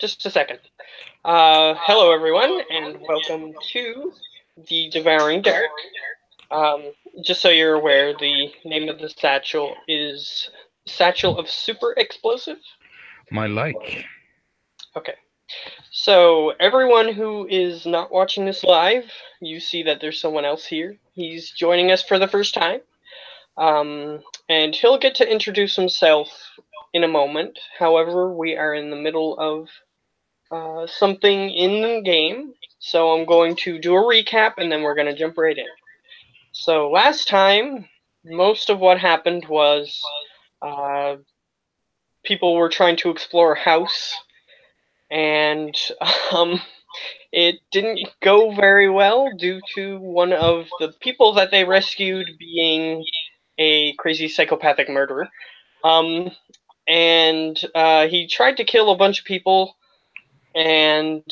just a second. Hello, everyone, and welcome to the Devouring Dark. Um, just so you're aware, the name of the satchel is Satchel of Super Explosive. My like. Okay. So, everyone who is not watching this live, you see that there's someone else here. He's joining us for the first time. And he'll get to introduce himself in a moment. However, we are in the middle of something in the game, so I'm going to do a recap and then we're going to jump right in. So last time, most of what happened was uh, people were trying to explore a house, and um, it didn't go very well due to one of the people that they rescued being a crazy psychopathic murderer. Um, and he tried to kill a bunch of people, and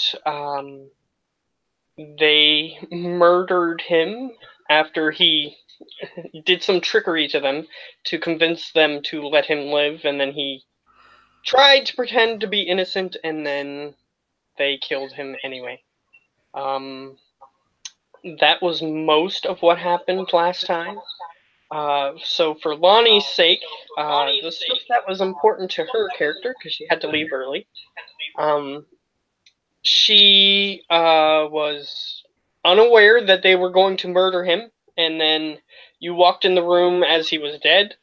they murdered him after he did some trickery to them to convince them to let him live, and then he tried to pretend to be innocent, and then they killed him anyway. That was most of what happened last time. So for Lonnie's sake, the stuff that was important to her character, because she had to leave early, she was unaware that they were going to murder him, and then you walked in the room as he was dead,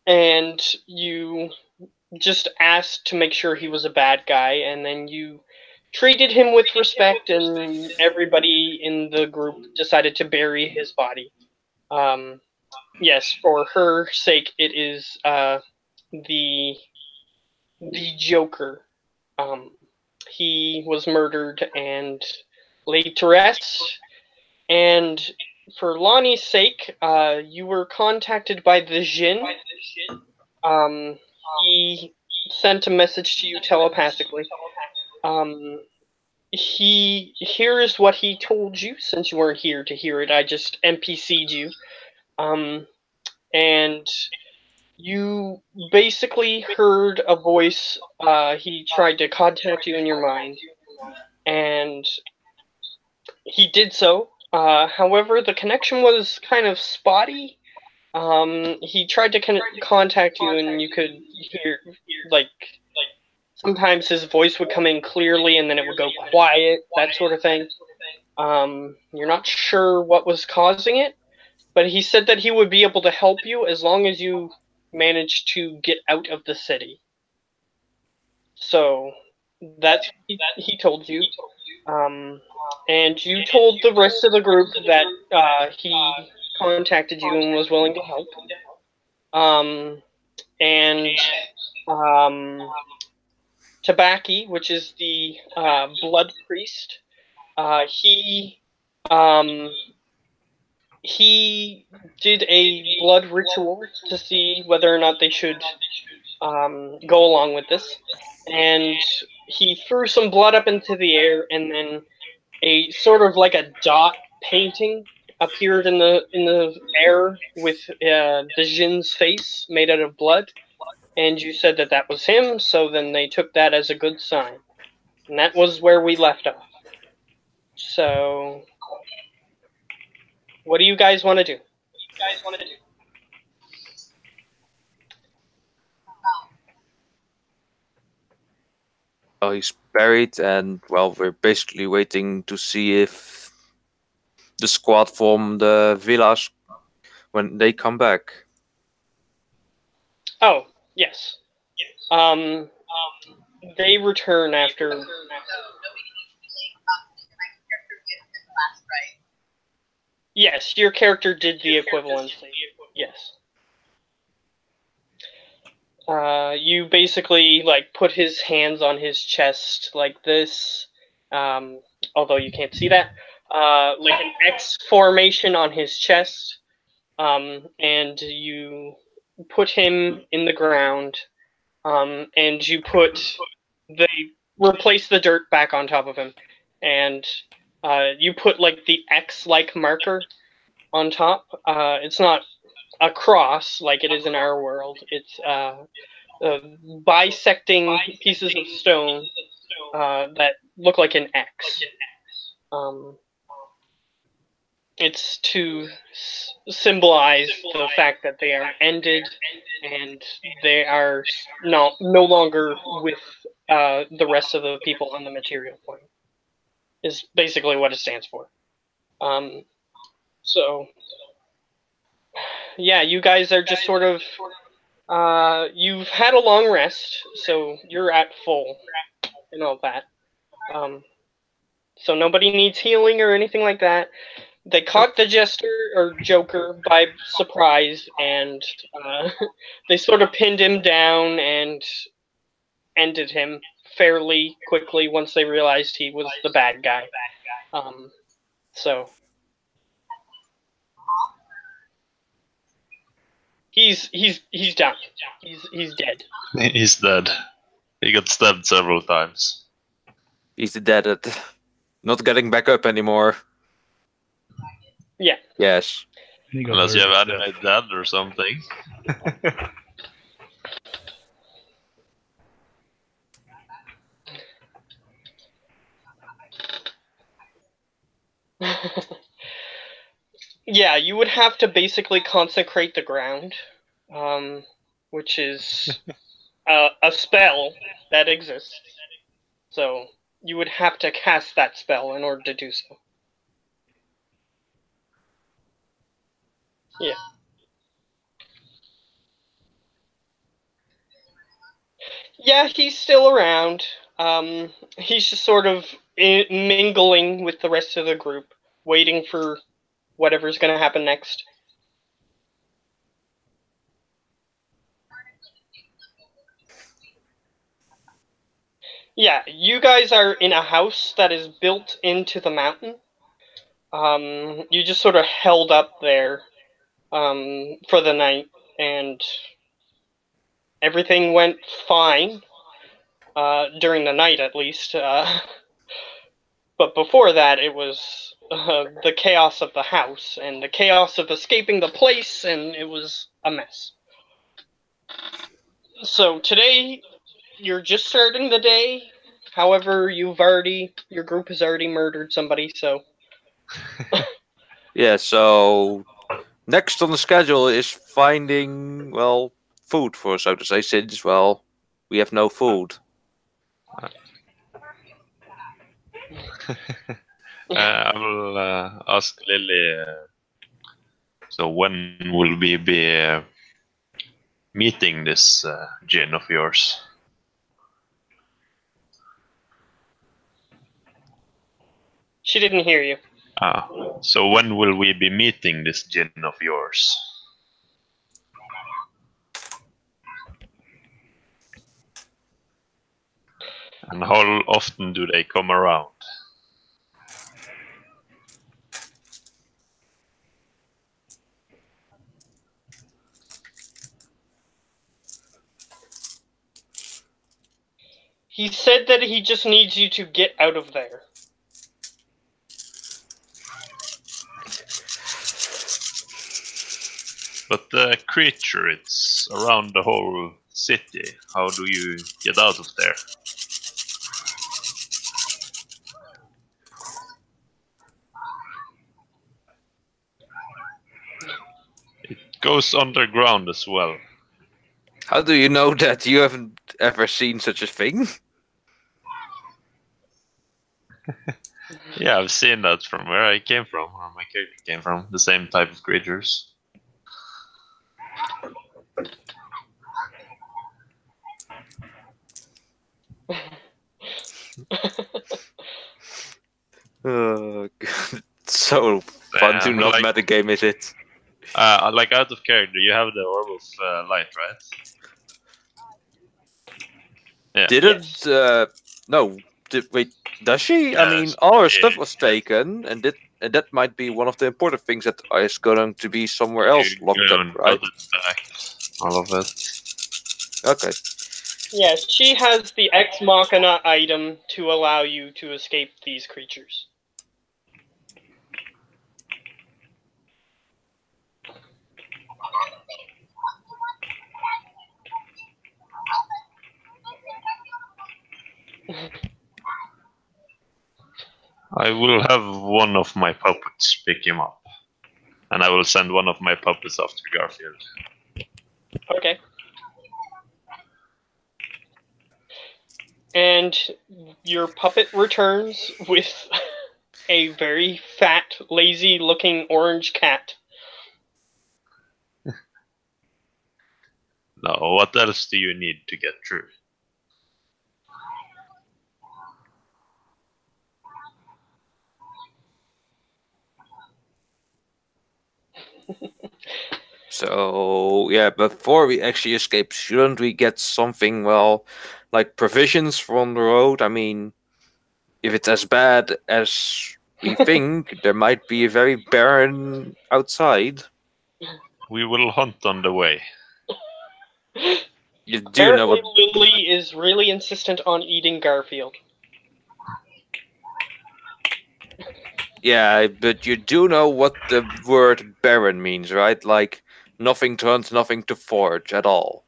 and you just asked to make sure he was a bad guy, and then you treated him with respect, and everybody in the group decided to bury his body. Yes, for her sake, it is the Joker. Um, he was murdered and laid to rest. And for Lonnie's sake, you were contacted by the Jinn. He sent a message to you telepathically. Here's what he told you, since you weren't here to hear it. I just NPC'd you. And you basically heard a voice. He tried to contact you in your mind, and he did so. However, the connection was kind of spotty. He tried to contact you, and you could hear, like, sometimes his voice would come in clearly, and then it would go quiet, that sort of thing. You're not sure what was causing it, but he said that he would be able to help you as long as you managed to get out of the city. So that's what he told you. And you told the rest of the group that he contacted you and was willing to help. And Tabaki, which is the blood priest, he did a blood ritual to see whether or not they should go along with this, and he threw some blood up into the air, and then a sort of like a dot painting appeared in the air with the Jin's face made out of blood, and you said that that was him. So then they took that as a good sign, and that was where we left off. So, what do you guys want to do? Well, he's buried, and well, we're basically waiting to see if the squad from the village when they come back. Oh, yes. They return after. Yes, your character did the equivalency. Yes. You basically like put his hands on his chest like this, although you can't see that, like an X formation on his chest, and you put him in the ground, and you replace the dirt back on top of him, and you put like the X-like marker on top. It's not a cross like it is in our world. It's bisecting pieces of stone that look like an X. It's to symbolize the fact that they are ended and they are no longer with the rest of the people on the material plane. Is basically what it stands for. So yeah, you guys are just sort of you've had a long rest, so you're at full and all that. So nobody needs healing or anything like that. They caught the Jester or Joker by surprise, and they sort of pinned him down and ended him fairly quickly once they realized he was the bad guy. So he's done. He's dead. He's dead. He got stabbed several times. He's the dead at not getting back up anymore. Yeah. Yes. Unless you have animated dead or something. Yeah, you would have to basically consecrate the ground, which is a spell that exists. So you would have to cast that spell in order to do so. Yeah. Yeah, he's still around. He's just sort of mingling with the rest of the group, waiting for whatever's going to happen next. Yeah, you guys are in a house that is built into the mountain. You just sort of held up there for the night, and everything went fine during the night, at least. But before that, it was the chaos of the house and the chaos of escaping the place, and it was a mess. So today, you're just starting the day. However, your group has already murdered somebody, so. Yeah, so next on the schedule is finding, well, food for, so to say, since, well, we have no food. I will ask Lily. So when will we be meeting this djinn of yours? She didn't hear you. So when will we be meeting this djinn of yours? And how often do they come around? He said that he just needs you to get out of there. But the creature, it's around the whole city. How do you get out of there? It goes underground as well. How do you know that? You haven't ever seen such a thing? Yeah, I've seen that from where I came from, or my character came from. The same type of creatures. Oh, God. So fun to not metagame, is it? Like out of character, you have the orb of light, right? Yeah. Didn't no? Wait, does she? Yeah, I mean, all her stuff was taken, and that might be one of the important things that is going to be somewhere else locked up, right? Back, all of it. Okay. Yeah, she has the Ex Machina item to allow you to escape these creatures. I will have one of my puppets pick him up. And I will send one of my puppets after Garfield. Okay. And your puppet returns with a very fat, lazy-looking orange cat. Now, what else do you need to get through? So, yeah, before we actually escape, shouldn't we get something, well, like provisions from the road? I mean, if it's as bad as we think, there might be a very barren outside. We will hunt on the way. You do know Apparently, what... Lily is really insistent on eating Garfield. Yeah, but you do know what the word barren means, right? Like, nothing to hunt, nothing to forage at all.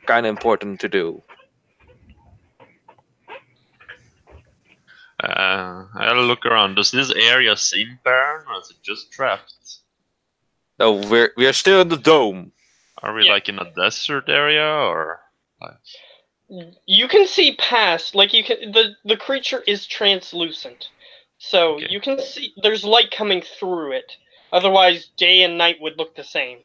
Kind of important to do. I'll look around. Does this area seem barren, or is it just trapped? Oh, we are still in the dome. Are we Yeah. like in a desert area, or? You can see past, like you can. The creature is translucent, so Okay. you can see there's light coming through it. Otherwise, day and night would look the same,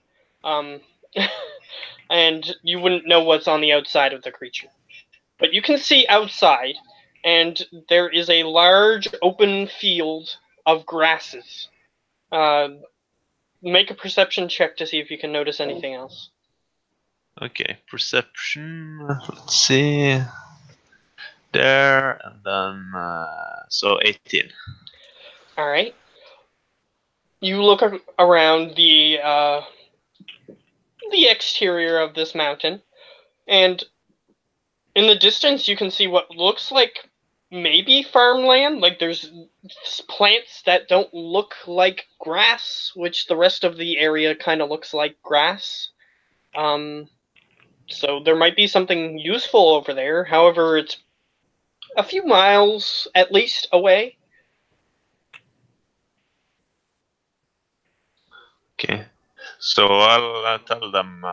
and you wouldn't know what's on the outside of the creature. But you can see outside, and there is a large open field of grasses. Make a perception check to see if you can notice anything else. Okay, perception. Let's see. There, and then so 18. All right. You look around the exterior of this mountain, and in the distance you can see what looks like maybe farmland. Like there's plants that don't look like grass, which the rest of the area kind of looks like grass. So there might be something useful over there. However, it's a few miles at least away. Okay, so I'll tell them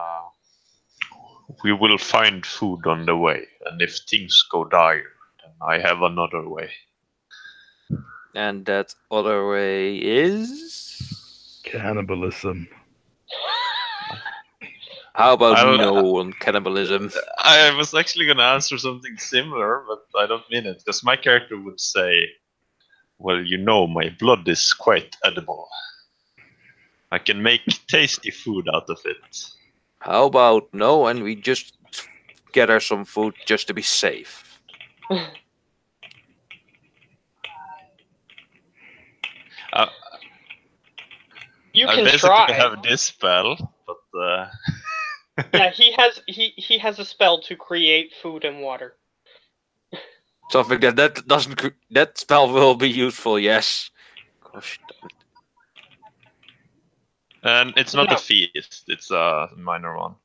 we will find food on the way, and if things go dire, then I have another way. And that other way is... Cannibalism. How about I'll- no on cannibalism? I was actually gonna answer something similar, but I don't mean it, because my character would say, well, you know, my blood is quite edible. I can make tasty food out of it. How about no, and we just gather some food just to be safe? You I can basically try. have this spell, but Yeah, he has a spell to create food and water. Something that doesn't... That spell will be useful, yes. Gosh damn it. and it's not No. a feast; it's a minor one.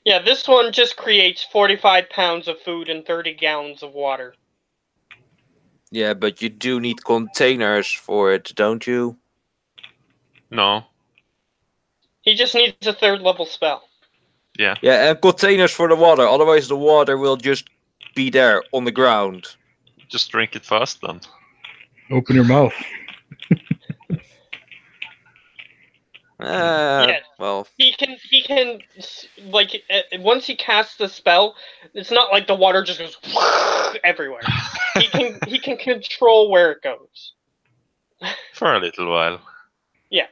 Yeah, this one just creates 45 pounds of food and 30 gallons of water. Yeah, but you do need containers for it, don't you? No, He just needs a 3rd level spell. Yeah, and containers for the water, otherwise the water will just be there on the ground. just drink it fast then. Open your mouth. Yes. Well, He can like once he casts the spell, it's not like the water just goes everywhere. He can control where it goes. For a little while. Yeah.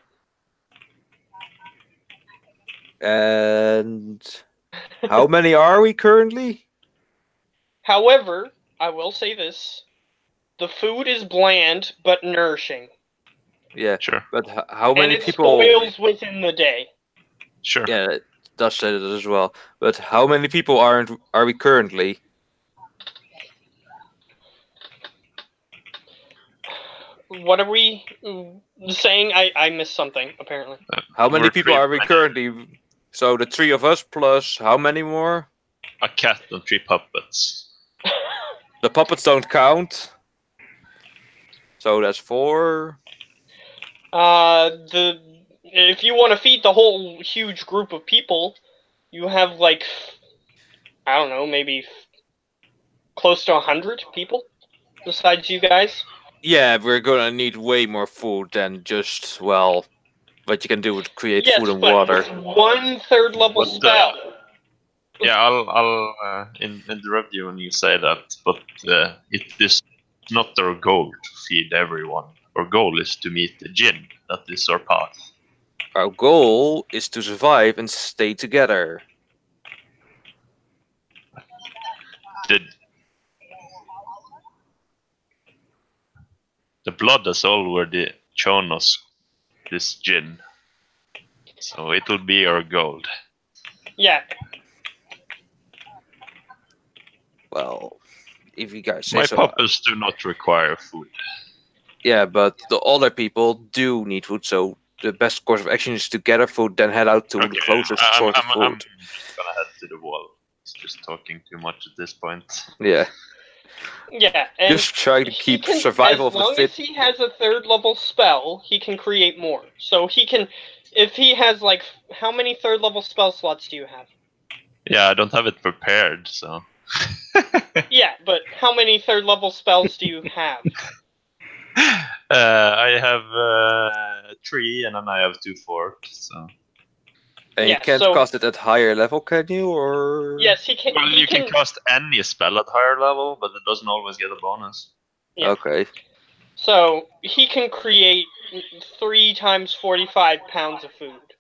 and how many are we currently? However, I will say this: the food is bland but nourishing, Yeah, Sure, but how and many it people? spoils within the day. sure. Yeah, it does say that as well. But how many people are we currently? What are we saying? I missed something apparently. How many We're people three are we right currently? So the 3 of us plus how many more? A cat and 3 puppets. The puppets don't count. So that's 4. If you want to feed the whole huge group of people, you have like, I don't know, maybe close to 100 people besides you guys. Yeah, we're gonna need way more food than just, well, what you can do with create Yes, food and but water. with one third level But, spell. Yeah, I'll interrupt you when you say that, but it is not our goal to feed everyone. Our goal is to meet the Jinn. That is our path. Our goal is to survive and stay together. The blood has already shown us this Jinn, so it will be our goal. Yeah. Well, if you guys say My so. puppets do not require food. Yeah, but the other people do need food, so the best course of action is to gather food, then head out to the closest source of I'm food. just gonna head to the wall. It's just talking too much at this point. Yeah. Yeah, and Just trying to he keep can, survival of as the long fit. as he has a third level spell, he can create more. So he can, if he has like, how many third level spell slots do you have? Yeah, I don't have it prepared, so. Yeah, but how many third level spells do you have? I have 3, and then I have 2 forks. So. And Yeah, you can't so- cast it at higher level, can you? Or Yes, he can. Well, he you can cast any spell at higher level, but it doesn't always get a bonus. Yeah. Okay. So he can create 3 times 45 pounds of food,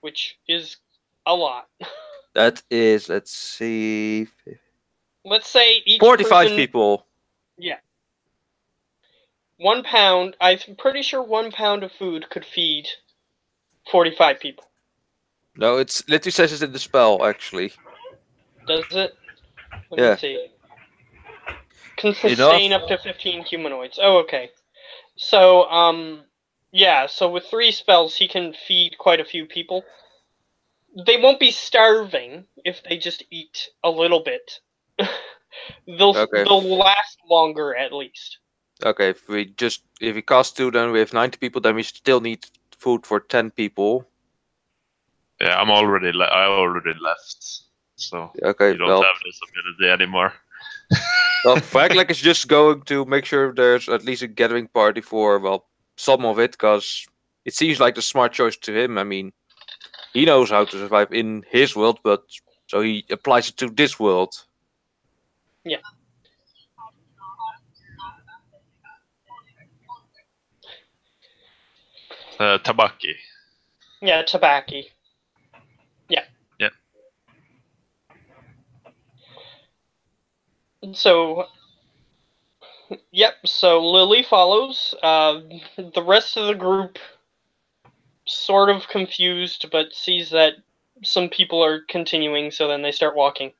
which is a lot. That is, let's see, Let's say each 45 person, people. Yeah. 1 pound. I'm pretty sure 1 pound of food could feed 45 people. No, it's literally says it in the spell, actually. Does it? Let Yeah. me see. Can sustain Enough. up to 15 humanoids. Oh, okay. So, yeah, so with 3 spells, he can feed quite a few people. They won't be starving if they just eat a little bit. Okay. They'll last longer, at least. Okay, if we cast 2, then we have 90 people, then we still need food for 10 people. Yeah, I already left, so Okay, you don't well, have this ability anymore. well, Fraglek is just going to make sure there's at least a gathering party for, well, some of it, because it seems like the smart choice to him. I mean, he knows how to survive in his world, but so he applies it to this world. Yeah. Tabaki. Yeah, Tabaki. Yeah. Yeah. So, yep, so Lily follows. The rest of the group sort of confused, but sees that some people are continuing, so then they start walking.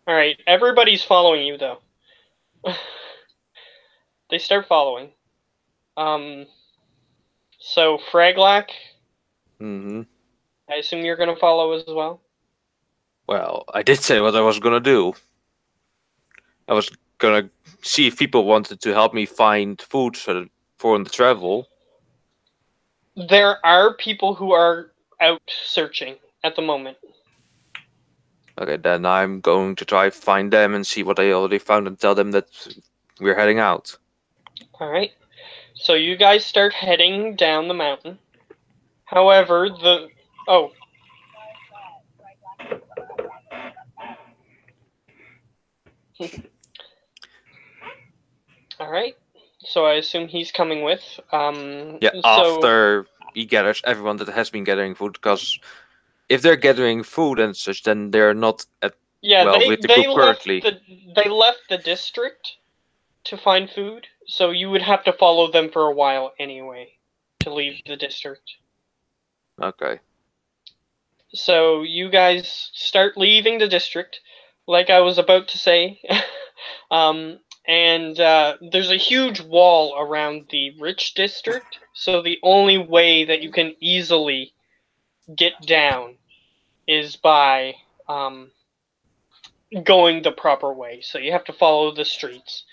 Alright, everybody's following you, though. They start following. So Fraglak, Mm-hmm. I assume you're gonna follow as well? Well, I did say what I was gonna do. I was gonna see if people wanted to help me find food for the travel. There are people who are out searching at the moment. Okay, then I'm going to try find them and see what they already found and tell them that we're heading out. Alright. So you guys start heading down the mountain. However, Oh. Alright. So I assume he's coming with. Yeah, so, after he gathers everyone that has been gathering food, because if they're gathering food and such, then they're not at yeah, well they with the they group left currently. they left the district to find food, so you would have to follow them for a while anyway to leave the district. Okay. So you guys start leaving the district, like I was about to say, and there's a huge wall around the rich district, so the only way that you can easily get down is by going the proper way. So you have to follow the streets.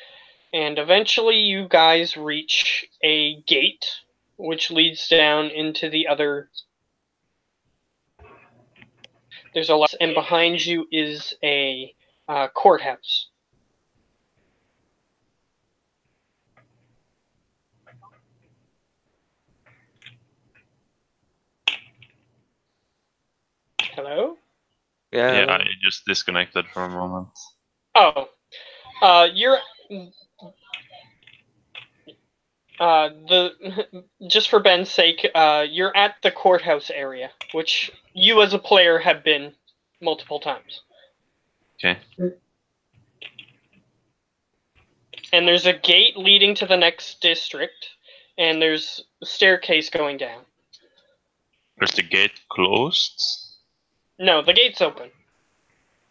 And eventually you guys reach a gate which leads down into the other. There's a lot, and behind you is a courthouse. Hello? Yeah, Yeah. I just disconnected for a moment. Oh, you're just for Ben's sake, you're at the courthouse area, which you as a player have been multiple times. Okay. And there's a gate leading to the next district, and there's a staircase going down. Is the gate closed? No, the gate's open.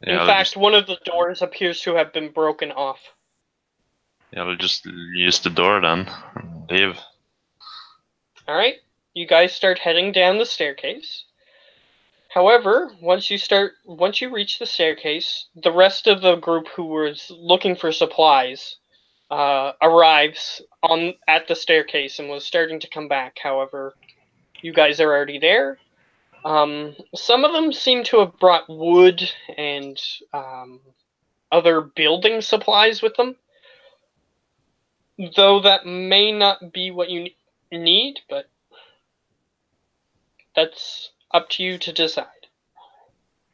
Yeah, In I'll fact, just, one of the doors appears to have been broken off. yeah, I'll just use the door then and leave. Alright, you guys start heading down the staircase. However, once you reach the staircase, the rest of the group who was looking for supplies arrives at the staircase and was starting to come back. However, you guys are already there. Some of them seem to have brought wood and other building supplies with them, though that may not be what you need, but that's up to you to decide.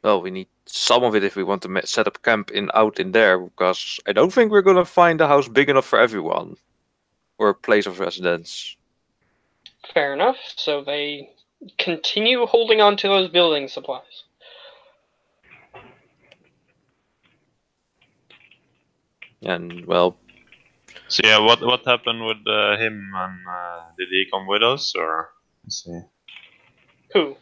Well, we need some of it if we want to set up camp out in there, because I don't think we're gonna find a house big enough for everyone, or a place of residence. Fair enough. So they continue holding on to those building supplies. And well, So yeah, what happened with him, and did he come with us, or let's see, Who?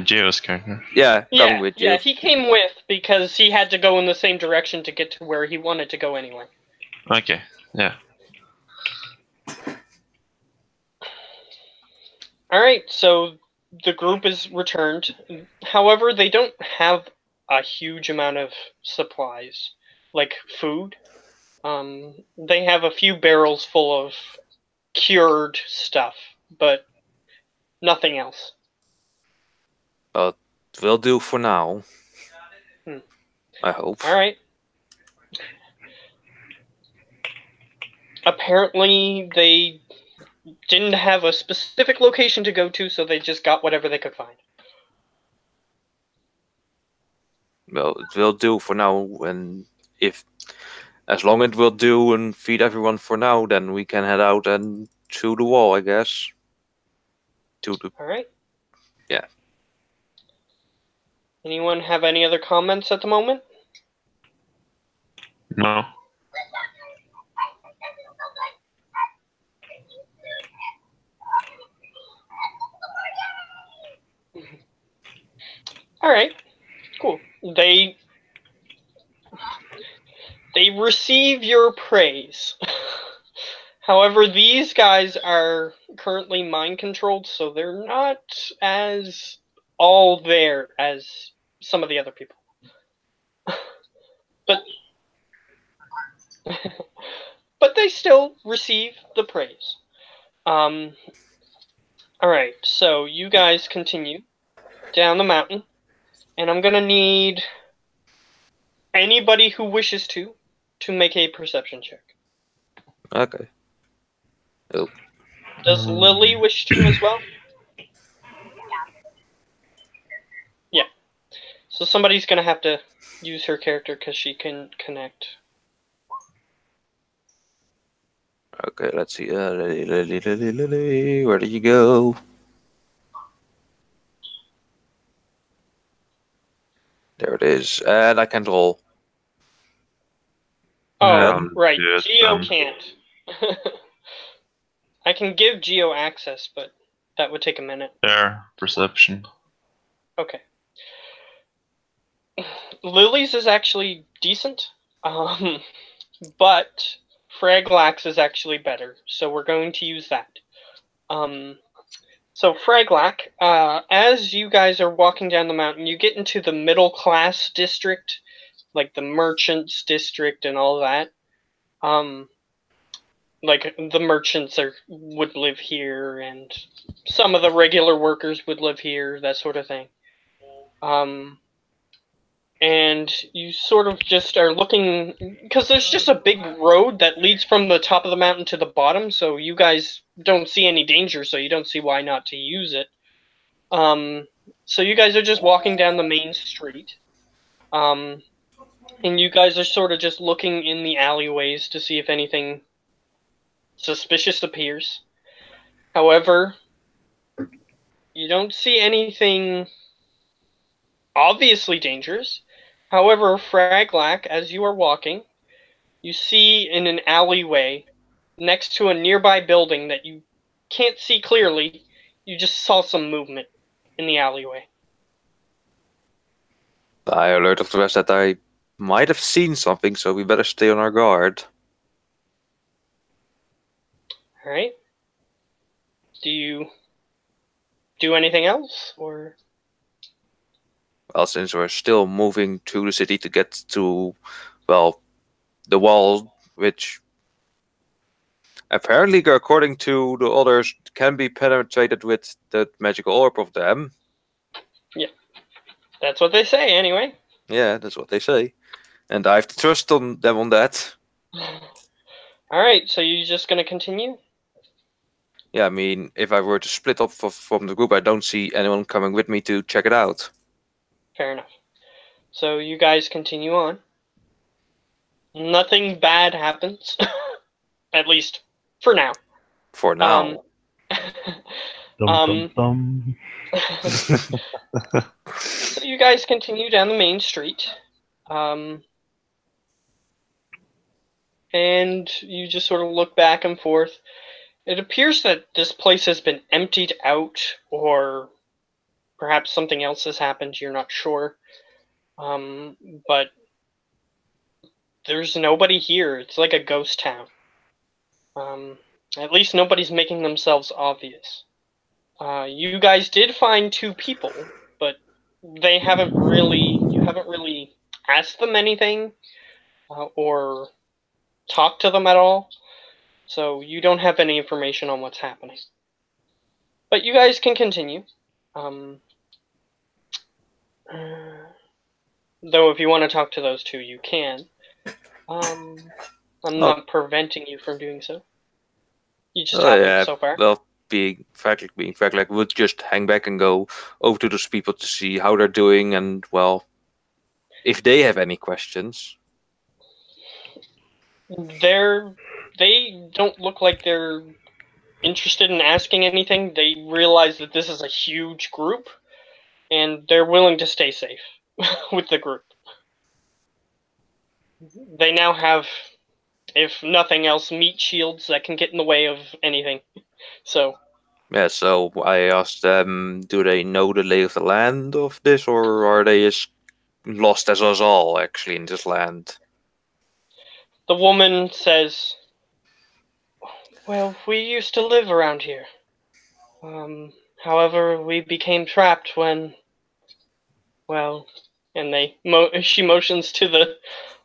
Geo's character? yeah, coming Yeah, with you. he came with because he had to go in the same direction to get to where he wanted to go anyway. Okay, yeah. Alright, so the group is returned. However, they don't have a huge amount of supplies, like food. They have a few barrels full of cured stuff, but nothing else. Will do for now. Hmm. I hope. Alright. Apparently, they didn't have a specific location to go to, so they just got whatever they could find. Well, it will do for now, and as long as it will do and feed everyone for now, then we can head out and to the wall, I guess. Alright. Yeah. Anyone have any other comments at the moment? No. Alright. Cool. They receive your praise. However, these guys are currently mind controlled, so they're not as all there as some of the other people. But but they still receive the praise. Alright, so you guys continue down the mountain, and I'm gonna need anybody who wishes to make a perception check. Okay. Oh. Does Lily wish to as well? Yeah. So somebody's gonna have to use her character because she can connect. Okay, let's see. Lily, where did you go? There it is. And I can roll. Oh, right. Yes, Geo can't. I can give Geo access, but that would take a minute. There, perception. Okay. Lily's is actually decent. but Fraglax is actually better, so we're going to use that. So Fraglac, as you guys are walking down the mountain, you get into the middle class district, like the merchants district and all that. Like the merchants would live here, and some of the regular workers would live here, that sort of thing. And you sort of just are looking, because there's just a big road that leads from the top of the mountain to the bottom, so you guys don't see any danger, so you don't see why not to use it. So you guys are just walking down the main street. And you guys are sort of just looking in the alleyways to see if anything suspicious appears. However, you don't see anything obviously dangerous. However, Fraglac, as you are walking, you see in an alleyway next to a nearby building that you can't see clearly, you just saw some movement in the alleyway. I alerted the rest that I might have seen something, so we better stay on our guard. Alright. Do you do anything else, or? Well, since we're still moving to the city to get to, well, the wall, which apparently, according to the others, can be penetrated with the magical orb of them. Yeah. That's what they say, anyway. Yeah, that's what they say. And I have to trust on them on that. Alright, so you're just gonna continue? Yeah, I mean, if I were to split up from the group, I don't see anyone coming with me to check it out. Fair enough. So you guys continue on. Nothing bad happens. At least, for now. For now. Dum, dum, dum. So you guys continue down the main street. And you just sort of look back and forth. It appears that this place has been emptied out, or perhaps something else has happened, you're not sure. But there's nobody here. It's like a ghost town. At least nobody's making themselves obvious. You guys did find 2 people, but you haven't really asked them anything, or talked to them at all. So you don't have any information on what's happening. But you guys can continue. Though if you want to talk to those 2, you can. I'm not preventing you from doing so. You just haven't so far. Well, being Fraglac would just hang back and go over to those people to see how they're doing, and well, if they have any questions. They don't look like they're interested in asking anything. They realize that this is a huge group, and they're willing to stay safe with the group. They now have, if nothing else, meat shields that can get in the way of anything. So. Yeah, so I asked them, do they know the lay of the land of this, or are they as lost as us all, actually, in this land? The woman says, well, we used to live around here. However, we became trapped when, well, and she motions to the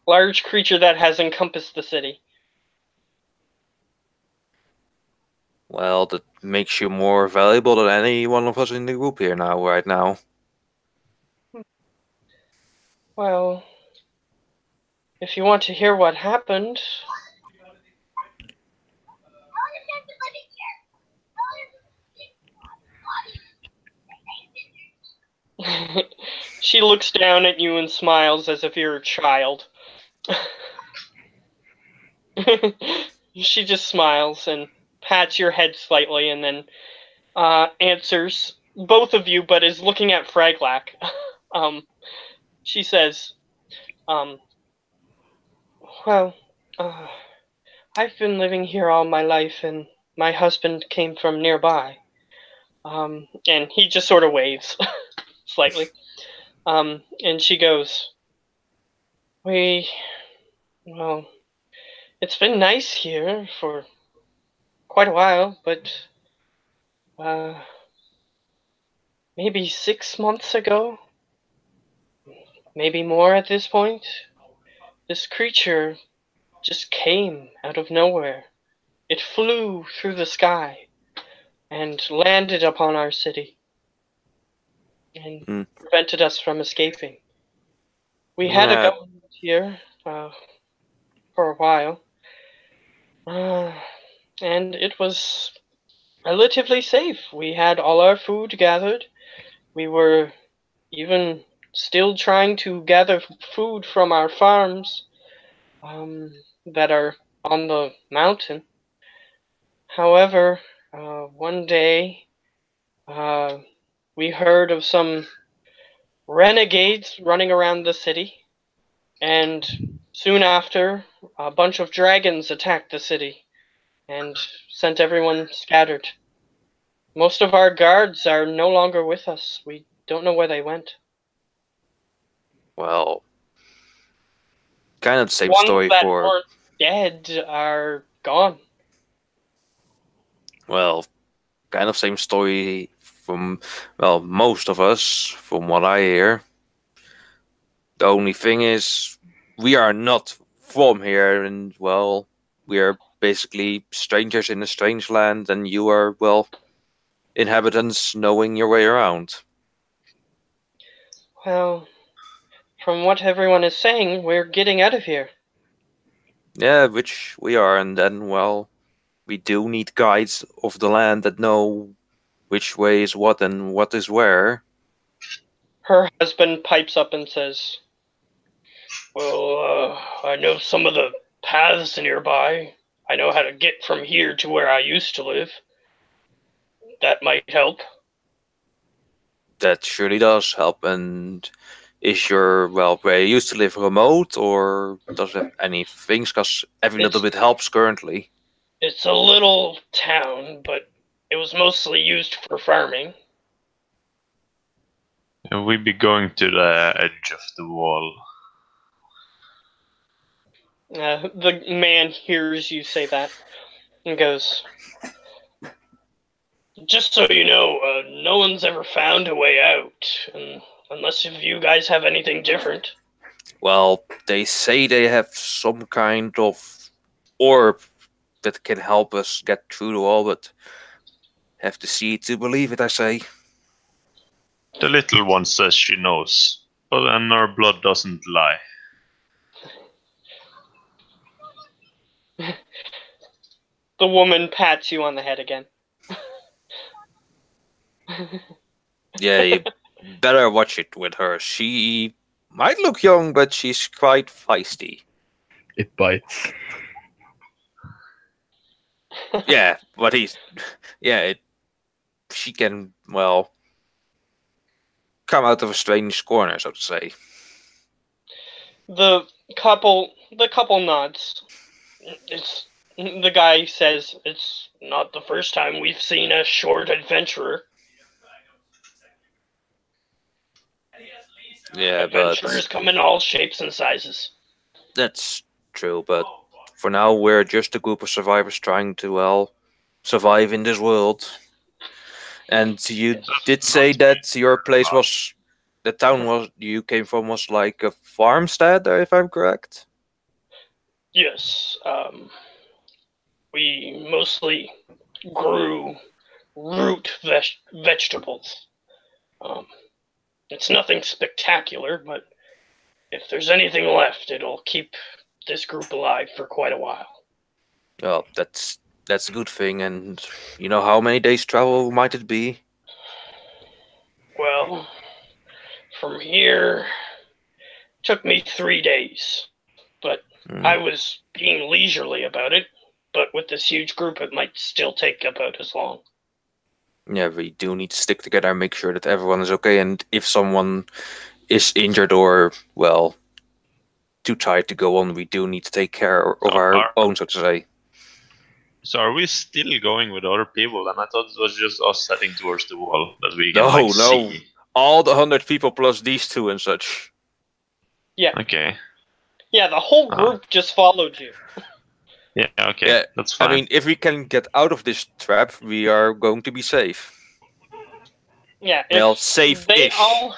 large creature that has encompassed the city. Well, that makes you more valuable than any one of us in the group here right now. Well, if you want to hear what happened... She looks down at you and smiles as if you're a child. She just smiles and pats your head slightly, and then answers both of you, but is looking at Fraglac. She says, well, I've been living here all my life, and my husband came from nearby. And he just sort of waves slightly. And she goes, well, It's been nice here for quite a while, but maybe 6 months ago, maybe more at this point, this creature just came out of nowhere. It flew through the sky and landed upon our city and prevented us from escaping. We had a Yeah, government here for a while, and it was relatively safe. We had all our food gathered. We were even still trying to gather food from our farms that are on the mountain. However, one day we heard of some renegades running around the city, and soon after, a bunch of dragons attacked the city and sent everyone scattered. Most of our guards are no longer with us. We don't know where they went. well, kind of the same Ones story that for, weren't dead are gone. well, kind of same story from, well, most of us, from what I hear. The only thing is, we are not from here, and, well, we are basically strangers in a strange land, and you are, well, inhabitants knowing your way around. Well, from what everyone is saying, we're getting out of here. Yeah, which we are, and then, well, we do need guides of the land that know which way is what and what is where. Her husband pipes up and says, "Well, I know some of the paths nearby. I know how to get from here to where I used to live. That might help." That surely does help. And is your, well, where you used to live remote, or does it have any things? Because every little It's bit helps currently. it's a little town, but it was mostly used for farming. And we be going to the edge of the wall. The man hears you say that and goes, "Just so you know, no one's ever found a way out, unless if you guys have anything different." Well, they say they have some kind of orb that can help us get through the wall, but have to see it to believe it, I say. The little one says she knows, but then our blood doesn't lie. The woman pats you on the head again. Yeah, you better watch it with her. She might look young, but she's quite feisty. It bites. Yeah, but she can, well, come out of a strange corner, so to say. The couple nods. It's the guy says it's not the first time we've seen a short adventurer. Yeah, Adventurers come in all shapes and sizes. that's true, but for now we're just a group of survivors trying to, well, survive in this world. And you did say that your place was, the town was you came from was like a farmstead, if I'm correct? Yes, we mostly grew root vegetables. Um, it's nothing spectacular, but if there's anything left, it'll keep this group alive for quite a while. Well, that's a good thing, and you know how many days travel might it be? Well, from here, took me 3 days, but I was being leisurely about it. But with this huge group, it might still take about as long. Yeah, we do need to stick together and make sure that everyone is okay, and if someone is injured or, well, too tired to go on, we do need to take care of our own, so to say. So are we still going with other people? And I thought it was just us heading towards the wall that we can No, see. all the 100 people plus these two and such. Yeah. Okay. Yeah, the whole group just followed you. Yeah, okay, Yeah, that's fine. I mean, if we can get out of this trap, we are going to be safe. Yeah, Well, if safe-ish. they all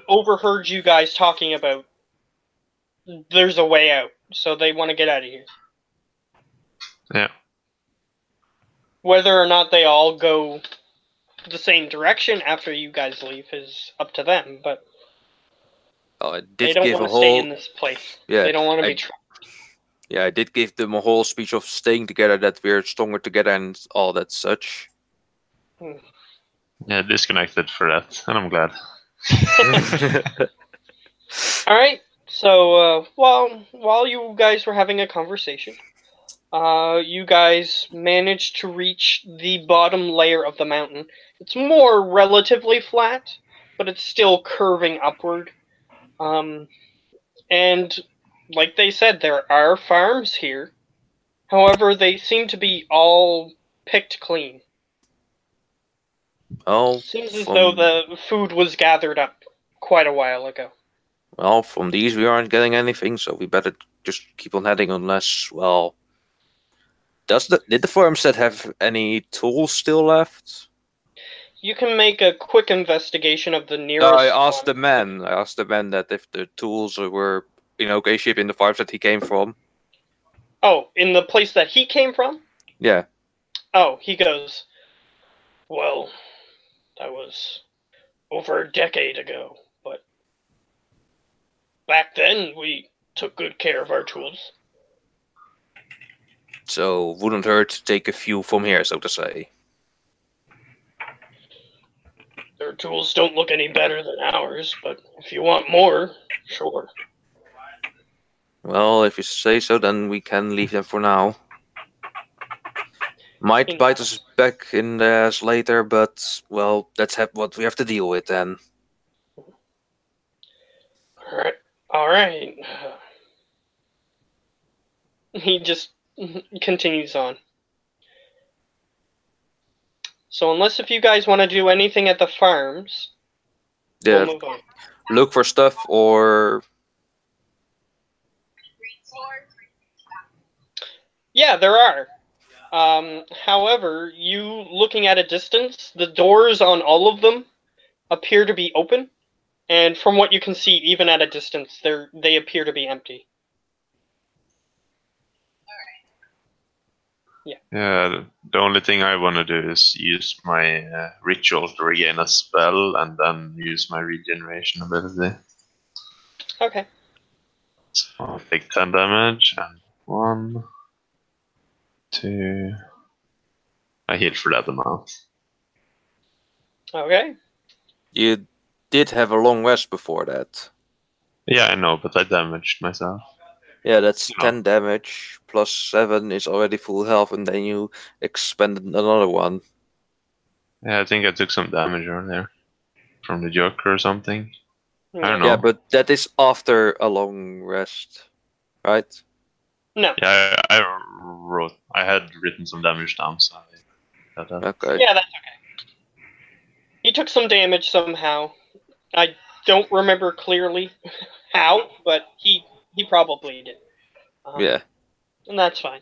overheard you guys talking about there's a way out, so they want to get out of here. Yeah. Whether or not they all go the same direction after you guys leave is up to them, but Oh, I they did don't give want a to stay whole. in this place. Yeah, They don't want to I- be trapped. Yeah, I did give them a whole speech of staying together, that we're stronger together, and all that such. Yeah, disconnected for that, and I'm glad. Alright, so while you guys were having a conversation, you guys managed to reach the bottom layer of the mountain. It's more relatively flat, but it's still curving upward. And like they said, there are farms here. However, they seem to be all picked clean. Well, Seems as though the food was gathered up quite a while ago. well, from these we aren't getting anything, so we better just keep on heading unless, well... Did the farmstead have any tools still left? You can make a quick investigation of the No, nearest I asked the one. man. I asked the man that if the tools were in okay shape in the farms that he came from. Oh, in the place that he came from? Yeah. Oh, he goes, well, that was over a decade ago, but back then we took good care of our tools. So wouldn't hurt to take a few from here, so to say. Their tools don't look any better than ours, but if you want more, sure. Well, if you say so, then we can leave them for now. Might bite us back in the ass later, but, well, that's what we have to deal with then. Alright. He just continues on. So unless if you guys want to do anything at the farms, Yeah, we'll move on. look for stuff or... Yeah, there are. However, you looking at a distance, the doors on all of them appear to be open, and from what you can see, even at a distance, they appear to be empty. Yeah, the only thing I want to do is use my ritual to regain a spell and then use my regeneration ability. Okay. So I'll take 10 damage and 1, 2. I heal for that amount. Okay. You did have a long rest before that. Yeah, I know, but I damaged myself. Yeah, that's No. 10 damage, plus 7 is already full health, and then you expended another one. Yeah, I think I took some damage earlier from the joker or something. I don't know. Yeah, but that is after a long rest, right? No. Yeah, I had written some damage down, so I got that. Okay. Yeah, that's okay. He took some damage somehow. I don't remember clearly how, but he probably did. Yeah. And that's fine.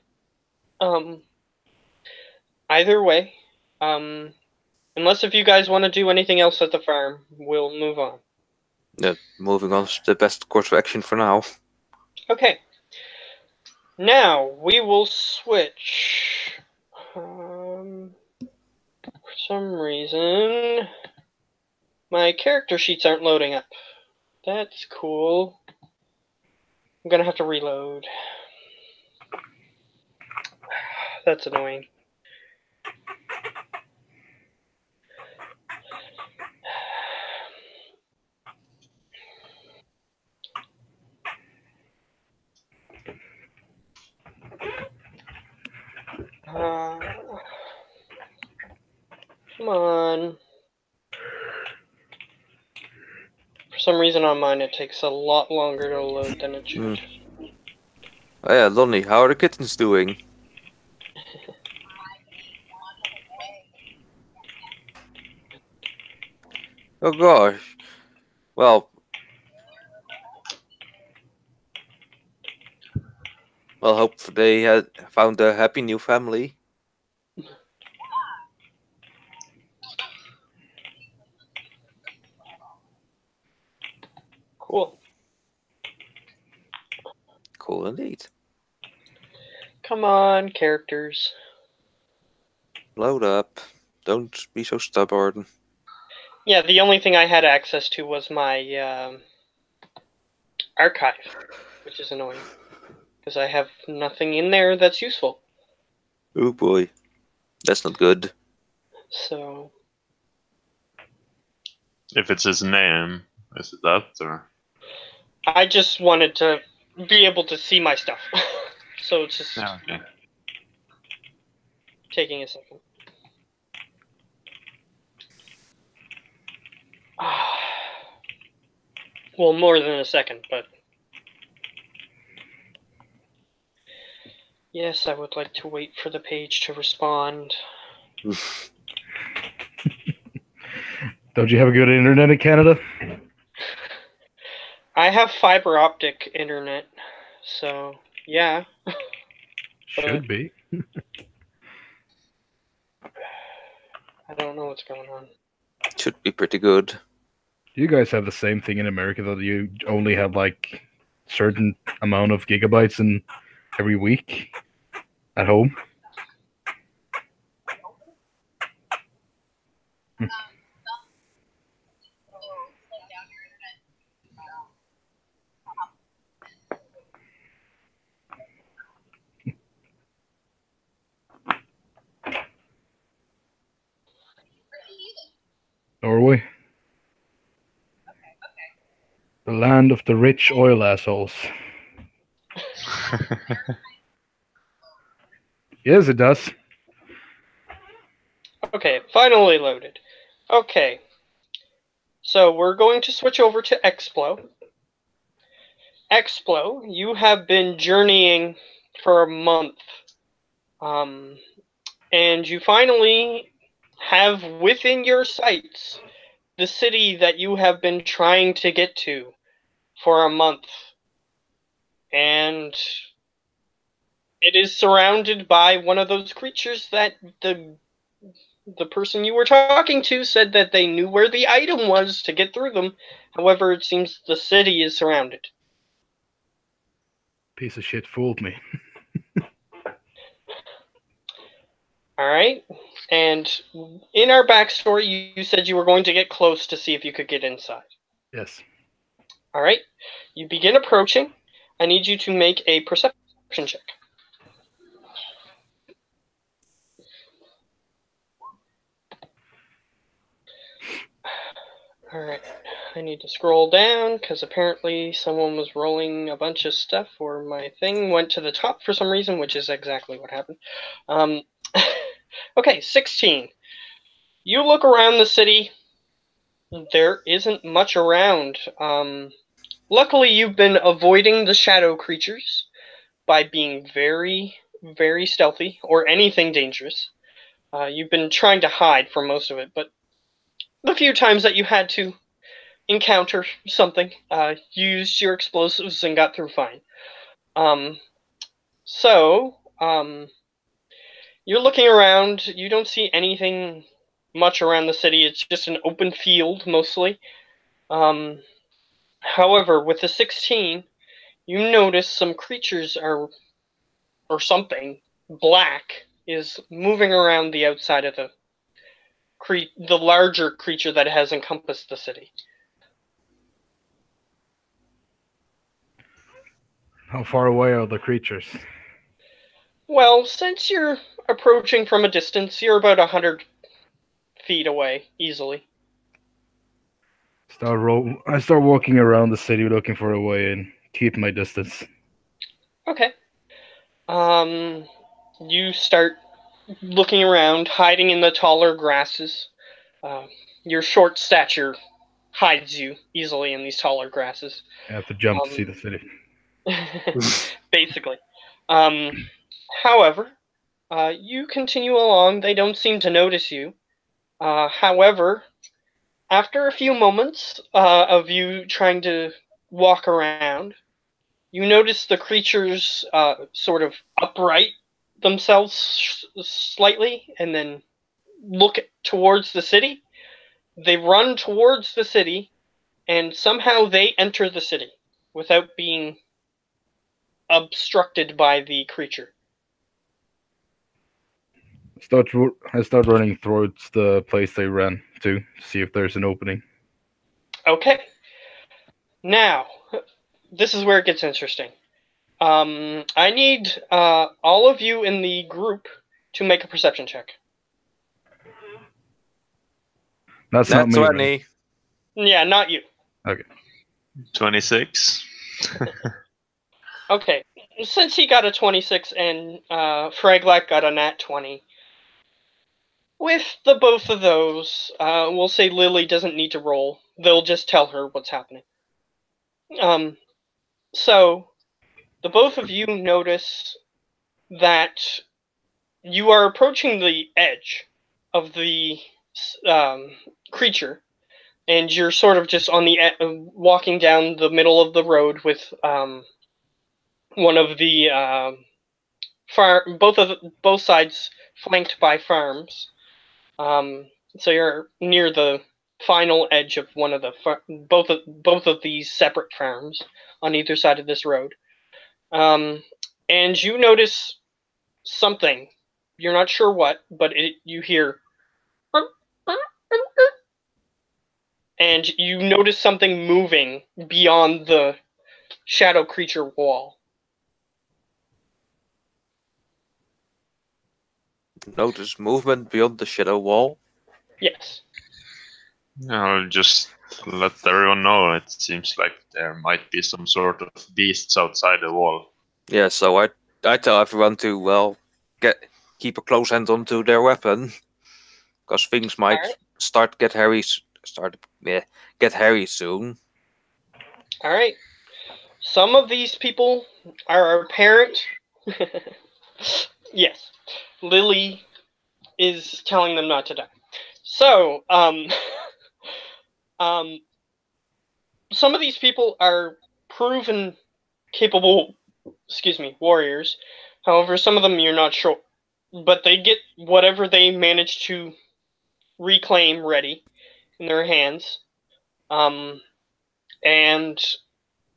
Either way, unless if you guys want to do anything else at the farm, we'll move on. Yeah, moving on is the best course of action for now. Okay. Now we will switch. For some reason, my character sheets aren't loading up. That's cool. I'm gonna have to reload. That's annoying. Come on. For some reason on mine it takes a lot longer to load than it should. Oh yeah, Lonnie, how are the kittens doing? Oh gosh. Well, Well, hope they had found a happy new family. Cool. Cool indeed. Come on, characters. Load up. Don't be so stubborn. Yeah, the only thing I had access to was my archive, which is annoying because I have nothing in there that's useful. Oh boy. That's not good. So If it's his name, is it that or? I just wanted to be able to see my stuff. So it's just Yeah, okay. taking a second. Well, more than a second, but yes, I would like to wait for the page to respond. Don't you have a good internet in Canada? I have fiber optic internet, so yeah. Should be. I don't know what's going on. Should be pretty good. Do you guys have the same thing in America that you only have like certain amount of gigabytes in every week at home? Norway? The land of the rich oil assholes. Yes, it does. Okay, finally loaded. Okay. So we're going to switch over to Explo. Explo, you have been journeying for a month. And you finally have within your sights the city that you have been trying to get to for a month. And it is surrounded by one of those creatures that the person you were talking to said that they knew where the item was to get through them. However, it seems the city is surrounded. Piece of shit fooled me. Alright? And in our backstory, you said you were going to get close to see if you could get inside. Yes. Alright? You begin approaching. I need you to make a perception check. Alright. I need to scroll down because apparently someone was rolling a bunch of stuff or my thing went to the top for some reason, which is exactly what happened. Okay, 16. You look around the city. There isn't much around. Luckily, you've been avoiding the shadow creatures by being very, very stealthy or anything dangerous. You've been trying to hide for most of it, but the few times that you had to encounter something, you used your explosives and got through fine. You're looking around. You don't see anything much around the city. It's just an open field mostly. However, with the 16, you notice some creatures or something black is moving around the outside of the larger creature that has encompassed the city. How far away are the creatures? Well, since you're approaching from a distance, you're about 100 feet away, easily. I start walking around the city looking for a way in. Keep my distance. Okay. You start looking around, hiding in the taller grasses. Your short stature hides you easily in these taller grasses. I have to jump to see the city. Basically. However, you continue along. They don't seem to notice you. However, after a few moments of you trying to walk around, you notice the creatures sort of upright themselves slightly and then look towards the city. They run towards the city, and somehow they enter the city without being obstructed by the creature. I start running towards the place they ran to see if there's an opening. Okay. Now, this is where it gets interesting. I need all of you in the group to make a perception check. That's Nat not me. Right? 20. Yeah, not you. 26. Okay. Since he got a 26 and Fraglak got a nat 20, with the both of those, we'll say Lily doesn't need to roll. They'll just tell her what's happening. So, the both of you notice that you are approaching the edge of the creature, and you're sort of just on the walking down the middle of the road with one of the both sides flanked by farms. So you're near the final edge of one of the both of these separate farms on either side of this road. And you notice something. You're not sure what, but you hear, and you notice something moving beyond the shadow creature wall. Notice movement beyond the shadow wall. Yes. I'll just let everyone know. It seems like there might be some sort of beasts outside the wall. Yeah, so I tell everyone to keep a close hand onto their weapon, because things might get hairy soon. All right. Some of these people are apparent. Yes, Lily is telling them not to die. So, some of these people are proven capable, warriors. However, some of them you're not sure. But they get whatever they manage to reclaim ready in their hands. And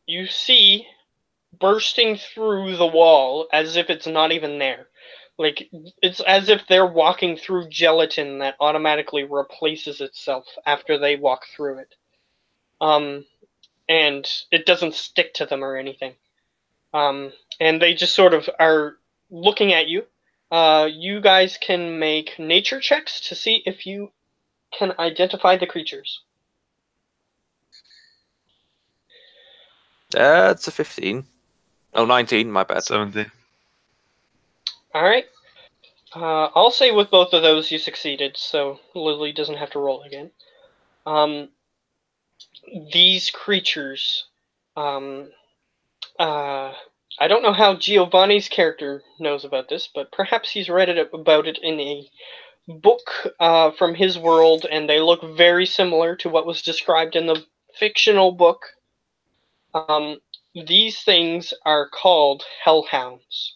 you see bursting through the wall as if it's not even there. Like, it's as if they're walking through gelatin that automatically replaces itself after they walk through it. And it doesn't stick to them or anything. And they just sort of are looking at you. You guys can make nature checks to see if you can identify the creatures. That's a 15. Oh, 19, my bad. 17. Alright. I'll say with both of those you succeeded, so Lily doesn't have to roll again. These creatures, I don't know how Giovanni's character knows about this, but perhaps he's read about it in a book from his world, and they look very similar to what was described in the fictional book. These things are called hellhounds.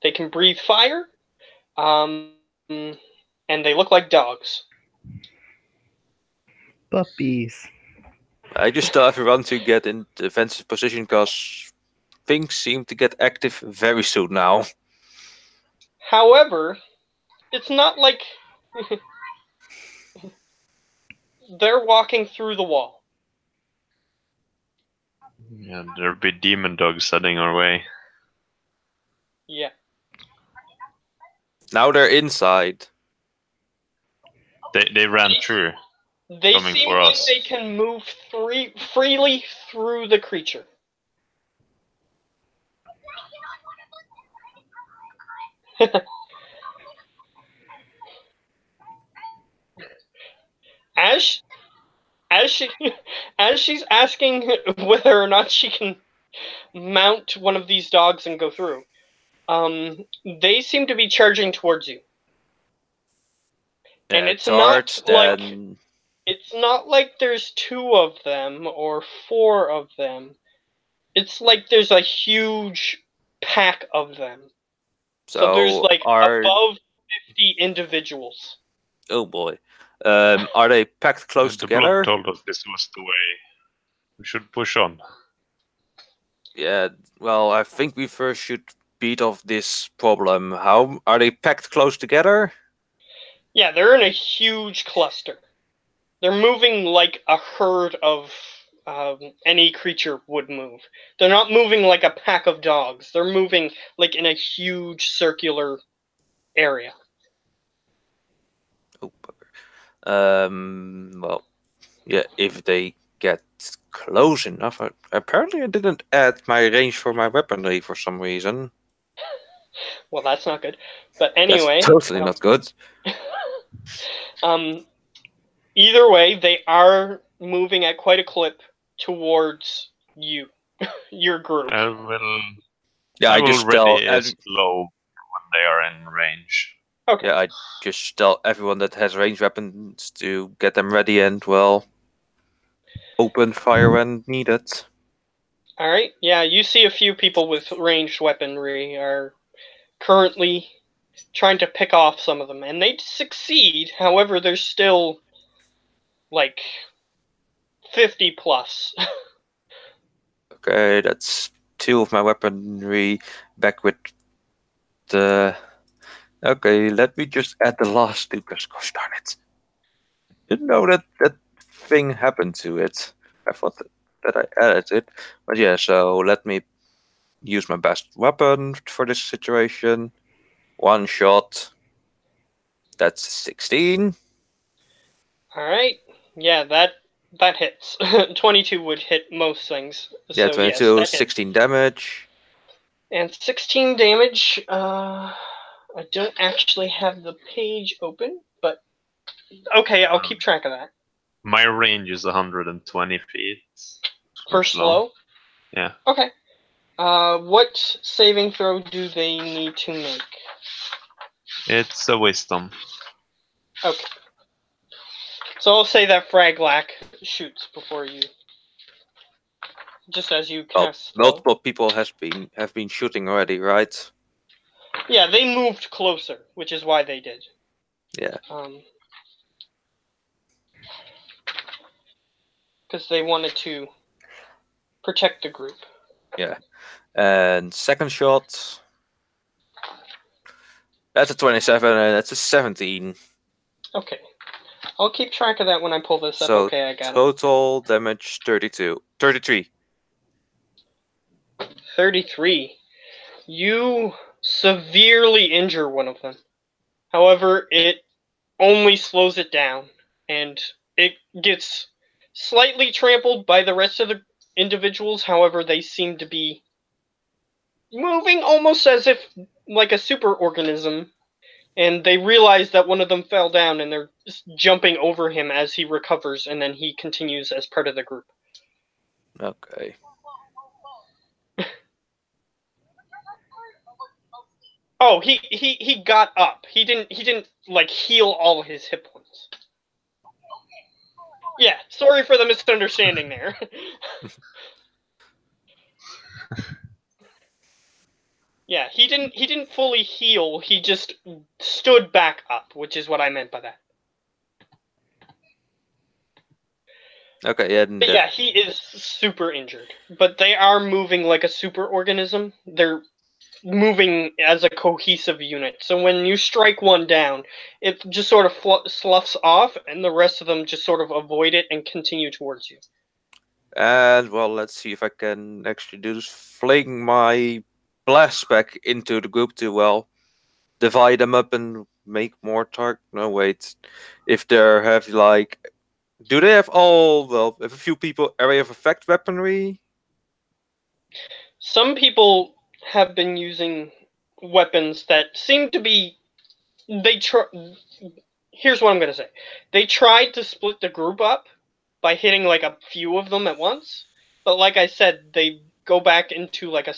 They can breathe fire, and they look like dogs. Puppies. I just tell everyone to get in defensive position, because things seem to get active very soon now. However, it's not like they're walking through the wall. Yeah, there'll be demon dogs heading our way. Yeah. Now they're inside. They ran through. They Coming seem for like us. they can move freely through the creature. As she's asking whether or not she can mount one of these dogs and go through, they seem to be charging towards you. And it's Charge, not then... it's not like there's 2 of them or 4 of them. it's like there's a huge pack of them. So there's So like are above 50 individuals. oh boy, are they packed close The blood together? told us this was the way. We should push on. Yeah. Well, I think we first should beat off this problem. How are they packed close together? Yeah, they're in a huge cluster. They're moving like a herd of any creature would move. They're not moving like a pack of dogs. They're moving like in a huge circular area. Oh, bugger. Well, yeah. If they get close enough, apparently I didn't add my range for my weaponry for some reason. Well, that's not good. But That's anyway, totally not good. um, either way, they are moving at quite a clip towards you, your group. I will. Yeah, I I will just ready tell a slow when they are in range. Okay. yeah, I just tell everyone that has ranged weapons to get them ready and well, open fire when needed. All right. Yeah, you see a few people with ranged weaponry are currently trying to pick off some of them, and they succeed. However, there's still like 50 plus. Okay, that's 2 of my weaponry back with the. Okay, let me just add the last 2 because gosh darn it, didn't know that that thing happened to it. I thought that I added it, but yeah. So let me use my best weapon for this situation. 1 shot. That's 16. All right. Yeah, that hits. 22 would hit most things. Yeah, So yes, 22, that hits. 16 damage. And 16 damage. I don't actually have the page open, but okay, I'll keep track of that. My range is 120 feet. For slow? Yeah. Okay. What saving throw do they need to make? It's a wisdom. Okay. So I'll say that Fraglac shoots before you. Just as you Well, cast. multiple people have been shooting already, right? Yeah, they moved closer, which is why they did. Yeah. Because they wanted to protect the group. Yeah. And second shot. That's a 27 and that's a 17. Okay. I'll keep track of that when I pull this up. So Okay, I got total damage 32. 33. 33. You severely injure one of them. However, it only slows it down, and it gets slightly trampled by the rest of the individuals. However, they seem to be moving almost as if like a super organism, and they realize that one of them fell down, and they're just jumping over him as he recovers, and then he continues as part of the group. Okay. Oh, he got up. He didn't like heal all his hit points. Yeah, sorry for the misunderstanding there. Yeah, he didn't fully heal. He just stood back up, which is what I meant by that. Okay, yeah. But yeah, he is super injured. But they are moving like a super organism. They're moving as a cohesive unit. So when you strike one down, it just sort of sloughs off, and the rest of them just sort of avoid it and continue towards you. And well, let's see if I can actually do this. Fling my blast back into the group to well divide them up and make more target. No, wait. If they have like, do they have all? Well, if a few people area of effect weaponry. Some people have been using weapons that seem to be. Here's what I'm gonna say. They tried to split the group up by hitting like a few of them at once, but like I said, they go back into like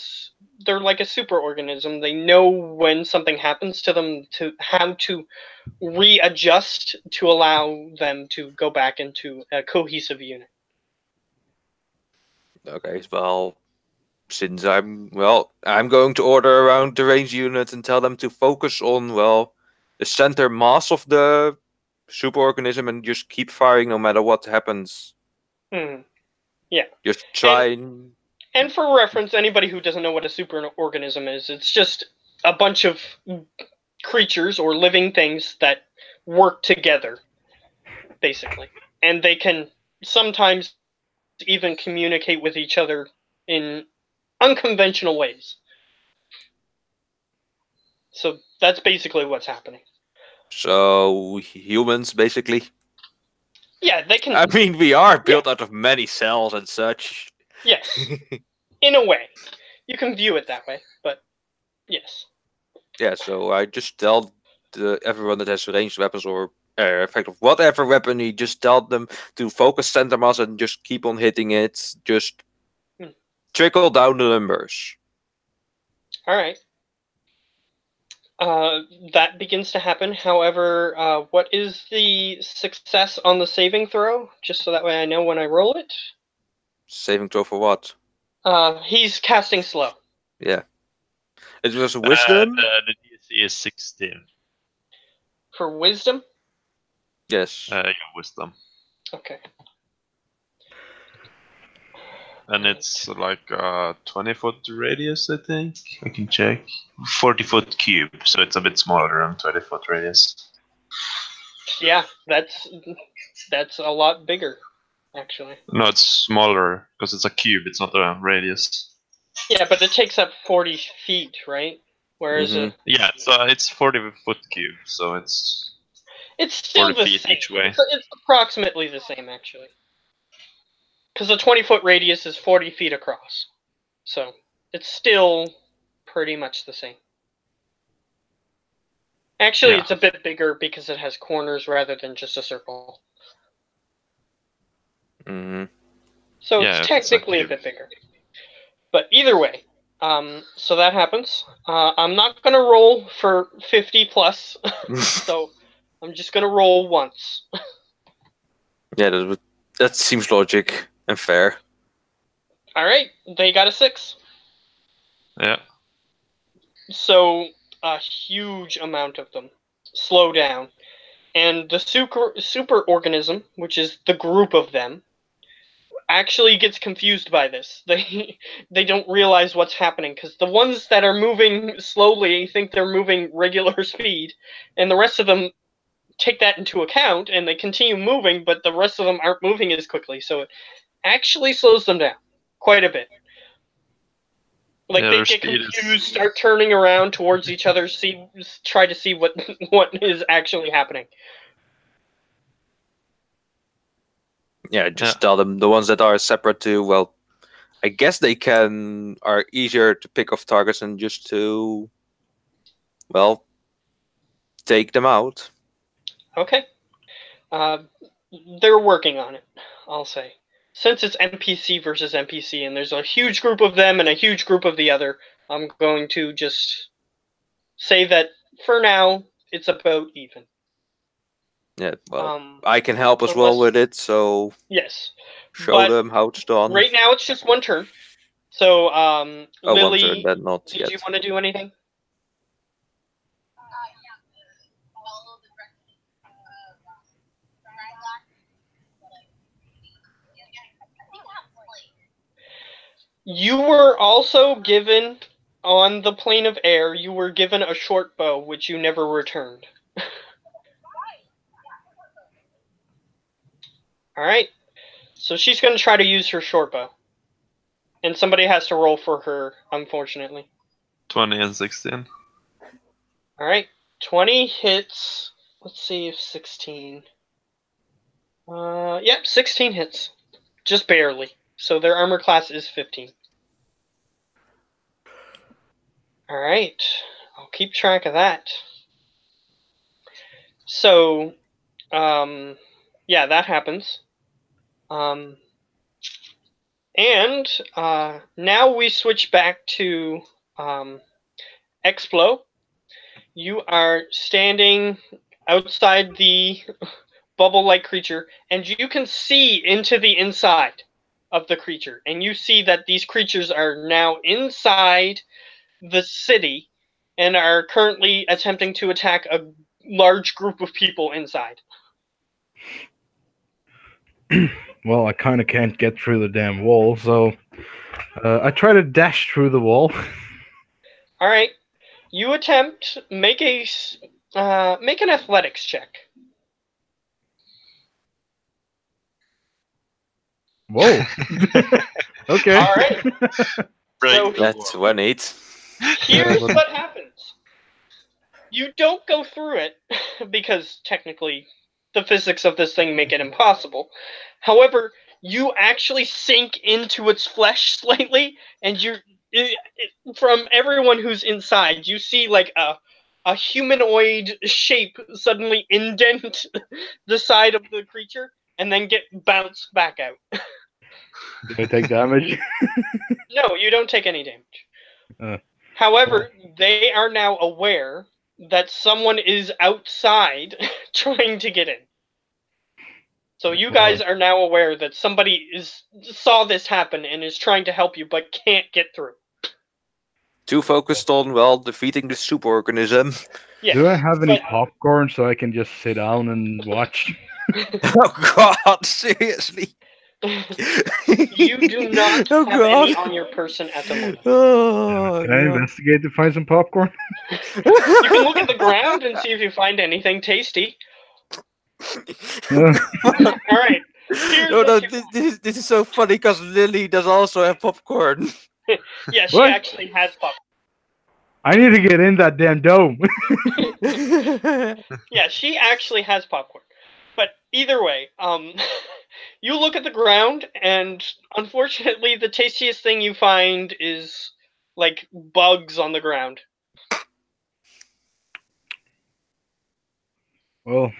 they're like a super organism. They know when something happens to them to how to readjust to allow them to go back into a cohesive unit. Okay, well, since I'm going to order around the range unit and tell them to focus on the center mass of the superorganism and just keep firing no matter what happens. Hmm. Yeah. Just try and And for reference, anybody who doesn't know what a superorganism is, it's just a bunch of creatures or living things that work together, basically. And they can sometimes even communicate with each other in unconventional ways. So that's basically what's happening. so humans basically. Yeah, they can. I mean, we are built out of many cells and such. Yes, in a way, you can view it that way, but yes. Yeah, so I just tell everyone that has ranged weapons or effective whatever weapon, you just tell them to focus center mass and just keep on hitting it. Just trickle down the numbers. All right. That begins to happen. However, what is the success on the saving throw? Just so that way I know when I roll it. Saving throw for what? He's casting slow. Yeah. It was wisdom? The DC is 16. For wisdom? Yes. Yeah, wisdom. Okay. And it's like a 20-foot radius, I think. I can check. 40-foot cube, so it's a bit smaller than 20-foot radius. Yeah, that's a lot bigger, actually. No, it's smaller because it's a cube. It's not a radius. Yeah, but it takes up 40 feet, right? Whereas yeah, it's 40-foot cube, so it's still 40 the feet same. each way. It's approximately the same, actually. Because a 20-foot radius is 40 feet across. So it's still pretty much the same. Actually, it's a bit bigger because it has corners rather than just a circle. So it's technically a bit bigger. But either way, so that happens. I'm not going to roll for 50 plus, so I'm just going to roll once. Yeah, that seems logic and fair. All right, they got a 6. Yeah. So a huge amount of them slow down. And the super organism, which is the group of them, actually gets confused by this. They don't realize what's happening because the ones that are moving slowly think they're moving regular speed, and the rest of them take that into account and they continue moving, but the rest of them aren't moving as quickly, so it actually slows them down quite a bit. Like they get confused, start turning around towards each other, try to see what is actually happening. Yeah, just tell them the ones that are separate to, well, I guess they are easier to pick off targets and just to, well, take them out. Okay. They're working on it, I'll say. Since it's NPC versus NPC and there's a huge group of them and a huge group of the other, I'm going to just say that for now, it's about even. Yeah, well, I can help as well with it, so yes, show them how it's done. Right now, it's just one turn. So, Lily, 1 turn, then not did yet. you want to do anything? You were also given, on the plane of air, you were given a short bow, which you never returned. Alright. So she's going to try to use her short bow. And somebody has to roll for her, unfortunately. 20 and 16. Alright. 20 hits. Let's see if 16... Yep, 16 hits. Just barely. So their armor class is 15. Alright. I'll keep track of that. So, yeah, that happens. And now we switch back to Explo. You are standing outside the bubble-like creature, and you can see into the inside of the creature, and you see that these creatures are now inside the city and are currently attempting to attack a large group of people inside. Well, I kind of can't get through the damn wall, so I try to dash through the wall. All right, you attempt make an athletics check. Whoa. Okay. All right. Break So the That's wall. 1-8. Here's but- what happens. You don't go through it because technically the physics of this thing make it impossible. However, you actually sink into its flesh slightly, and from everyone who's inside, you see like a humanoid shape suddenly indent the side of the creature and then get bounced back out. Do I take damage? No, you don't take any damage. Uh, However, they are now aware that someone is outside trying to get in. So you guys are now aware that somebody saw this happen and is trying to help you but can't get through. Too focused on, well, defeating the soup organism. Yeah. Do I have any but- popcorn so I can just sit down and watch? Oh god, seriously? You do not Oh have any god. on your person at the moment. Oh, Can I god. investigate to find some popcorn? You can look at the ground and see if you find anything tasty. All right. Here's No, what no, you- this is so funny because Lily does also have popcorn. Yeah, she What? actually has popcorn. I need to get in that damn dome. Yeah, she actually has popcorn. But either way, you look at the ground, and unfortunately, the tastiest thing you find is like bugs on the ground. Well,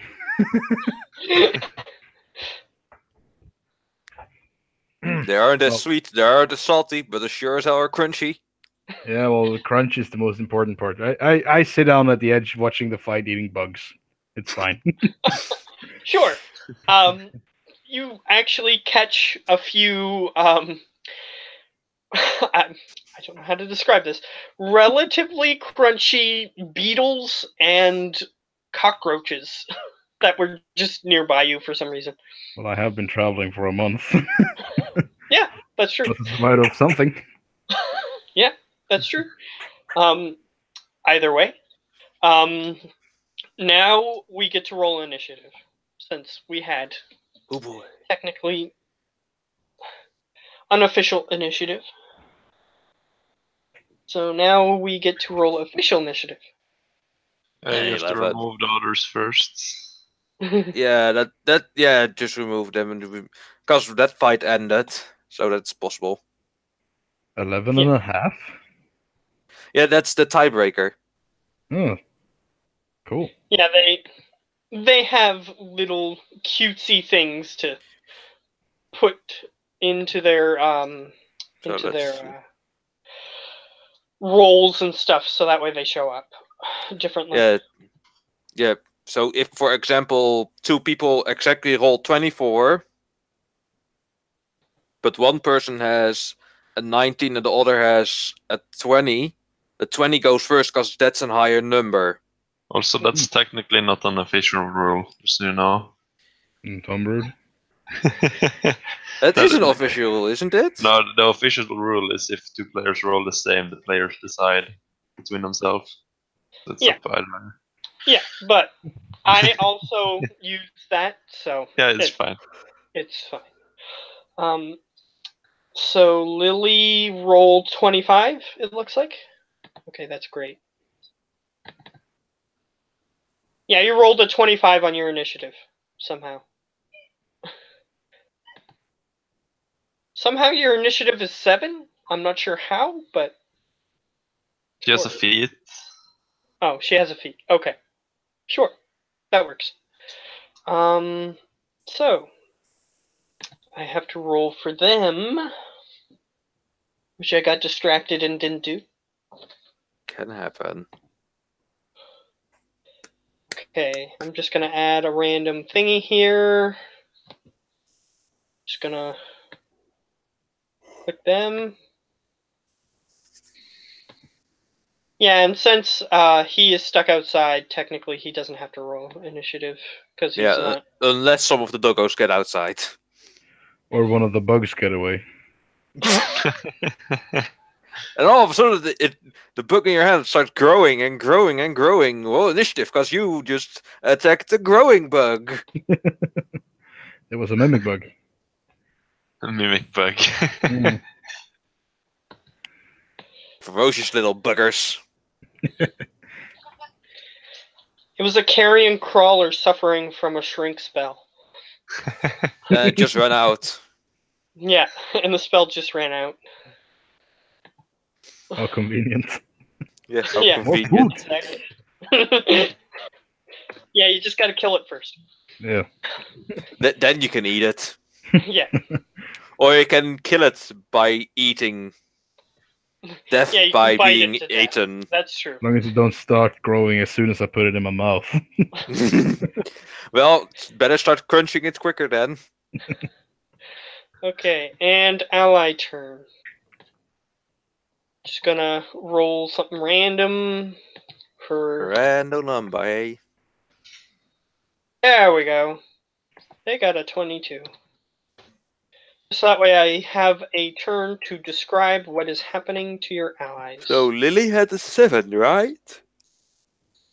They aren't as Well- sweet, they aren't as salty, but they sure as hell are crunchy. yeah, well, the crunch is the most important part. I sit down at the edge watching the fight, eating bugs. It's fine. Sure. You actually catch a few. I don't know how to describe this. Relatively crunchy beetles and cockroaches that were just nearby you for some reason. Well, I have been traveling for a month. That's true. Must have of something. Yeah, that's true. Either way, now we get to roll initiative since we had Oh boy. technically unofficial initiative. So now we get to roll official initiative. You have to 11. remove the others first. Yeah, yeah, just remove them and because that fight ended, so that's possible. 11 and a half? Yeah, that's the tiebreaker. Oh, cool. Yeah, they have little cutesy things to put into their So into that's- their roles and stuff, so that way they show up differently. Yeah, yeah. So if, for example, two people exactly roll 24, but one person has a 19 and the other has a 20, the 20 goes first because that's a higher number. Also, that's technically not an official rule, just so you know. Tom Rude. That is an official rule, isn't it? No, the official rule is if two players roll the same, the players decide between themselves. That's Yeah. up to Iron. Yeah, but I also use that, so Yeah, it's fine. it's fine. So Lily rolled 25, it looks like. Okay, that's great. Yeah, you rolled a 25 on your initiative, somehow. Somehow your initiative is 7? I'm not sure how, but... She has a feat. Oh, she has a feat. Okay. Sure. That works. So... I have to roll for them, which I got distracted and didn't do. Can happen. Okay, I'm just gonna add a random thingy here. Just gonna With them. Yeah, and since he is stuck outside, technically he doesn't have to roll initiative because he's not. Unless some of the doggos get outside. Or one of the bugs get away. And all of a sudden, the bug in your hand starts growing and growing and growing. Well, initiative, because you just attacked the growing bug. It was a mimic bug. A mimic bug. Mm. Ferocious little buggers. It was a carrion crawler suffering from a shrink spell. It just ran out. Yeah, and the spell just ran out. How convenient. Yeah, how Yeah. convenient. Exactly. Yeah, you just gotta kill it first. Yeah. Then you can eat it. Yeah. Or you can kill it by eating. Death Yeah, you by can bite being it to death. eaten. That's true. As long as it don't start growing as soon as I put it in my mouth. Well, better start crunching it quicker then. Okay, and ally turn. Just gonna roll something random for. Random number, eh? There we go. They got a 22. So that way I have a turn to describe what is happening to your allies. So Lily had a 7, right?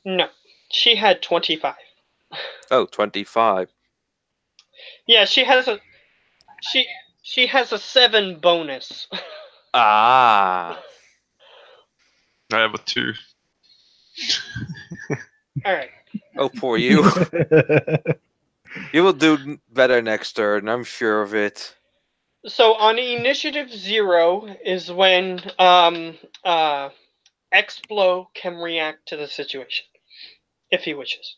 No, she had 25. Oh, 25. Yeah, she has a she has a 7 bonus. Ah. I have a 2. All right. Oh, poor you. You will do better next turn, I'm sure of it. So on initiative 0 is when Explo can react to the situation if he wishes.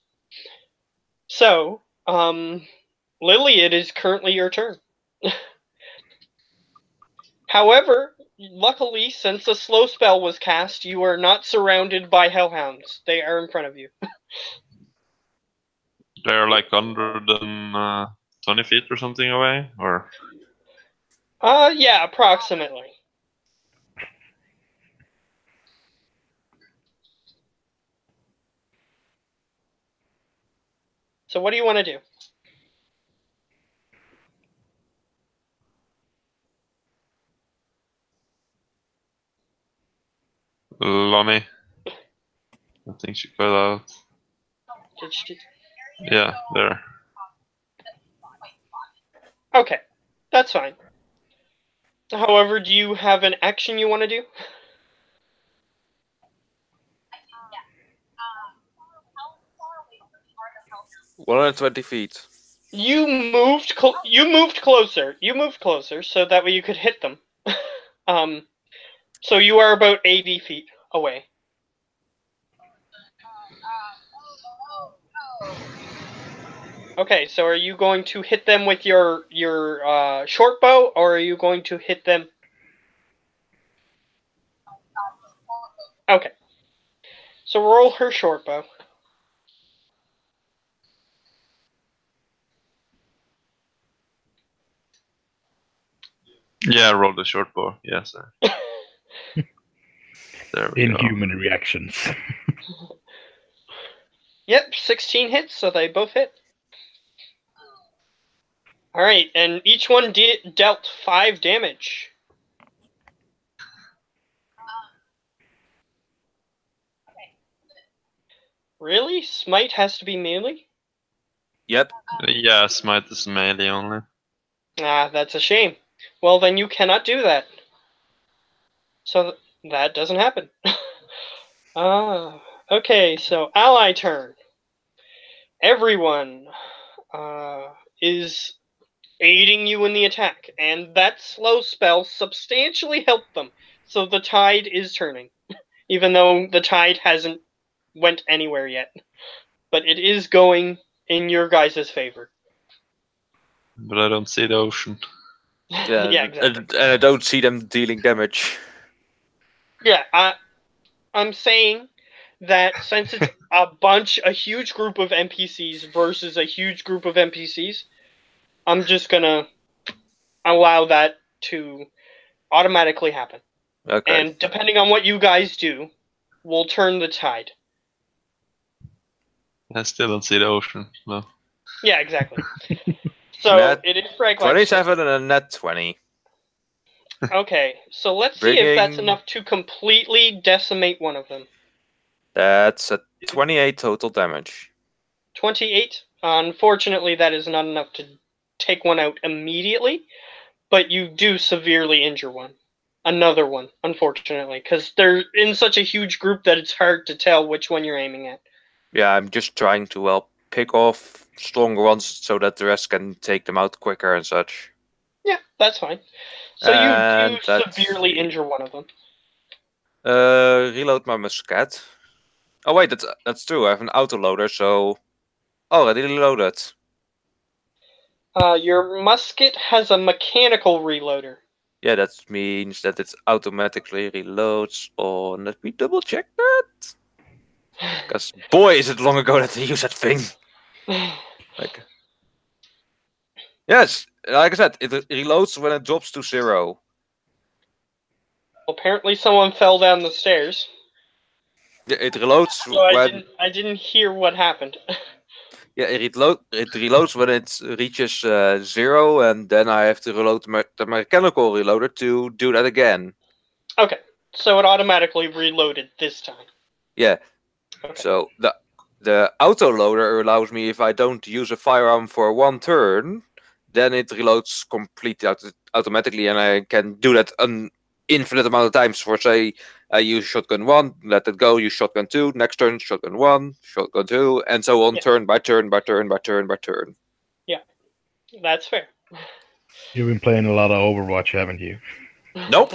So, Lily, it is currently your turn. However, luckily, since a slow spell was cast, you are not surrounded by hellhounds. They are in front of you. They're like 120 feet or something away, or Yeah, approximately. So what do you want to do? Lonnie. I think she got out. Did she... Yeah, there. Okay, that's fine. However, do you have an action you want to do? 120 feet. You moved closer. You moved closer, so that way you could hit them. So you are about 80 feet away. Okay, so are you going to hit them with your short bow, or are you going to hit them? Okay. So roll her short bow. Yeah, roll the short bow. Yes, sir. There we go. Inhuman reactions. Yep, 16 hits, so they both hit. Alright, and each one dealt 5 damage. Really? Smite has to be melee? Yep. Yeah, smite is melee only. Ah, that's a shame. Well, then you cannot do that. So that doesn't happen. Okay, so ally turn. Everyone is aiding you in the attack, and that slow spell substantially helped them. So the tide is turning, even though the tide hasn't went anywhere yet. But it is going in your guys' favor. But I don't see the ocean. Yeah, Yeah, exactly. and I don't see them dealing damage. Yeah, I'm saying that since it's a huge group of NPCs versus a huge group of NPCs, I'm just gonna allow that to automatically happen. Okay. And depending on what you guys do, will turn the tide. I still don't see the ocean. No. Yeah, exactly. So Nat it is Frag 27 and a net 20. Okay, so let's see if that's Bringing- enough to completely decimate one of them. That's a 28 total damage. 28. Unfortunately, that is not enough to take one out immediately, but you do severely injure one. Another one, unfortunately, because they're in such a huge group that it's hard to tell which one you're aiming at. Yeah, I'm just trying to, well, pick off stronger ones so that the rest can take them out quicker and such. Yeah, that's fine. So And you do let's severely see. injure one of them. Reload my musket. Oh wait, that's true. I have an autoloader, so already reloaded. Your musket has a mechanical reloader. Yeah, that means that it automatically reloads on. Let me double check that. Because boy, is it long ago that they used that thing. Like, yes, like I said, it reloads when it drops to 0. Apparently, someone fell down the stairs. Yeah, it reloads So when I didn't hear what happened. yeah it reloads when it reaches 0, and then I have to reload the mechanical reloader to do that again. Okay, so it automatically reloaded this time. Yeah. Okay. So the autoloader allows me, if I don't use a firearm for 1 turn, then it reloads completely automatically, and I can do that an infinite amount of times. For say, I use shotgun 1, let it go, use shotgun 2, next turn shotgun 1, shotgun 2, and so on, Yeah. turn by turn by turn by turn by turn. Yeah, that's fair. You've been playing a lot of Overwatch, haven't you? Nope.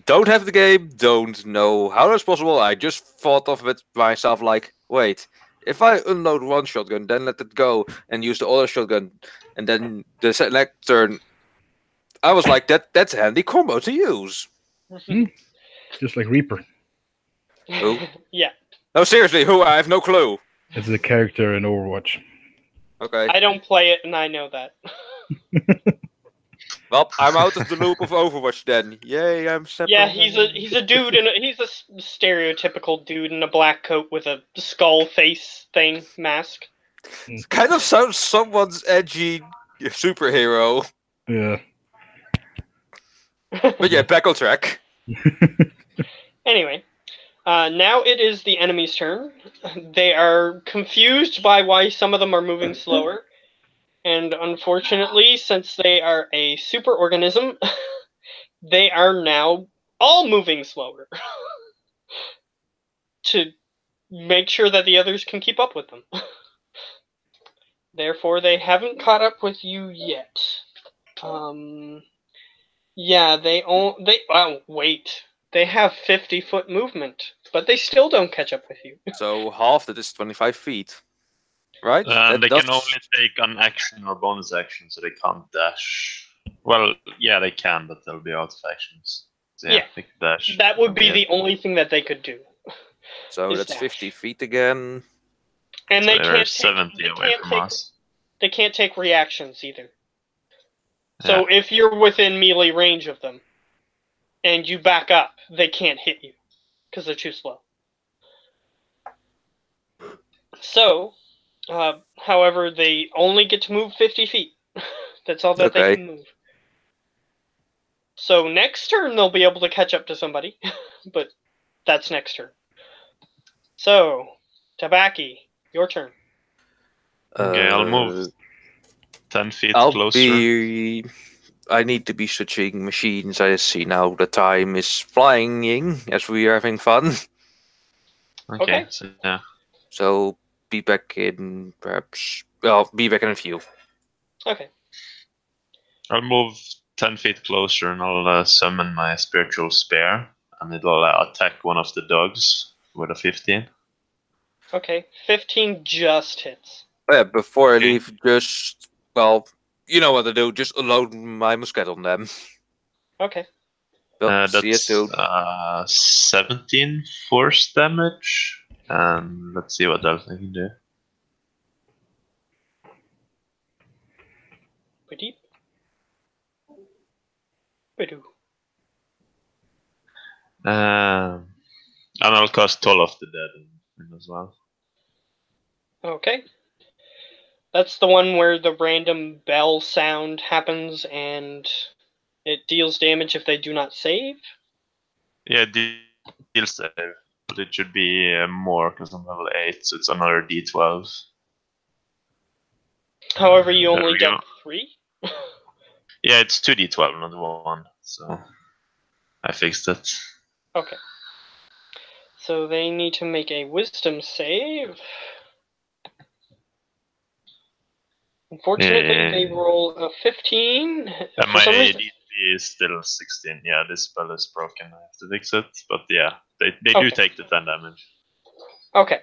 Don't have the game, don't know how that's possible. I just thought of it myself like, wait, if I unload one shotgun, then let it go and use the other shotgun, and then the next turn, I was like, that's a handy combo to use. Just like Reaper. Who? Yeah. No, seriously, who? I have no clue. It's a character in Overwatch. Okay. I don't play it, and I know that. Well, I'm out of the loop of Overwatch then. Yay, I'm separate. Yeah, he's a dude, and he's a stereotypical dude in a black coat with a skull face thing mask. Kind of sounds someone's edgy superhero. Yeah. But yeah, back on track. Anyway, now it is the enemy's turn. They are confused by why some of them are moving slower. And unfortunately, since they are a super organism, they are now all moving slower. To make sure that the others can keep up with them. Therefore, they haven't caught up with you yet. Yeah, wait. They have 50-foot movement, but they still don't catch up with you. So half that is 25 feet. Right? And they That can only take an action or bonus action, so they can't dash. Well, yeah, they can, but they'll be out of actions. So, Yeah. they can dash. That would be Yeah. the only thing that they could do. So Is that's dash. 50 feet again. And So they they're can't 70 take, away from us. They can't take reactions either. So if you're within melee range of them, and you back up, they can't hit you, because they're too slow. So, however, they only get to move 50 feet. That's all that they Okay. can move. So next turn they'll be able to catch up to somebody, but that's next turn. So, Tabaki, your turn. Okay, I'll move 10 feet I'll closer. I need to be switching machines. I see now the time is flying as we are having fun. Okay. So yeah. So be back in perhaps. Well, be back in a few. Okay. I'll move 10 feet closer and I'll summon my spiritual spear, and it'll attack one of the dogs with a 15. Okay. 15 just hits. Oh, yeah, before I Okay. leave, just, well, you know what to do. Just unload my musket on them. Okay. Well, see you That's soon. 17 force damage. And let's see what else I can do. Pretty. Ba-doo. And I'll cast Toll of the Dead as well. Okay. That's the one where the random bell sound happens and it deals damage if they do not save? Yeah, deal save. But it should be more because I'm level 8, so it's another d12. However, you There only we dealt go. 3? Yeah, it's 2d12, not 1. So I fixed it. Okay. So they need to make a wisdom save. Unfortunately, they roll a 15. And For my some reason, DC is still 16. Yeah, this spell is broken. I have to fix it. But yeah, they do Okay. take the 10 damage. Okay.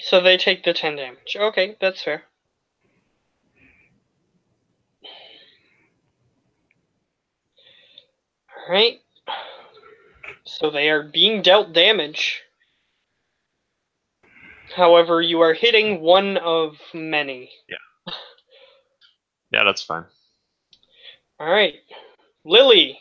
So they take the 10 damage. Okay, that's fair. Alright. So they are being dealt damage. However, you are hitting one of many. Yeah. Yeah, that's fine. Alright. Lily.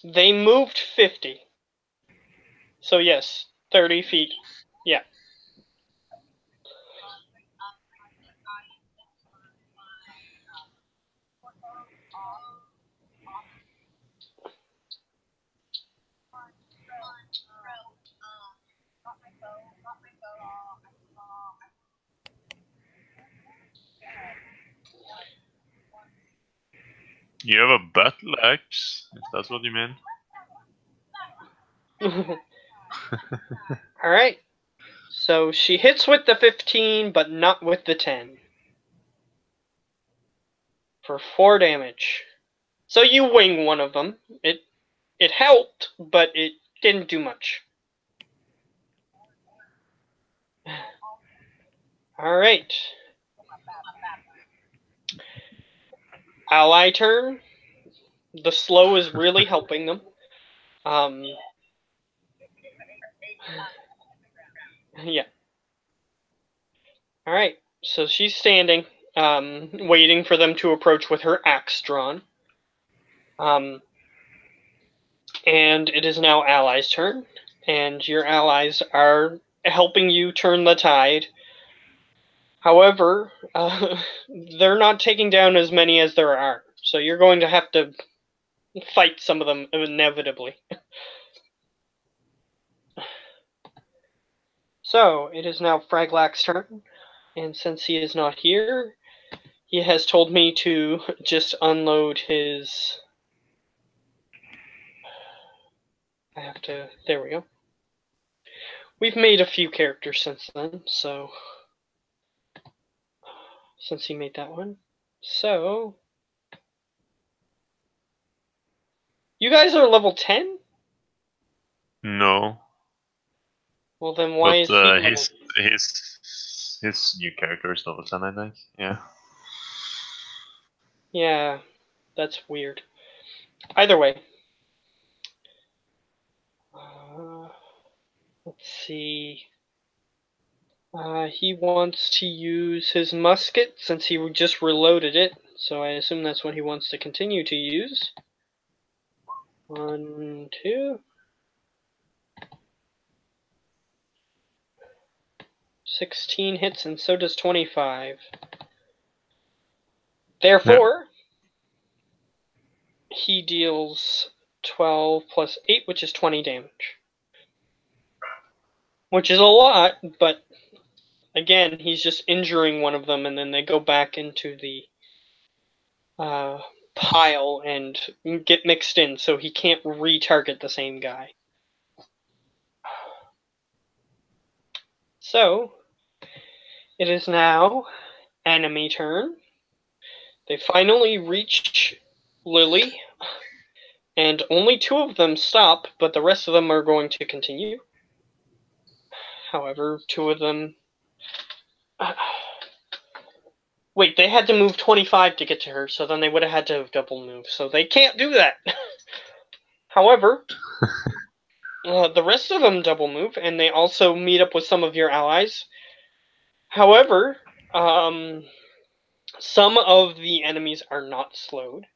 They moved 50. So yes, 30 feet. Yeah. You have a battle axe, if that's what you mean. Alright. So she hits with the 15, but not with the 10. For 4 damage. So you wing one of them. It helped, but it didn't do much. Alright. Ally turn. The slow is really helping them. Yeah. Alright. So she's standing, waiting for them to approach with her axe drawn. And it is now allies' turn. And your allies are helping you turn the tide. However, they're not taking down as many as there are. So you're going to have to fight some of them inevitably. So, it is now Fraglak's turn. And since he is not here, he has told me to just unload his... I have to... There we go. We've made a few characters since then, so... Since he made that one. So... You guys are level 10? No. Well, then why is he But level... his new character is level 10, I think. Yeah. Yeah, that's weird. Either way. Let's see. He wants to use his musket since he just reloaded it, so I assume that's what he wants to continue to use. 1, 2. 16 hits, and so does 25. Therefore, he deals 12 plus 8, which is 20 damage. Which is a lot, but again, he's just injuring one of them, and then they go back into the pile and get mixed in, so he can't retarget the same guy. So, it is now enemy turn. They finally reach Lily, and only 2 of them stop, but the rest of them are going to continue. However, 2 of them... Wait, they had to move 25 to get to her, so then they would have had to have double moved, so they can't do that. However, the rest of them double move, and they also meet up with some of your allies. However, Some of the enemies are not slowed,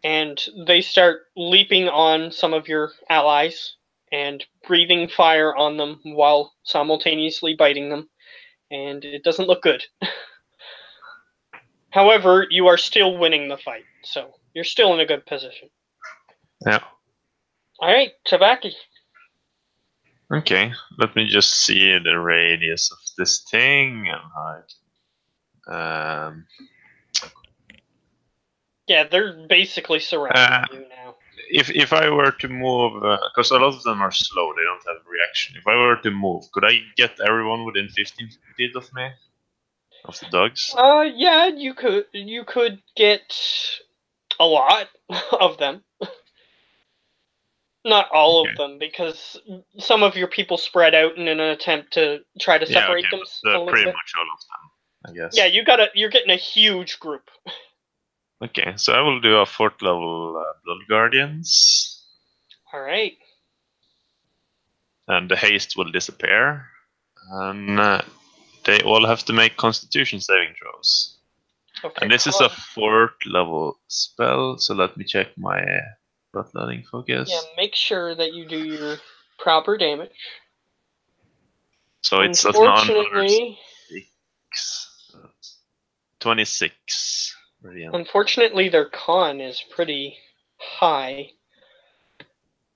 and they start leaping on some of your allies and breathing fire on them while simultaneously biting them, and it doesn't look good. However, you are still winning the fight, so you're still in a good position. Yeah. Alright, Tabaki. Okay, let me just see the radius of this thing and how Yeah, they're basically surrounding you now. if I were to move, because a lot of them are slow, they don't have reaction. If I were to move, could I get everyone within 15 feet of me? Of the dogs? Yeah, you could get a lot of them. Not all of them, because some of your people spread out in an attempt to try to separate them a little pretty bit. much all of them, I guess. Yeah, you're getting a huge group. Okay, so I will do a 4th level Blood Guardians. Alright. And the haste will disappear. And they all have to make Constitution saving throws. Okay, And this is a 4th level spell, so let me check my bloodletting focus. Yeah, make sure that you do your proper damage. So it's unfortunately, 26. Brilliant. Unfortunately, their con is pretty high,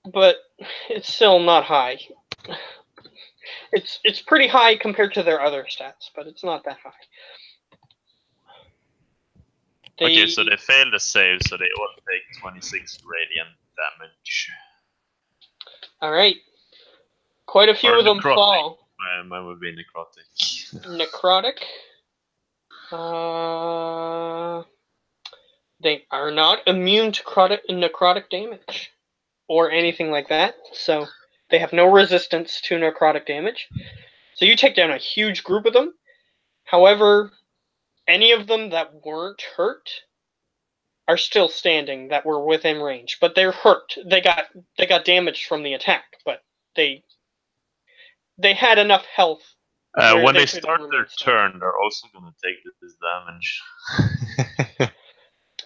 but it's still not high. It's pretty high compared to their other stats, but it's not that high. Okay, so they fail the save, so they all take 26 radiant damage. Alright. Quite a few of them fall. Mine would be necrotic. Necrotic. They are not immune to necrotic damage or anything like that, so they have no resistance to necrotic damage. So you take down a huge group of them. However, any of them that weren't hurt are still standing that were within range, but they're hurt. They got damaged from the attack, but they had enough health. When they start their turn, they're also going to take this damage.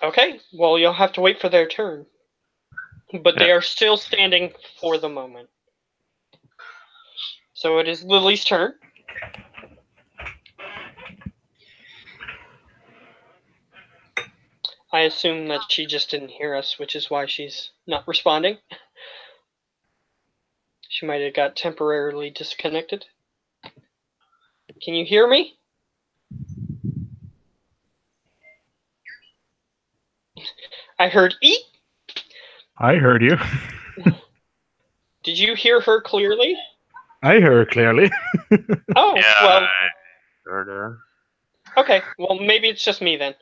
Okay, well, you'll have to wait for their turn. But they are still standing for the moment. So it is Lily's turn. I assume that she just didn't hear us, which is why she's not responding. She might have got temporarily disconnected. Can you hear me? I heard eat. I heard you. Did you hear her clearly? I heard her clearly. Oh, yeah, well. I heard her. Okay, well, maybe it's just me then.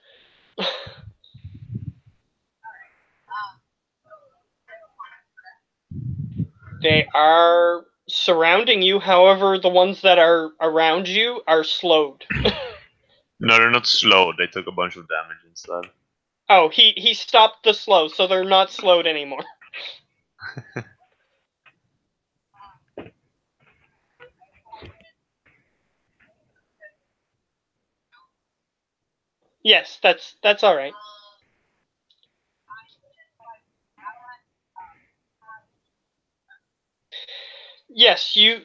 They are surrounding you, however, the ones that are around you are slowed. No, they're not slow. They took a bunch of damage instead. Oh, he stopped the slow, so they're not slowed anymore. Yes, that's all right. Yes, you.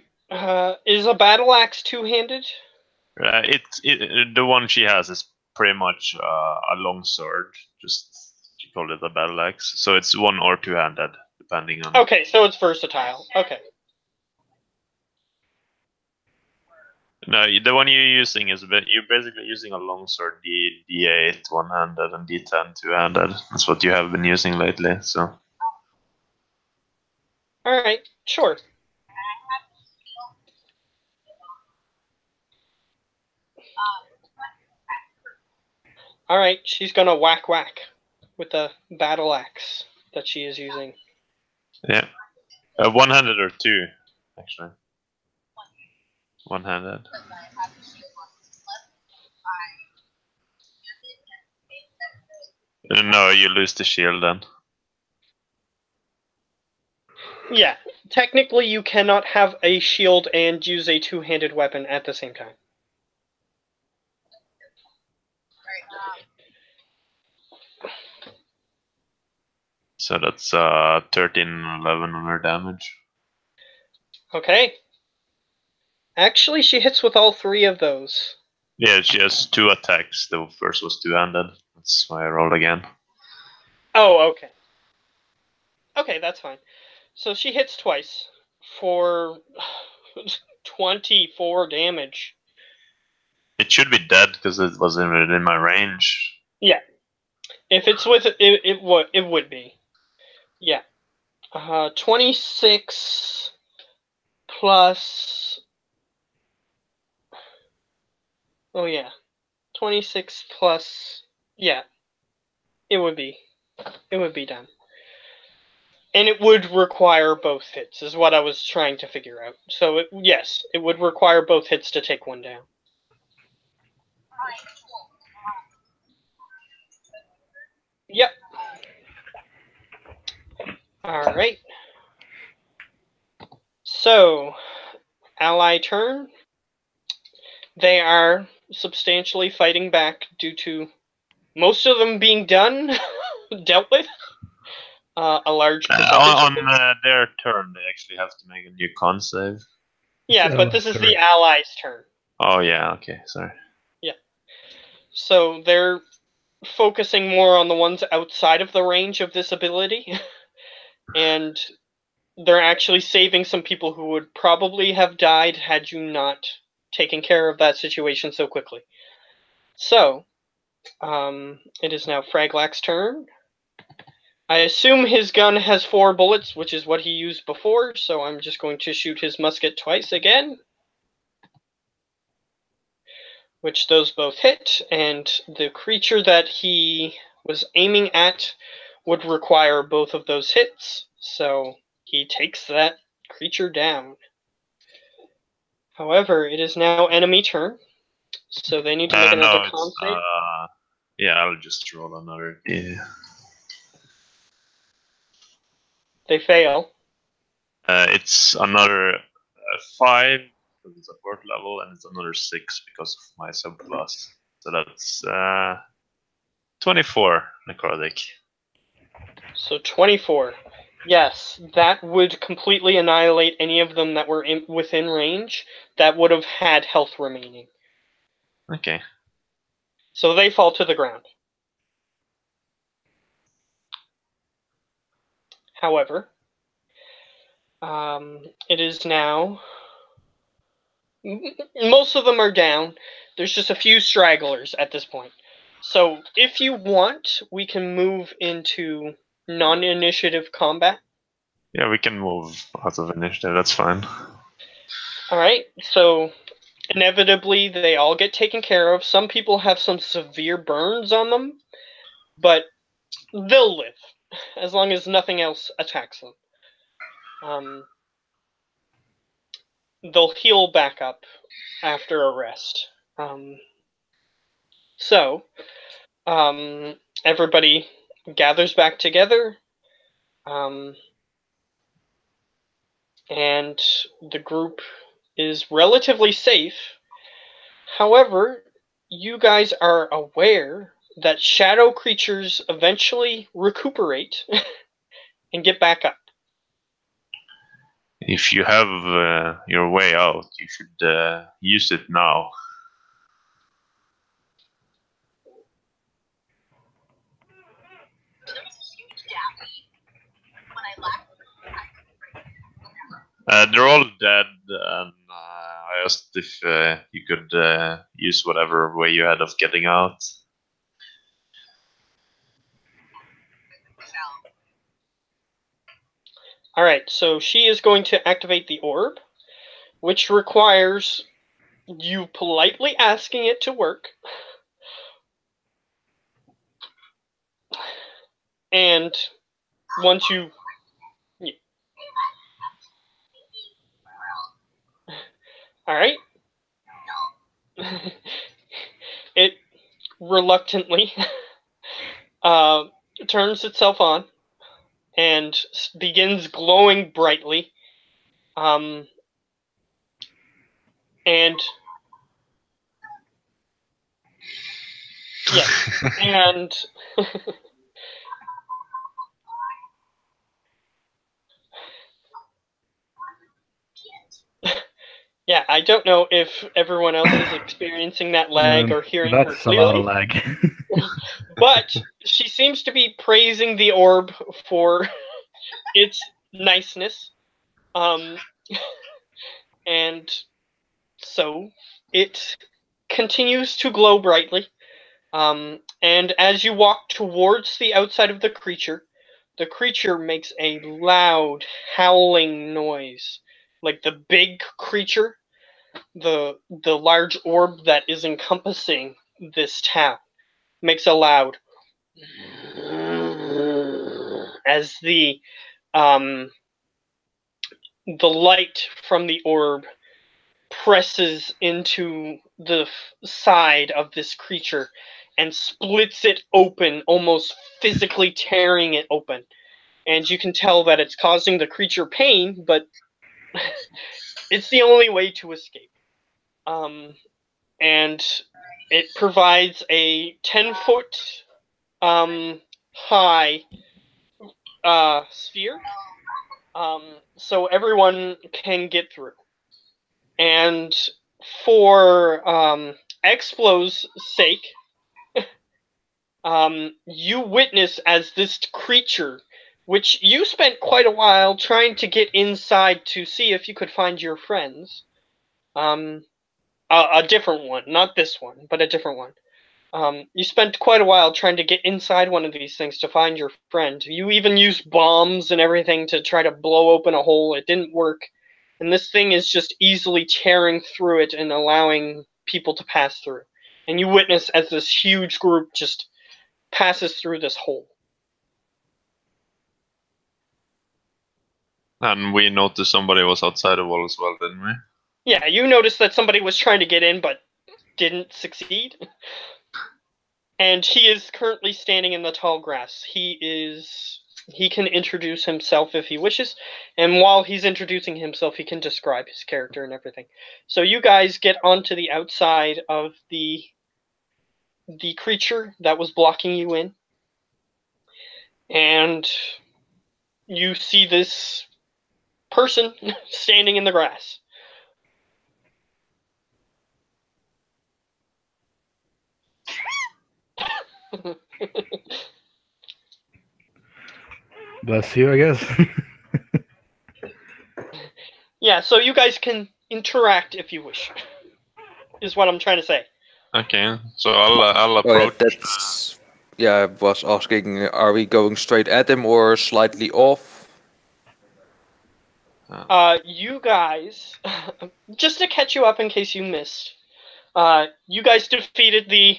Is a battle axe two-handed? The one she has is pretty much a long sword. Just she called it a battle axe, so it's one or two-handed, depending on. Okay, so it's versatile. Okay. No, the one you're using is you're basically using a longsword, D8 one-handed and D10 two-handed. That's what you have been using lately. So. All right, sure. All right, she's gonna whack with the battle axe that she is using. Yeah, one-handed or two, actually. One-handed. No, you lose the shield then. Yeah, technically you cannot have a shield and use a two-handed weapon at the same time. So that's 13, 11 on her damage. Okay. Actually, she hits with all 3 of those. Yeah, she has 2 attacks. The first was 2-handed. That's why I rolled again. Oh, okay. Okay, that's fine. So she hits twice for 24 damage. It should be dead because it was in my range. Yeah. If it's with it would be. Yeah. 26 plus. Oh yeah. 26 plus. Yeah. It would be. It would be done. And it would require both hits, is what I was trying to figure out. So yes, it would require both hits to take one down. Yep. Alright. So, ally turn. They are substantially fighting back due to most of them being done, dealt with. A large percentage of them. On their turn, they actually have to make a new con save. Yeah, It's but this is allies' the turn. allies' turn. Oh yeah, okay, sorry. So they're focusing more on the ones outside of the range of this ability. And they're actually saving some people who would probably have died had you not taken care of that situation so quickly. So, it is now Fraglak's turn. I assume his gun has 4 bullets, which is what he used before, so I'm just going to shoot his musket twice again. Which those both hit, and the creature that he was aiming at would require both of those hits, so he takes that creature down. However, it is now enemy turn, so they need to make another No, con it's save. yeah, I'll just roll another. Yeah. They fail. It's another 5 because it's a 4th level, and it's another 6 because of my subclass. So that's 24 necrotic. So 24. Yes, that would completely annihilate any of them that were within range that would have had health remaining. Okay. So they fall to the ground. However, it is now. Most of them are down. There's just a few stragglers at this point. So if you want, we can move into non-initiative combat. Yeah, we can move out of initiative. That's fine. Alright, so inevitably they all get taken care of. Some people have some severe burns on them, but they'll live as long as nothing else attacks them. They'll heal back up after a rest. So, everybody gathers back together, and the group is relatively safe. However, you guys are aware that shadow creatures eventually recuperate and get back up. If you have your way out, you should use it now. They're all dead, and I asked if you could use whatever way you had of getting out. Alright, so she is going to activate the orb, which requires you politely asking it to work. And once you... Alright. It reluctantly turns itself on and begins glowing brightly. And Yes, and yeah, I don't know if everyone else is experiencing that lag or hearing her That's a lot of clearly, lag. but she seems to be praising the orb for its niceness. Um, and so it continues to glow brightly. And as you walk towards the outside of the creature makes a loud howling noise. Like the big creature, the large orb that is encompassing this town makes a loud as um the light from the orb presses into the side of this creature and splits it open, almost physically tearing it open. And you can tell that it's causing the creature pain, but it's the only way to escape. And it provides a 10-foot high sphere, so everyone can get through. And for Explo's sake, you witness as this creature, which you spent quite a while trying to get inside to see if you could find your friends. A different one, not this one, but a different one. You spent quite a while trying to get inside one of these things to find your friend. You even used bombs and everything to try to blow open a hole. It didn't work. And this thing is just easily tearing through it and allowing people to pass through. And you witness as this huge group just passes through this hole. And we noticed somebody was outside the wall as well, didn't we? Yeah, you noticed that somebody was trying to get in but didn't succeed. And he is currently standing in the tall grass. He can introduce himself if he wishes, and while he's introducing himself, he can describe his character and everything. So you guys get onto the outside of the creature that was blocking you in, and you see this person standing in the grass. Bless you, I guess. Yeah, so you guys can interact if you wish, is what I'm trying to say. Okay, so I'll Oh, approach. I was asking, are we going straight at him or slightly off? You guys, just to catch you up in case you missed, you guys defeated the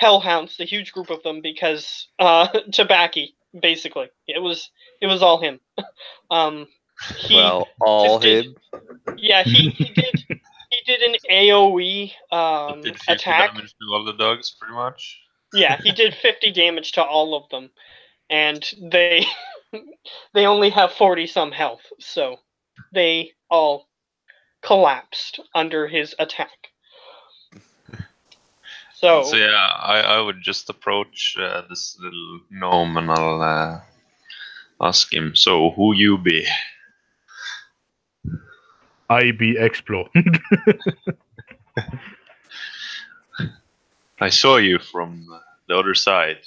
Hellhounds, the huge group of them, because Tabaki, basically, it was all him. He Well, all did, him. yeah, he did an AOE That did 50 attack. damage to all the dogs, pretty much. Yeah, he did 50 damage to all of them, and they they only have 40 some health, so they all collapsed under his attack. So yeah, I would just approach this little gnome and I'll ask him, so who you be? I be Explo. I saw you from the other side.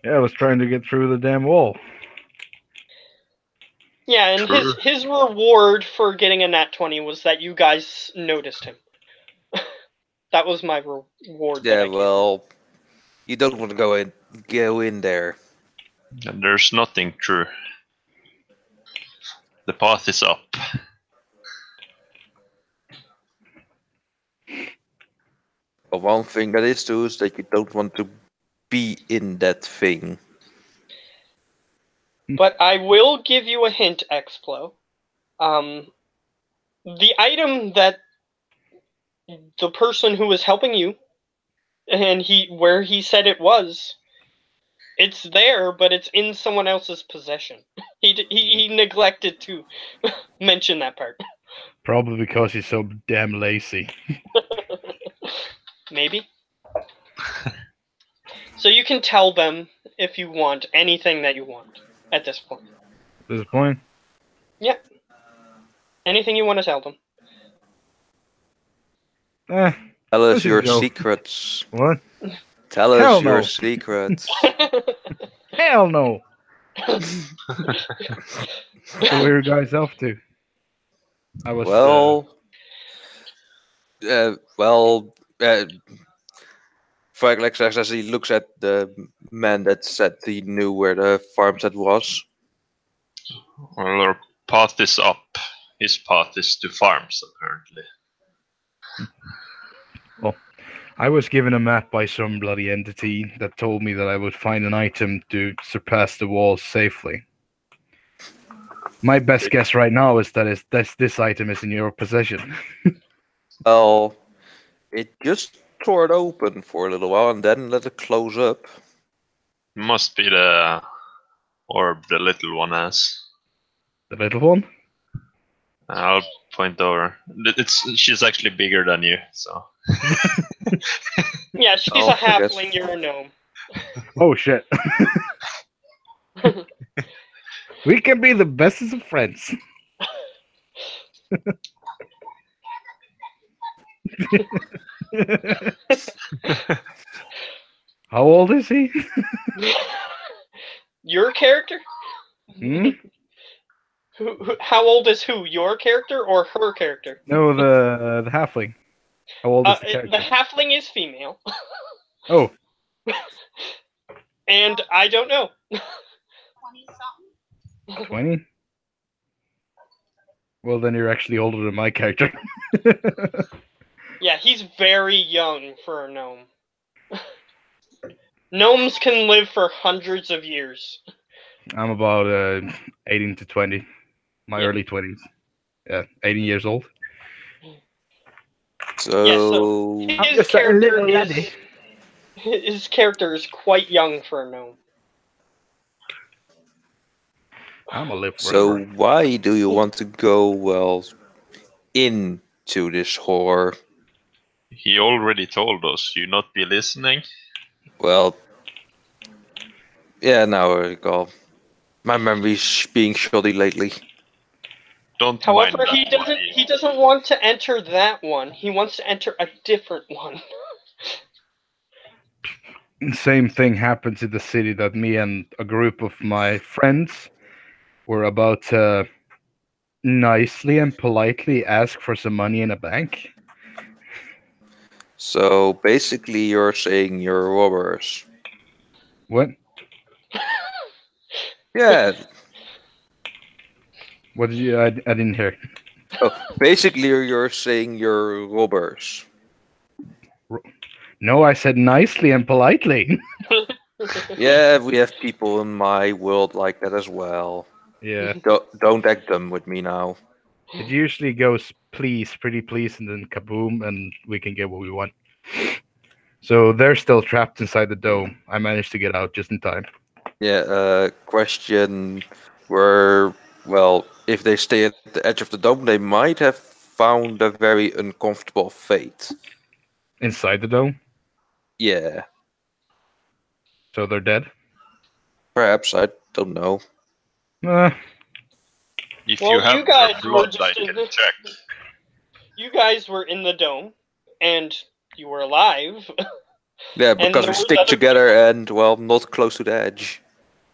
Yeah, I was trying to get through the damn wall. Yeah, and Sure. his reward for getting a nat 20 was that you guys noticed him. That was my reward. Yeah, well, you don't want to go in there. And there's nothing true. The path is up. But one thing that is true is that you don't want to be in that thing. But I will give you a hint, Explo. The item that the person who was helping you, and where he said it was, it's there, but it's in someone else's possession. He neglected to mention that part. Probably because he's so damn lazy. Maybe. So you can tell them if you want anything that you want at this point. There's a point. Yeah. Anything you want to tell them. Eh, Tell Let's us just your go. secrets. what? Tell Hell us your no. secrets. Hell no. So where are you guys off to? I was. Frank says as he looks at the man that said he knew where the farmstead was. Well, our path is up. His path is to farms, apparently. I was given a map by some bloody entity that told me that I would find an item to surpass the walls safely. My best guess right now is that this item is in your possession. Well, it just tore it open for a little while and then let it close up. Must be the orb the little one has. The little one? I'll point over. She's actually bigger than you, so. Yeah, she's Oh, a I guess. halfling, you're a gnome. Oh shit. We can be the bestest of friends. How old is he? Your character? Hmm? How old is who? Your character or her character? No, the halfling. How old is the The character? halfling is female. Oh, And I don't know. 20? Well, then you're actually older than my character. Yeah, he's very young for a gnome. Gnomes can live for hundreds of years. I'm about 18 to 20. My Yeah. early 20s. Yeah, 18 years old. So, Yeah, so I'm just a little laddie. His character is quite young for a gnome. I'm gonna live so forever. why do you want to go into this horror? He already told us. You not be listening? Well, yeah, now I recall. My memory's being shoddy lately. Don't However, mind he that doesn't. one. He doesn't want to enter that one. He wants to enter a different one. Same thing happened to the city that me and a group of my friends were about to nicely and politely ask for some money in a bank. So basically, you're saying you're robbers. What? Yeah. What did you? I didn't hear. Oh, basically, you're saying you're robbers. No, I said nicely and politely. Yeah, we have people in my world like that as well. Yeah. Don't act dumb with me now. It usually goes please, pretty please, and then kaboom, and we can get what we want. So they're still trapped inside the dome. I managed to get out just in time. Yeah, question where, well, if they stay at the edge of the dome, they might have found a very uncomfortable fate. Inside the dome? Yeah, So they're dead? perhaps, I don't know. If Well, you have you guys your were blood, I just in can the- check. You guys were in the dome, and you were alive. Yeah, And because there we was stick other together and, well, not close to the edge.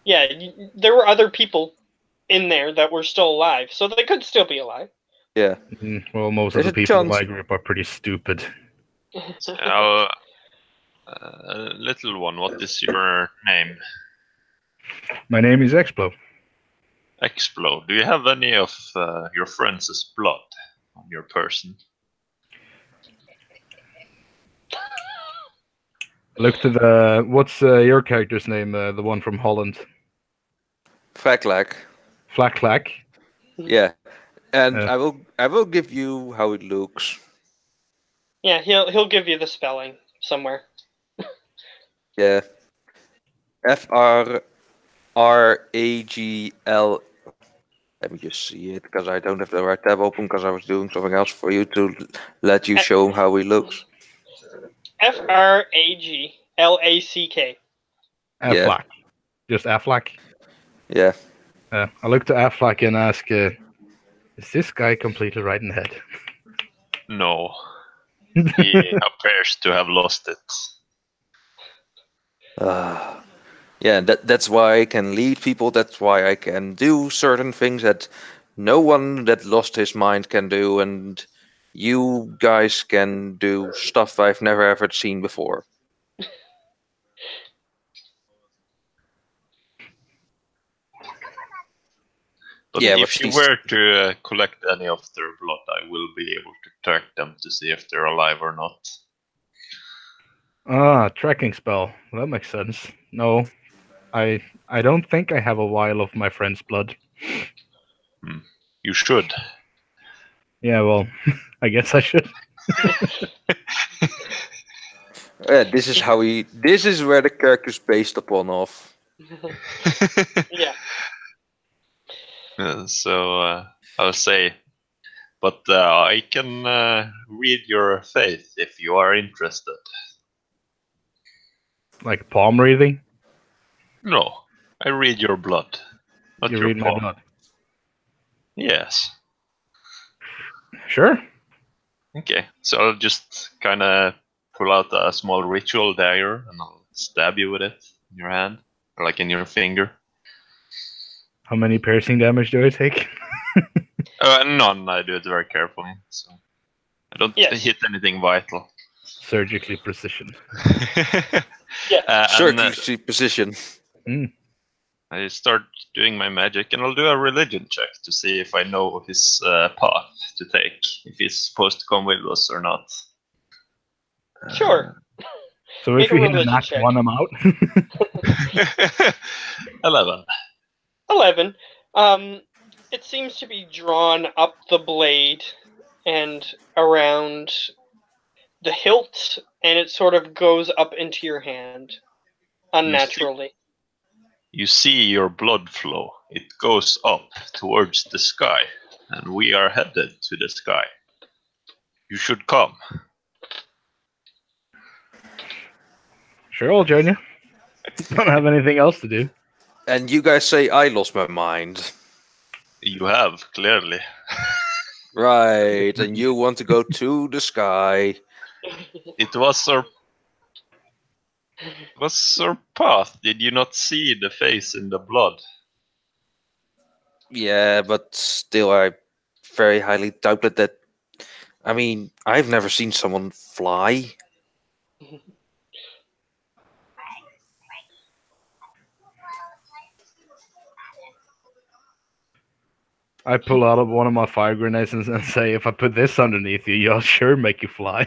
Yeah, there were other people in there that were still alive, so they could still be alive. Yeah. Well, most There's of the a people in chance. my group are pretty stupid. Little one, what is your name? My name is Explo. Explode. Do you have any of your friends' blood on your person? Look to the. What's your character's name? The one from Holland. Faclac. Flack. Yeah. And Yeah. I will give you how it looks. Yeah, he'll give you the spelling somewhere. Yeah. FRRAGL. Let me just see it because I don't have the right tab open because I was doing something else for you to let you show how he looks. Fraglack. Affleck. Just Affleck. Yeah. I look to Affleck and ask, is this guy completely right in the head? No. He appears to have lost it. Yeah, that's why I can lead people. That's why I can do certain things that no one that lost his mind can do, and you guys can do stuff I've never ever seen before. But Yeah, if but you were to collect any of their blood, I will be able to track them to see if they're alive or not. Ah, tracking spell. That makes sense. No, I don't think I have a vial of my friend's blood. You should. Yeah, well, I guess I should. this is how he. This is where the character's based upon of. Yeah. So I'll say, but I can read your faith if you are interested. Like palm reading? No, I read your blood, not You your read my palm. blood. Yes. Sure. Okay, so I'll just kind of pull out a small ritual dagger and I'll stab you with it in your hand, or like in your finger. How many piercing damage do I take? None. I do it very carefully, so I don't hit anything vital. Surgically precision. Yeah. Surgically precision. I start doing my magic, and I'll do a religion check to see if I know his path to take, if he's supposed to come with us or not. Sure. So Make if you a hit a religion nat check. one, I'm out. 11. 11. It seems to be drawn up the blade and around the hilt, and it sort of goes up into your hand unnaturally. You see your blood flow. It goes up towards the sky, and we are headed to the sky. You should come. Sure, I'll join you. Don't have anything else to do. And you guys say I lost my mind. You have, clearly. Right, and you want to go to the sky. It was our path. Did you not see the face in the blood? Yeah, but still, I very highly doubt that. I mean, I've never seen someone fly. I pull out of one of my fire grenades and say, if I put this underneath you, you'll sure make you fly.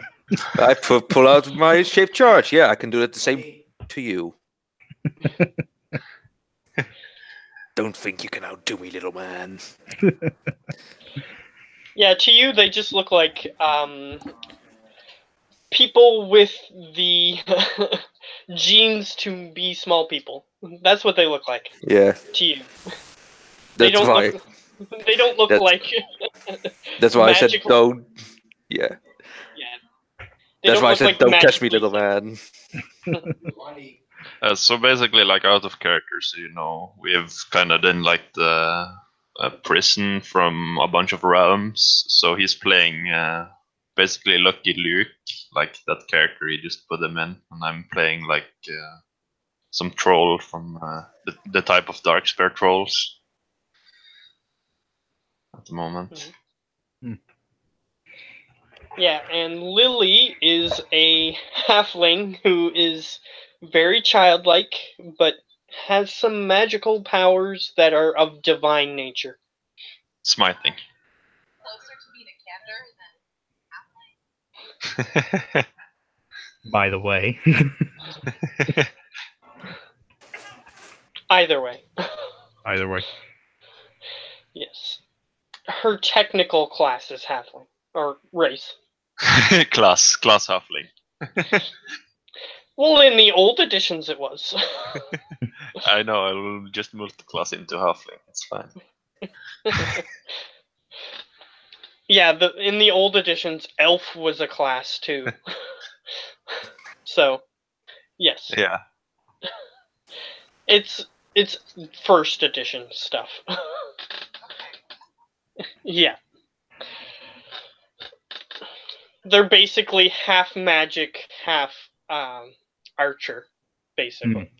I pull out my shaped charge. Yeah, I can do it the same to you. Don't think you can outdo me, little man. Yeah, to you, they just look like people with the genes to be small people. That's what they look like. Yeah. To you. They don't look like. That's why I said magical. don't. Yeah. Yeah. That's why I said like don't catch me, little man. So basically, like out of character, so we've kind of done like the prison from a bunch of realms. So he's playing basically Lucky Luke, like that character you just put him in, and I'm playing like some troll from the type of Darkspear trolls at the moment. Yeah, and Lily is a halfling who is very childlike, but has some magical powers that are of divine nature. Smiting. Closer to being a canter than halfling. By the way. Either way. Either way. Yes. Her technical class is halfling. Or race. class halfling. Well, in the old editions it was. I know, I will just multi-class into halfling. It's fine. Yeah, in the old editions, elf was a class too. So, yes. Yeah. It's first edition stuff. Yeah. They're basically half magic, half archer, basically.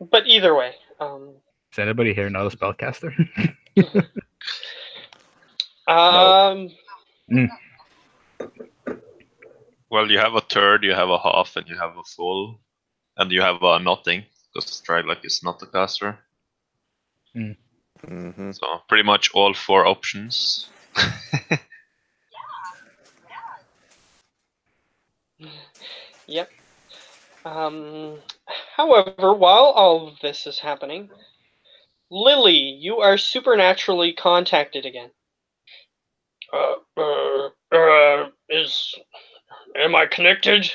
But either way, Is anybody here not a spellcaster? Well, you have a third, you have a half, and you have a full, and you have a nothing, because Strylak is not a caster. So pretty much all 4 options. Yep. However, while all of this is happening, Lily, you are supernaturally contacted again. Am I connected?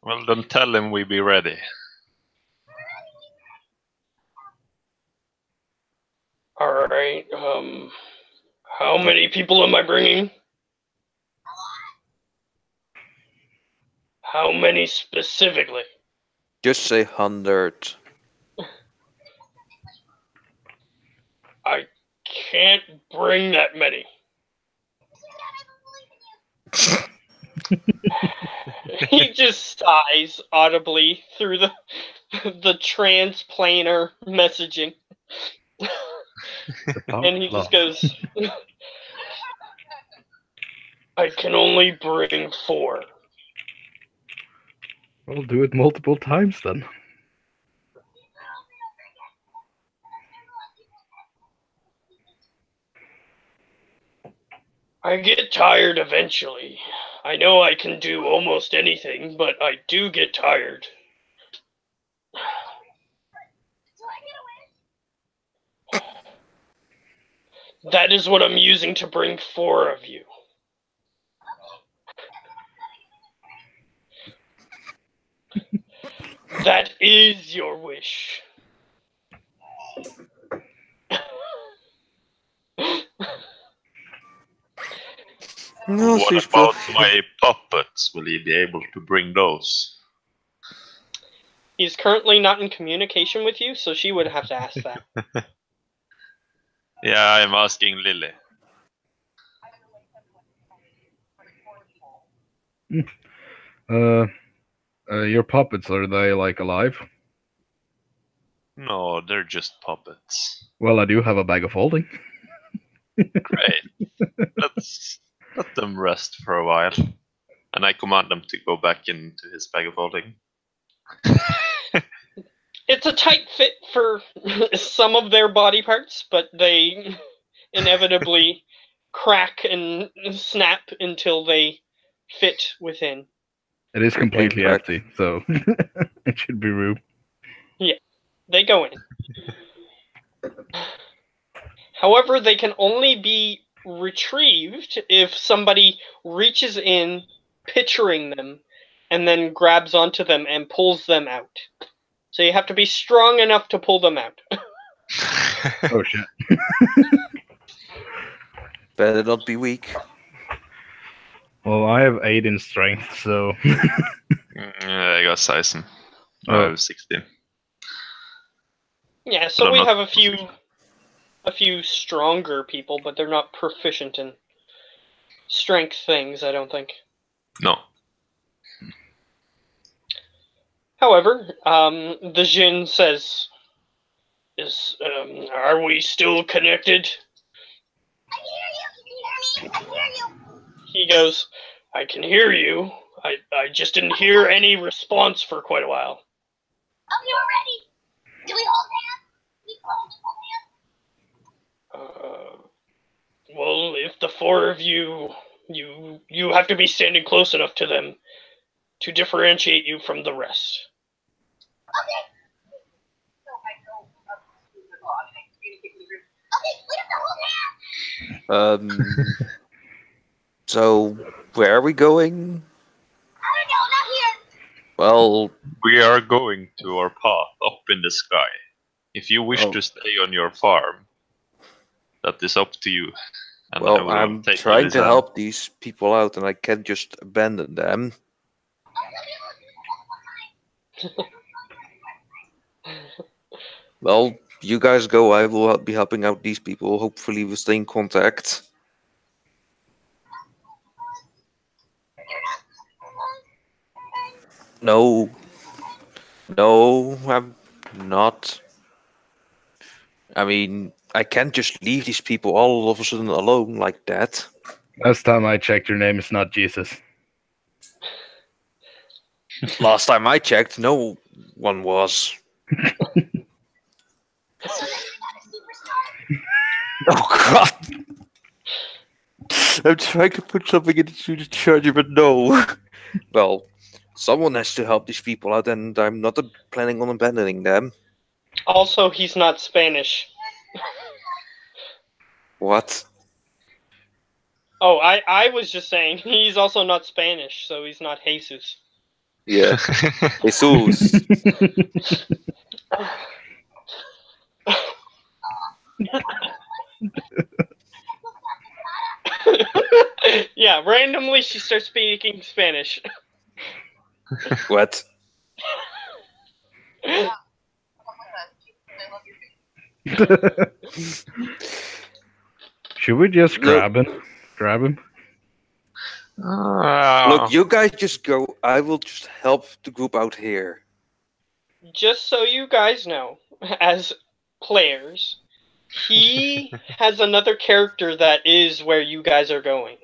Well, then tell him we be ready. Alright, how many people am I bringing? How many specifically? Just say 100. I can't bring that many. He just sighs audibly through the transplanar messaging. And he just goes, I can only bring 4. We'll do it multiple times then. I get tired eventually. I know I can do almost anything, but I do get tired. That is what I'm using to bring 4 of you. That is your wish. No, What she's about my puppets? Will he be able to bring those? He's currently not in communication with you, so she would have to ask that. Yeah, I'm asking Lily. Your puppets, are they like alive? No, they're just puppets. Well, I do have a bag of holding. Great. Let them rest for a while. And I command them to go back into his bag of holding. It's a tight fit for some of their body parts, but they inevitably crack and snap until they fit within. It is completely Incorrect. empty, so it should be room. They go in. However, they can only be retrieved if somebody reaches in, picturing them, and then grabs onto them and pulls them out. So you have to be strong enough to pull them out. Oh shit. Better not be weak. Well, I have 8 in strength, so I got Sizen. I have 16. Yeah, But so I'm we not have a few stronger people, but they're not proficient in strength things, I don't think. No. However, the Jin says, are we still connected? He goes, I can hear you. I just didn't hear any response for quite a while. Okay, we're ready. Do we hold hands? Well, if the 4 of you have to be standing close enough to them to differentiate you from the rest. Okay. Okay, we have to hold hands. So where are we going? I don't know, not here. Well, We are going to our path up in the sky. If you wish to stay on your farm, that is up to you. And I Well, will I'm take trying to Lizanne. help these people out, and I can't just abandon them. Well, you guys go. I will be helping out these people. Hopefully, we'll stay in contact. No. No, I'm not. I mean, I can't just leave these people all of a sudden alone like that. Last time I checked, your name is not Jesus. Last time I checked, no one was. Oh god! I'm trying to put something into the charger, but no. Well, someone has to help these people out, and I'm not planning on abandoning them. Also, he's not Spanish. What? Oh, I was just saying, he's also not Spanish, so he's not Jesus. Yeah. Jesus. Yeah, randomly she starts speaking Spanish. What? Should we just Look. grab him? Grab him? Look, you guys just go. I will just help the group out here. Just so you guys know, as players, he has another character that is where you guys are going.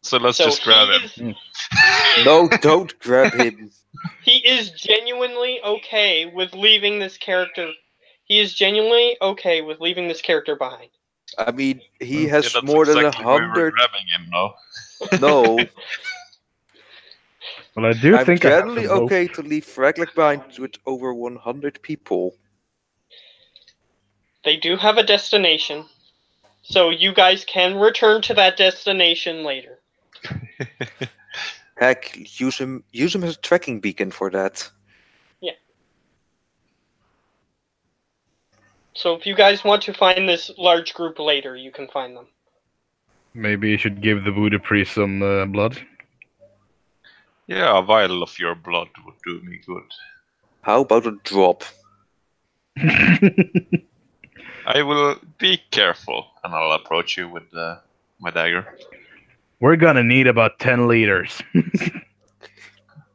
So let's So just grab he him. No, don't grab him. He is genuinely okay with leaving this character. He is genuinely okay with leaving this character behind. I mean, he Yeah, has that's more than exactly why we're 100. grabbing him now. No, Well, I do I'm think I have generally some rope. okay to leave Fraglet behind with over 100 people. They do have a destination, so you guys can return to that destination later. Heck, use him as a tracking beacon for that. So if you guys want to find this large group later, you can find them. Maybe you should give the Voodoo priest some blood. Yeah, a vial of your blood would do me good. How about a drop? I will be careful, and I'll approach you with my dagger. We're gonna need about 10 liters.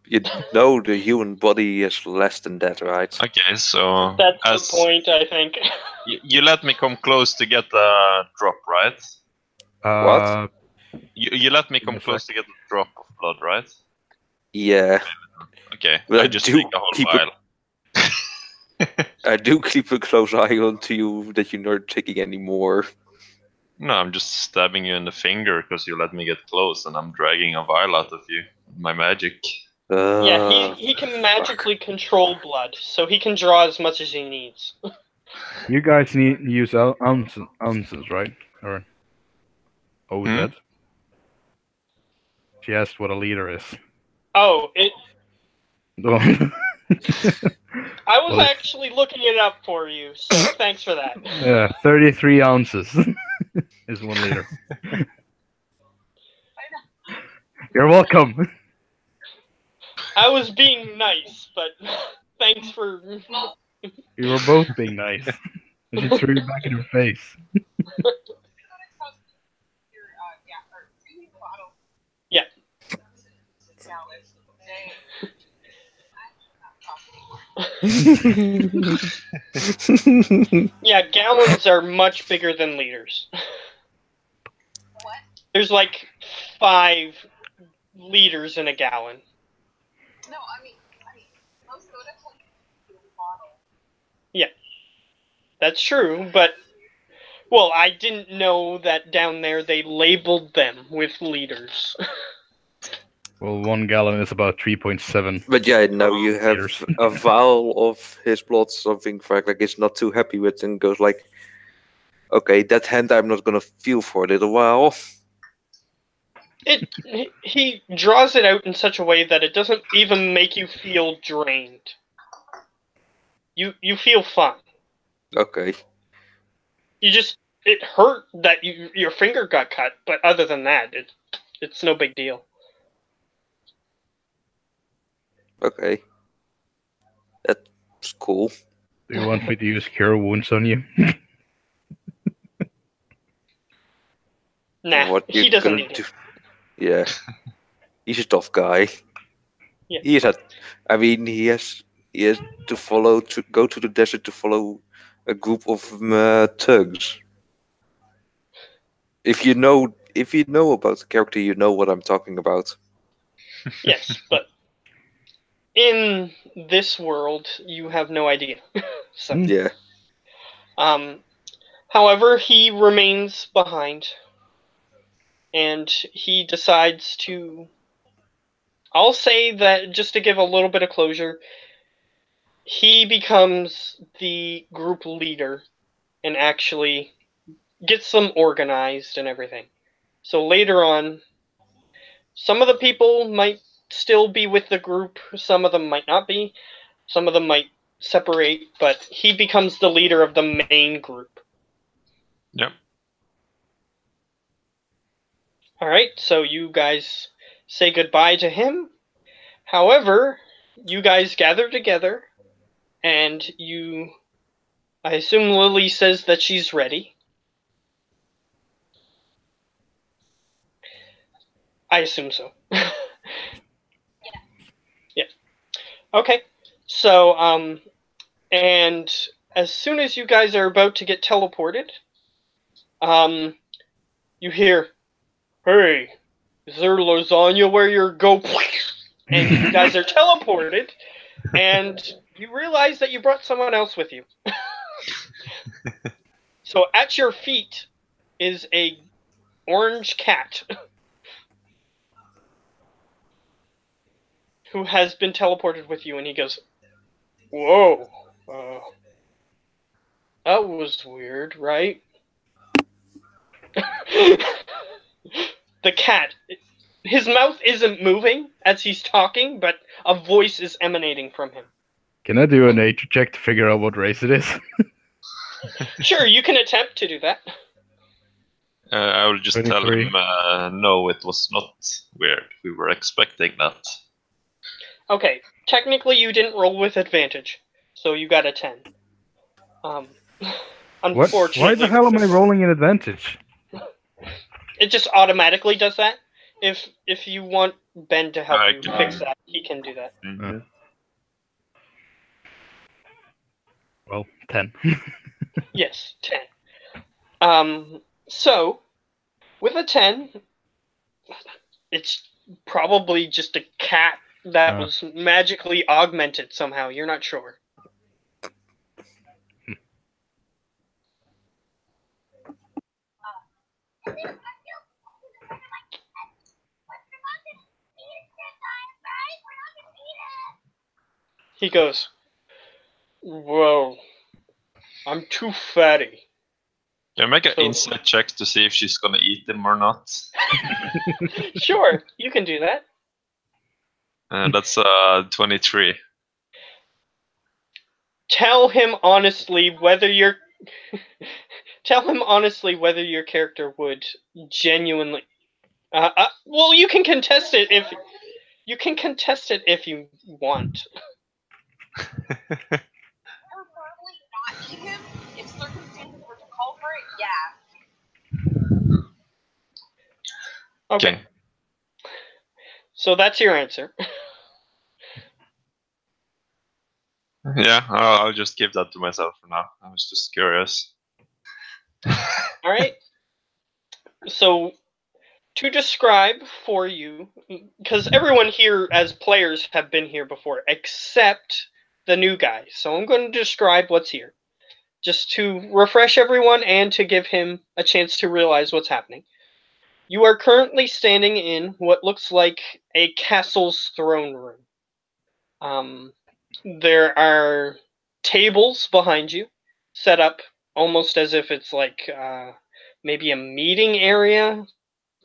You know the human body is less than that, right? Okay, so That's the point, I think. you let me come close to get the drop, right? What? You let me Give me come a close sec. to get the drop of blood, right? Yeah, Okay, But I I just do take the whole keep vial. I do keep a close eye on to you that you're not taking any more. No, I'm just stabbing you in the finger because you let me get close, and I'm dragging a vial out of you. My magic. Yeah, he can magically control blood, so he can draw as much as he needs. You guys need use ounces, right? Or OZ? She asked what a liter is. Oh, Oh. I was Well, actually looking it up for you, so thanks for that. Yeah, 33 ounces is 1 liter. You're welcome. I was being nice, but thanks for... You were both being nice. And she threw it back in her face. Yeah. Yeah, gallons are much bigger than liters. There's like 5 liters in a gallon. No, I mean, most sodas like bottle. Yeah, that's true, but... Well, I didn't know that down there they labeled them with liters. Well, 1 gallon is about 3.7. But yeah, now you have liters. a vial of his blood, something Fraglet is not too happy with, and goes like, okay, that hand I'm not gonna feel for a little while. He draws it out in such a way that it doesn't even make you feel drained. You feel fine. Okay. It hurt that your finger got cut, but other than that, it's no big deal. Okay. That's cool. Do you want me to use Cure Wounds on you? Nah, What he you doesn't gonna need do? it. Yeah. He's a tough guy. Yeah. He has to go to the desert to follow a group of thugs. If you know about the character, you know what I'm talking about. Yes, but in this world, you have no idea. So, Yeah. however, he remains behind, and he decides to. I'll say that just to give a little bit of closure, he becomes the group leader and actually gets them organized and everything. So later on, some of the people might still be with the group, some of them might not be, some of them might separate, but he becomes the leader of the main group. Yep. Alright, so you guys say goodbye to him. However, you guys gather together, and I assume Lily says that she's ready. I assume so. Yeah. Okay. So, and as soon as you guys are about to get teleported, you hear, "Hey, is there lasagna where you're go?" And you guys are teleported, and you realize that you brought someone else with you. So at your feet is a orange cat who has been teleported with you, and he goes, "Whoa, that was weird, right?" The cat, his mouth isn't moving as he's talking, but a voice is emanating from him. Can I do a nature check to figure out what race it is? Sure, you can attempt to do that. I will just tell 23. him, no, it was not weird. We were expecting that. Okay, technically you didn't roll with advantage, so you got a 10. What? Unfortunately, Why the hell am I rolling an advantage? it just automatically does that. If you want Ben to help I you can- fix that, he can do that. Mhm. Well, 10. Yes, 10. So with a 10, it's probably just a cat that was magically augmented somehow. You're not sure. He goes, "Well, I'm too fatty." Can I make an So- insight check to see if she's gonna eat them or not? Sure, you can do that. That's 23. Tell him honestly whether your tell him honestly whether your character would genuinely. Well, you can contest it if you want. Or probably not eat him if circumstances were to call for it, yeah. Okay. Okay. So that's your answer. Yeah, I'll just keep that to myself for now. I was just curious. All right. So to describe for you, because everyone here as players have been here before, except the new guy. So I'm going to describe what's here, just to refresh everyone and to give him a chance to realize what's happening. You are currently standing in what looks like a castle's throne room. There are tables behind you, set up almost as if it's like maybe a meeting area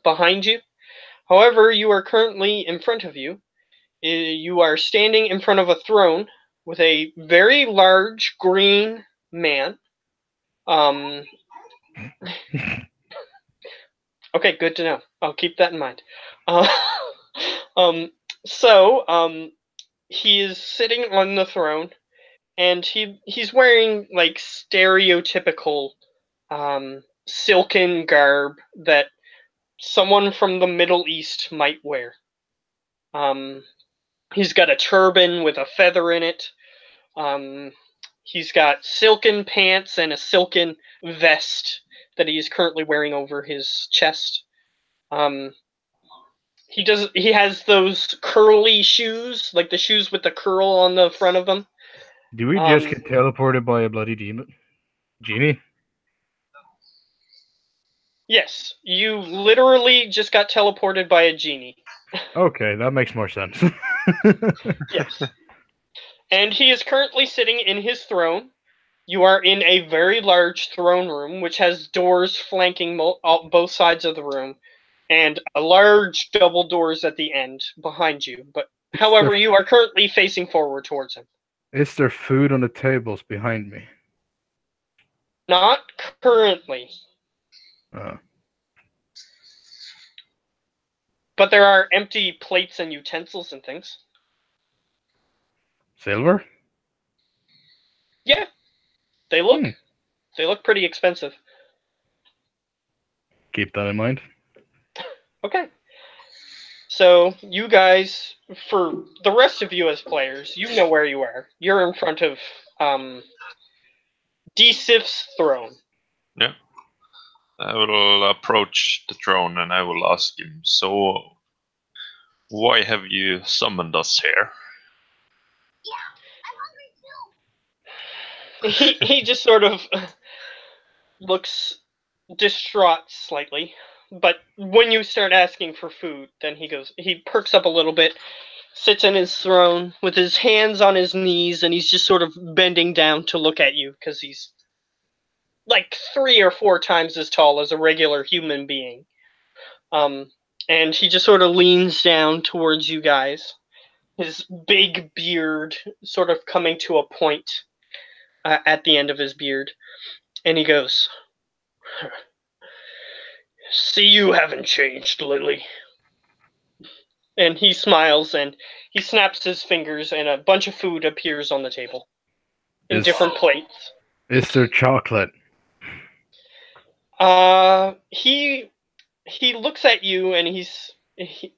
behind you. However, you are currently in front of you. You are standing in front of a throne with a very large green man Okay, good to know. I'll keep that in mind. Uh, so he is sitting on the throne, and he's wearing like stereotypical silken garb that someone from the Middle East might wear. He's got a turban with a feather in it. He's got silken pants and a silken vest that he's currently wearing over his chest. He has those curly shoes, like the shoes with the curl on the front of them. Do we just get teleported by a bloody genie? Yes, you literally just got teleported by a genie. Okay, that makes more sense. Yes. And he is currently sitting in his throne. You are in a very large throne room, which has doors flanking both sides of the room, and a large double doors at the end behind you. But however, you are currently facing forward towards him. Is there food on the tables behind me? Not currently. But there are empty plates and utensils and things. Silver? Yeah, they look pretty expensive. Keep that in mind. Okay. So you guys, for the rest of you as players, you know where you are. You're in front of D-Sif's throne. Yeah. I will approach the throne and I will ask him, so why have you summoned us here? He just sort of looks distraught slightly. But when you start asking for food, then he perks up a little bit, sits in his throne with his hands on his knees, and he's just sort of bending down to look at you because he's like 3 or 4 times as tall as a regular human being. And he just sort of leans down towards you guys, his big beard sort of coming to a point at the end of his beard. And he goes, "See, you haven't changed, Lily." And he smiles and he snaps his fingers, and a bunch of food appears on the table in different plates. Is there chocolate? He looks at you, and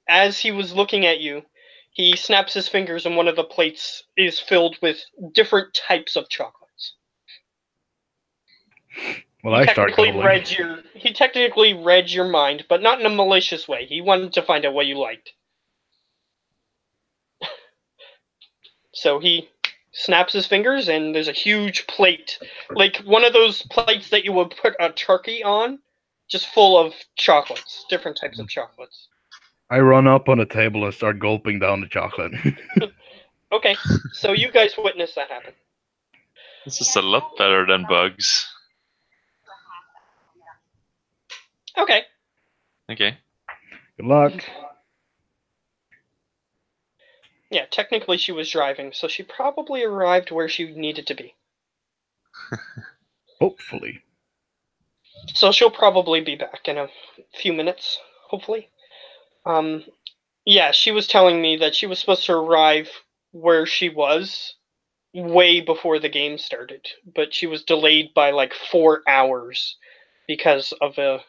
as he was looking at you, he snaps his fingers, and one of the plates is filled with different types of chocolates. Well, I start gobbling. He technically read your mind, but not in a malicious way. He wanted to find out what you liked. So he snaps his fingers, and there's a huge plate, like one of those plates that you would put a turkey on, just full of chocolates, different types of chocolates. I run up on the table and start gulping down the chocolate. Okay, so you guys witness that happen. This is a lot better than bugs. Okay. Okay. Good luck. Yeah, technically she was driving, so she probably arrived where she needed to be. Hopefully. So she'll probably be back in a few minutes, hopefully. Yeah, she was telling me that she was supposed to arrive where she was way before the game started, but she was delayed by like 4 hours because of a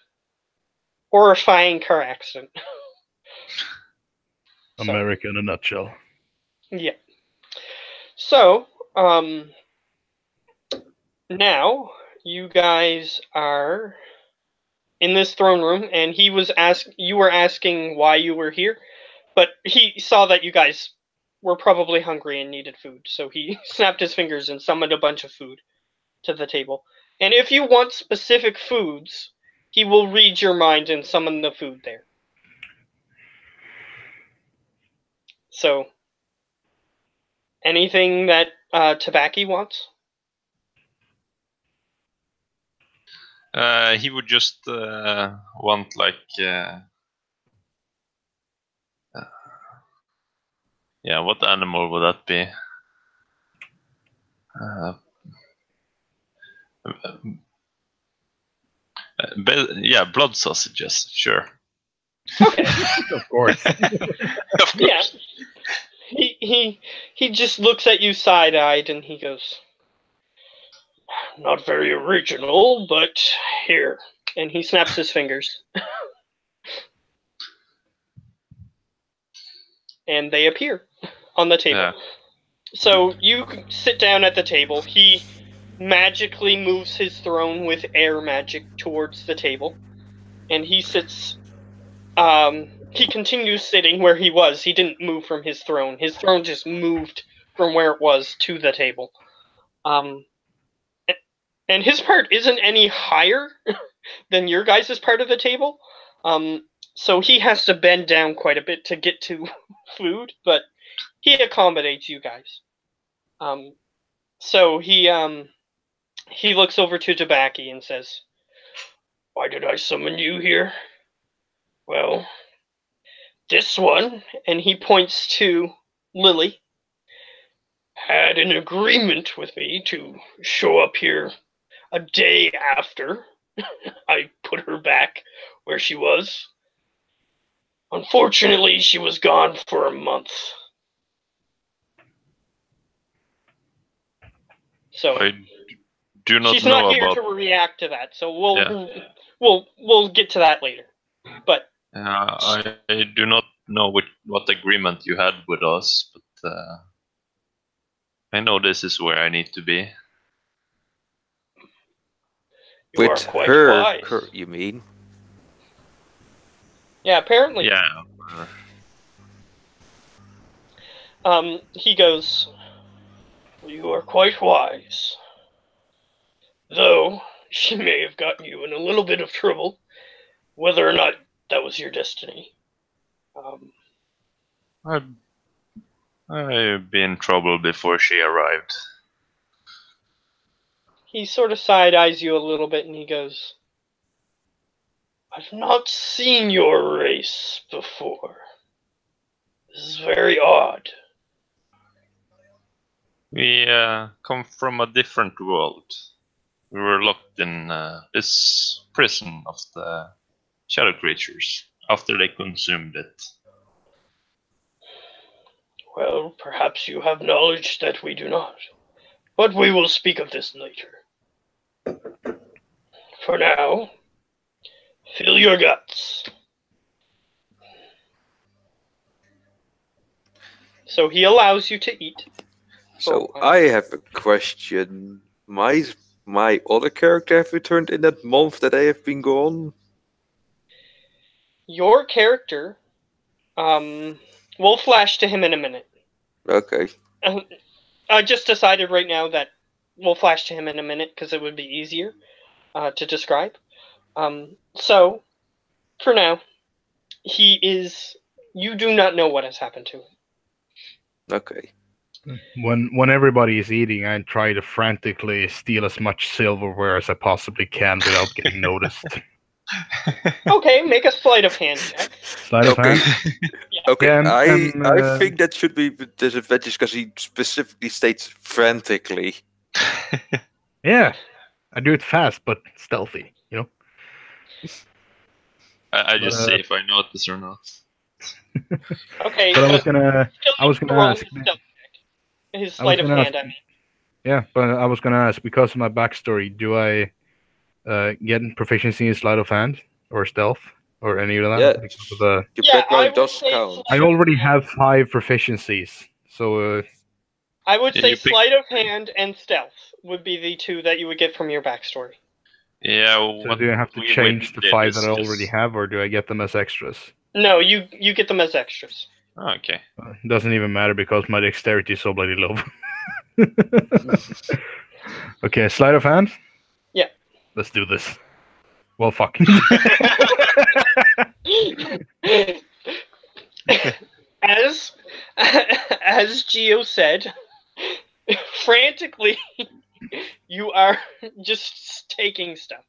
horrifying car accident. America in a nutshell. Yeah. So, now you guys are in this throne room, and you were asking why you were here, but he saw that you guys were probably hungry and needed food, so he snapped his fingers and summoned a bunch of food to the table. And if you want specific foods, he will read your mind and summon the food there. So, anything that Tabaki wants? He would just want like yeah, what animal would that be? Yeah, blood sausages, sure. Okay. Of course. Of course. Yeah. He just looks at you side-eyed and he goes, "Not very original, but here." And he snaps his fingers. And they appear on the table. Yeah. So you sit down at the table. He magically moves his throne with air magic towards the table. And he sits. He continues sitting where he was. He didn't move from his throne. His throne just moved from where it was to the table. And his part isn't any higher than your guys' part of the table. So he has to bend down quite a bit to get to food, but he accommodates you guys. So he looks over to Tabaki and says, "Why did I summon you here? Well, this one," and he points to Lily, "had an agreement with me to show up here a day after I put her back where she was. Unfortunately, she was gone for a month." So I do not she's know not here about. to react to that. So we'll get to that later. But I do not know what agreement you had with us, but I know this is where I need to be. you are With quite her, wise. you mean? Yeah, apparently. Yeah. He goes, "You are quite wise. Though she may have gotten you in a little bit of trouble, whether or not that was your destiny." I've been in trouble before she arrived. He sort of side-eyes you a little bit and he goes, "I've not seen your race before. This is very odd." We come from a different world. We were locked in this prison of the shadow creatures after they consumed it. Well, perhaps you have knowledge that we do not. But we will speak of this later. For now, fill your guts. So he allows you to eat. So I have a question. My other character have returned in that month that I have been gone? Your character, we'll flash to him in a minute. Okay. I just decided right now that we'll flash to him in a minute because it would be easier to describe. So, for now, he is. You do not know what has happened to him. Okay. When everybody is eating, I try to frantically steal as much silverware as I possibly can without getting noticed. Okay, make a sleight of hand check. Sleight of hand? Okay, Yeah, I think that should be disadvantage because he specifically states frantically. Yeah, I do it fast but stealthy, you know. I just see if I notice or not. Okay, But I was gonna roll ask. his stealth check. His sleight of hand. I mean. Yeah, but I was gonna ask, because of my backstory, do I get proficiency in sleight of hand or stealth or any of that? Yeah, Because of the... your Yeah, I background would does say count. I already have 5 proficiencies, so I would Yeah, say you pick- sleight of hand and stealth would be the 2 that you would get from your backstory. Yeah. so do I have to change the 5 that I already have, or do I get them as extras? No, you get them as extras. Oh, okay. It doesn't even matter because my dexterity is so bloody low. Okay, sleight of hand? Yeah. Let's do this. Well, fuck. As Geo said, frantically, you are just taking stuff.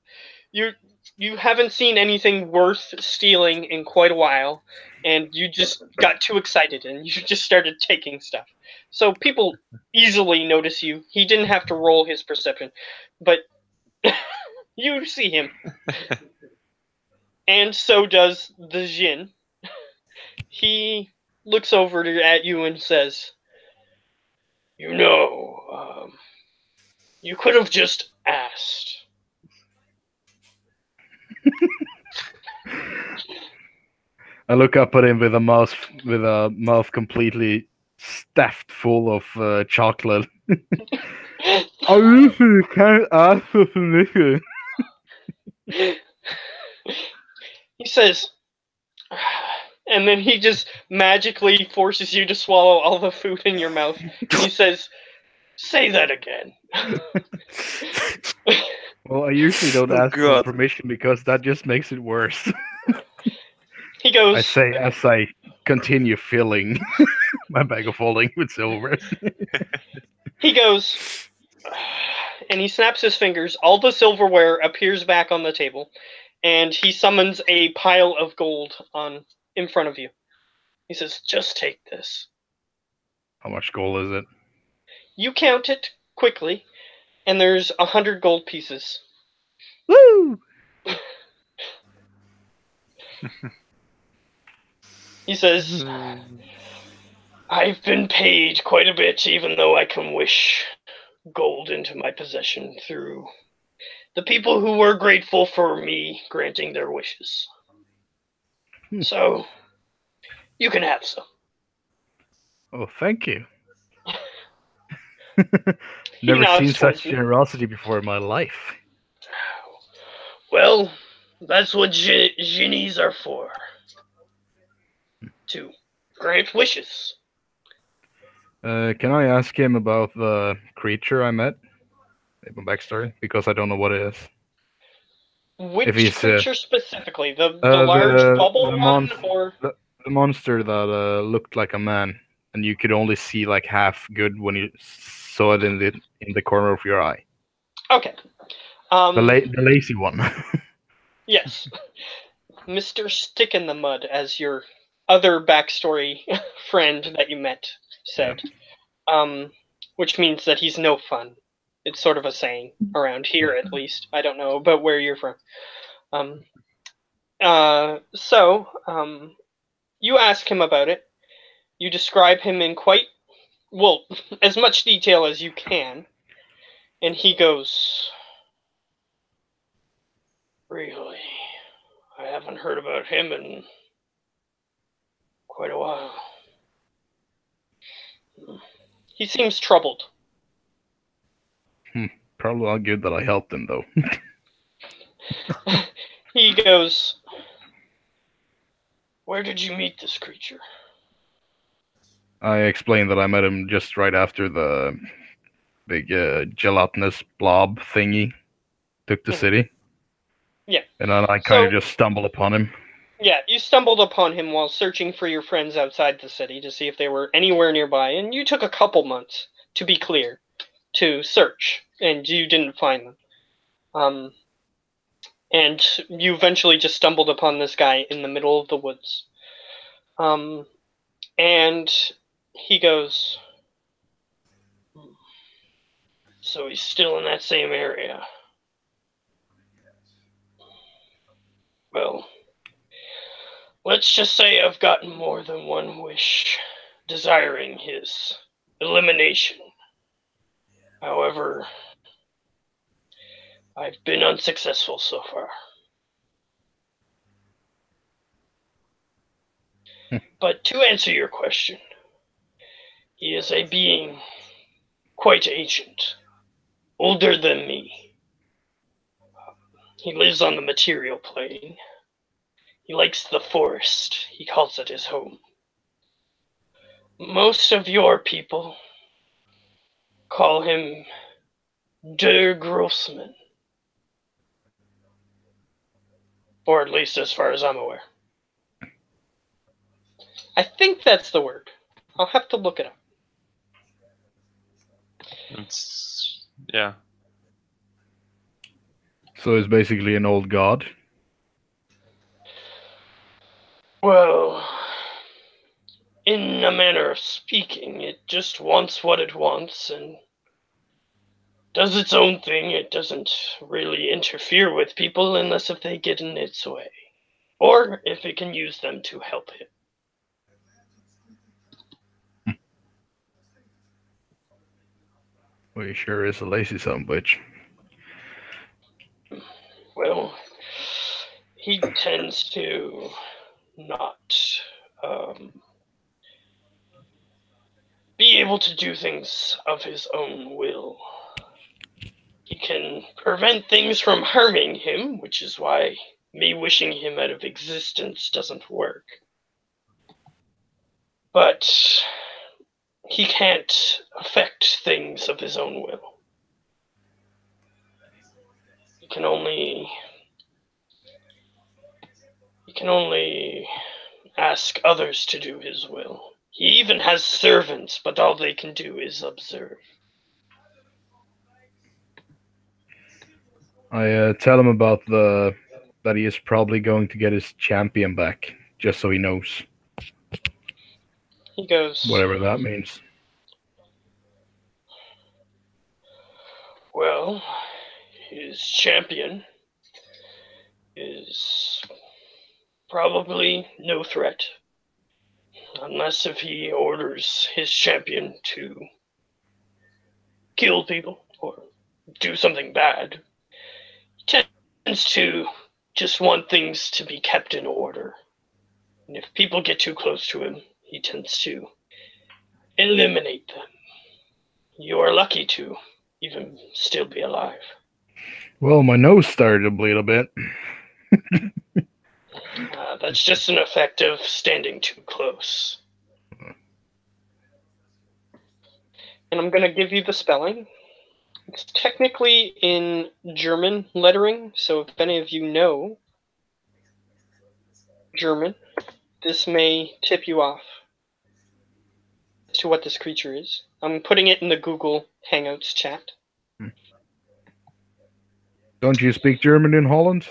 You haven't seen anything worth stealing in quite a while, and you just got too excited and you just started taking stuff. So people easily notice you. He didn't have to roll his perception, but You see him. And so does the Jin. He looks over at you and says, "You know, you could have just asked." I look up at him with a mouth completely stuffed full of chocolate. I usually can't ask for permission. He says, and then he just magically forces you to swallow all the food in your mouth. And he says, "Say that again." Well, I usually don't Oh, ask for God. permission because that just makes it worse. He goes, I say as I continue filling my bag of holding with silver. he goes, and he snaps his fingers. All the silverware appears back on the table, and he summons a pile of gold in front of you. He says, "Just take this." How much gold is it? You count it quickly, and there's 100 gold pieces. Woo! He says, "I've been paid quite a bit, even though I can wish gold into my possession through the people who were grateful for me granting their wishes. So, you can have some." Oh, thank you. He Never seen nods such towards you. generosity before in my life. Well, that's what genies are for. To grant wishes. Can I ask him about the creature I met? Maybe backstory, because I don't know what it is. Which If he's creature specifically? The large bubble one, or the monster that looked like a man, and you could only see like half good when you saw it in the corner of your eye. okay? The lazy one. Yes, Mr. Stick in the Mud, as your other backstory friend that you met said. Which means that he's no fun. It's sort of a saying around here, at least. I don't know about where you're from. You ask him about it. You describe him in as much detail as you can. And he goes, "Really? I haven't heard about him in quite a while." He seems troubled. Probably not good that I helped him though. He goes, "Where did you meet this creature?" I explained that I met him just right after the big gelatinous blob thingy took the city. Yeah. And then I kind of just stumbled upon him. Yeah, you stumbled upon him while searching for your friends outside the city to see if they were anywhere nearby, and you took a couple months, to be clear, to search, and you didn't find them. And you eventually just stumbled upon this guy in the middle of the woods. And he goes, "So he's still in that same area. Well, let's just say I've gotten more than one wish desiring his elimination. However, I've been unsuccessful so far. But to answer your question, he is a being quite ancient, older than me. He lives on the material plane. He likes the forest. He calls it his home. Most of your people call him Der Grossman. Or at least as far as I'm aware. I think that's the word. I'll have to look it up." Yeah. So he's basically an old god. Well, in a manner of speaking, it just wants what it wants and does its own thing. It doesn't really interfere with people unless if they get in its way. Or if it can use them to help him. Well, he sure is a lazy son of a bitch. Well, he tends to not be able to do things of his own will. He can prevent things from harming him, which is why me wishing him out of existence doesn't work. But he can't affect things of his own will. He can only ask others to do his will. He even has servants, but all they can do is observe. I tell him about that he is probably going to get his champion back, just so he knows, He goes, whatever that means. well, his champion is probably no threat. Unless if he orders his champion to kill people or do something bad. He tends to just want things to be kept in order. And if people get too close to him, he tends to eliminate them. You are lucky to even still be alive. Well, my nose started to bleed a bit. That's just an effect of standing too close. And I'm going to give you the spelling. It's technically in German lettering, so if any of you know German, this may tip you off as to what this creature is. I'm putting it in the Google Hangouts chat. Don't you speak German in Holland?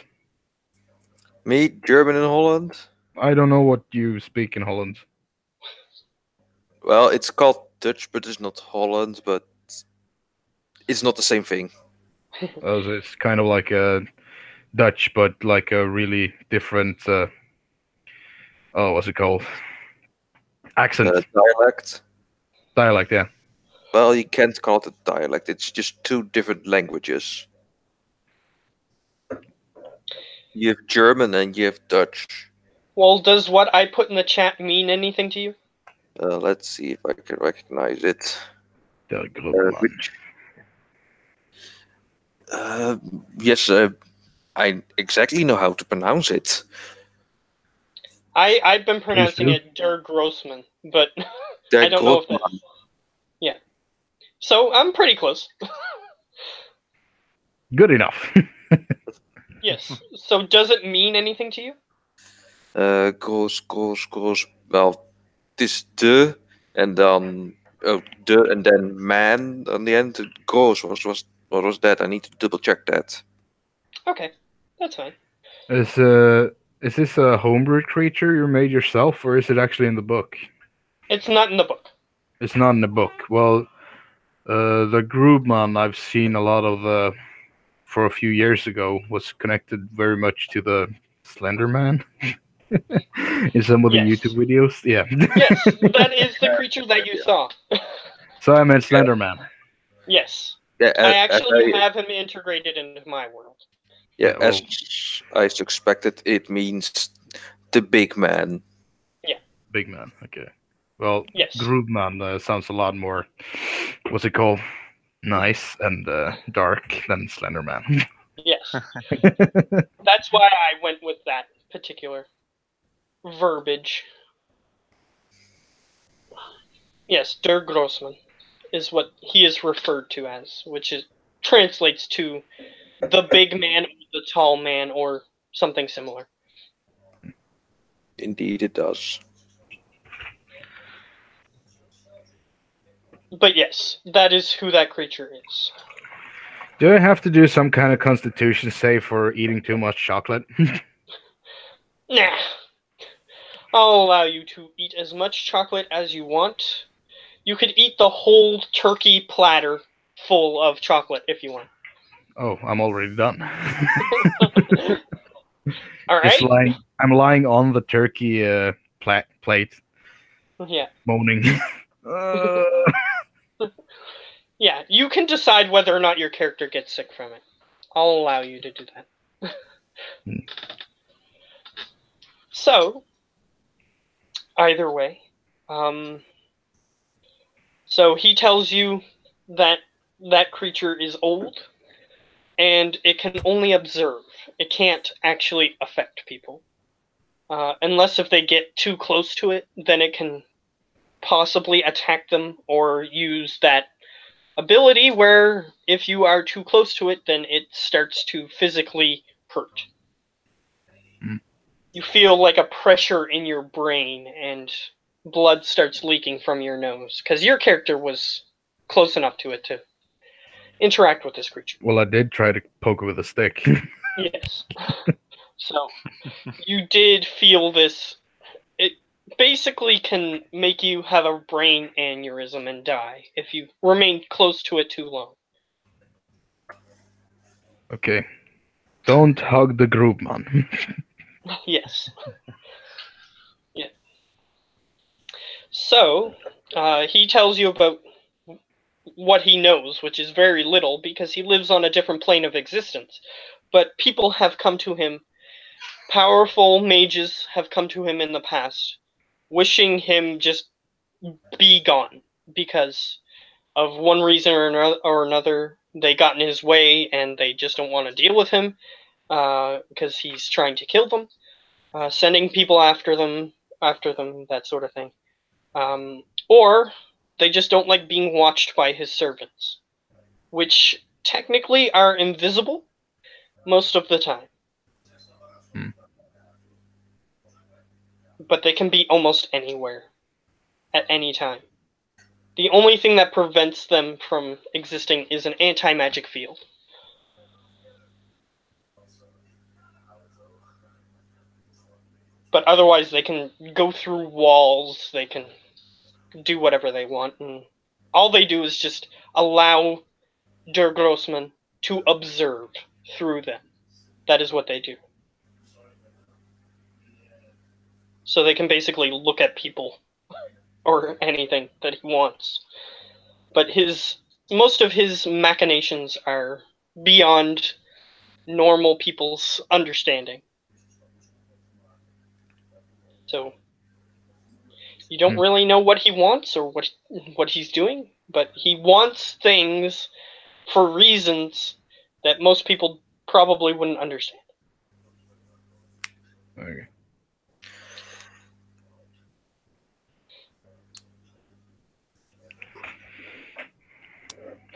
Me, German in Holland? I don't know what you speak in Holland. Well, it's called Dutch, but it's not Holland, but it's not the same thing. It's kind of like a Dutch, but like a really different. What's it called? Accent. Dialect. Dialect, yeah. Well, you can't call it a dialect. It's just two different languages. You have German and you have Dutch. Well, does what I put in the chat mean anything to you? Let's see if I can recognize it. Which? Yes, I exactly know how to pronounce it. I've been pronouncing do. it Der Grossman, but I don't know if that's... Yeah. So I'm pretty close. Good enough. Yes. So does it mean anything to you? Gross. Well, this de and then de and then man on the end. Gross was what was that? I need to double check that. Okay, that's fine. Is this a homebrewed creature you made yourself, or is it actually in the book? It's not in the book. It's not in the book. Well, the Grubman I've seen a lot of for a few years ago was connected very much to the Slender Man in some of the Yes. YouTube videos. Yeah. Yes, that is the creature that you saw. So I meant Slender Man. Yes. Yeah, I actually have him integrated into my world. Yeah, Yeah, as I suspected, it means the big man. Big Man. Okay. Well, Yes. Grubman sounds a lot more. What's it called? Nice and dark than Slender Man. Yes. That's why I went with that particular verbiage. Yes, Der Grossman is what he is referred to as, which translates to the big man, or the tall man, or something similar. Indeed, it does. But yes, that is who that creature is. Do I have to do some kind of constitution save for eating too much chocolate? Nah. I'll allow you to eat as much chocolate as you want. You could eat the whole turkey platter full of chocolate if you want. Oh, I'm already done. All Just right. I'm lying on the turkey plate, Yeah. moaning. Yeah. You can decide whether or not your character gets sick from it. I'll allow you to do that. So, either way, so he tells you that that creature is old, and it can only observe. It can't actually affect people. Unless if they get too close to it, then it can possibly attack them or use that ability where if you are too close to it, then it starts to physically hurt. Mm. You feel like a pressure in your brain and blood starts leaking from your nose because your character was close enough to it to interact with this creature. Well, I did try to poke it with a stick. Yes. So you did feel this. It basically can make you have a brain aneurysm and die if you remain close to it too long. Okay. Don't hug the group, man. Yes. Yeah. So, he tells you about what he knows, which is very little because he lives on a different plane of existence. But people have come to him, powerful mages have come to him in the past, wishing him just be gone because of one reason or another. They got in his way and they just don't want to deal with him because he's trying to kill them, sending people after them, that sort of thing. Or they just don't like being watched by his servants, which technically are invisible most of the time. Hmm. But they can be almost anywhere, at any time. The only thing that prevents them from existing is an anti-magic field. But otherwise they can go through walls, they can do whatever they want, and all they do is just allow Der Grossman to observe through them. That is what they do. So they can basically look at people or anything that he wants. But most of his machinations are beyond normal people's understanding. So you don't really know what he wants or what he's doing, but he wants things for reasons that most people probably wouldn't understand. Okay.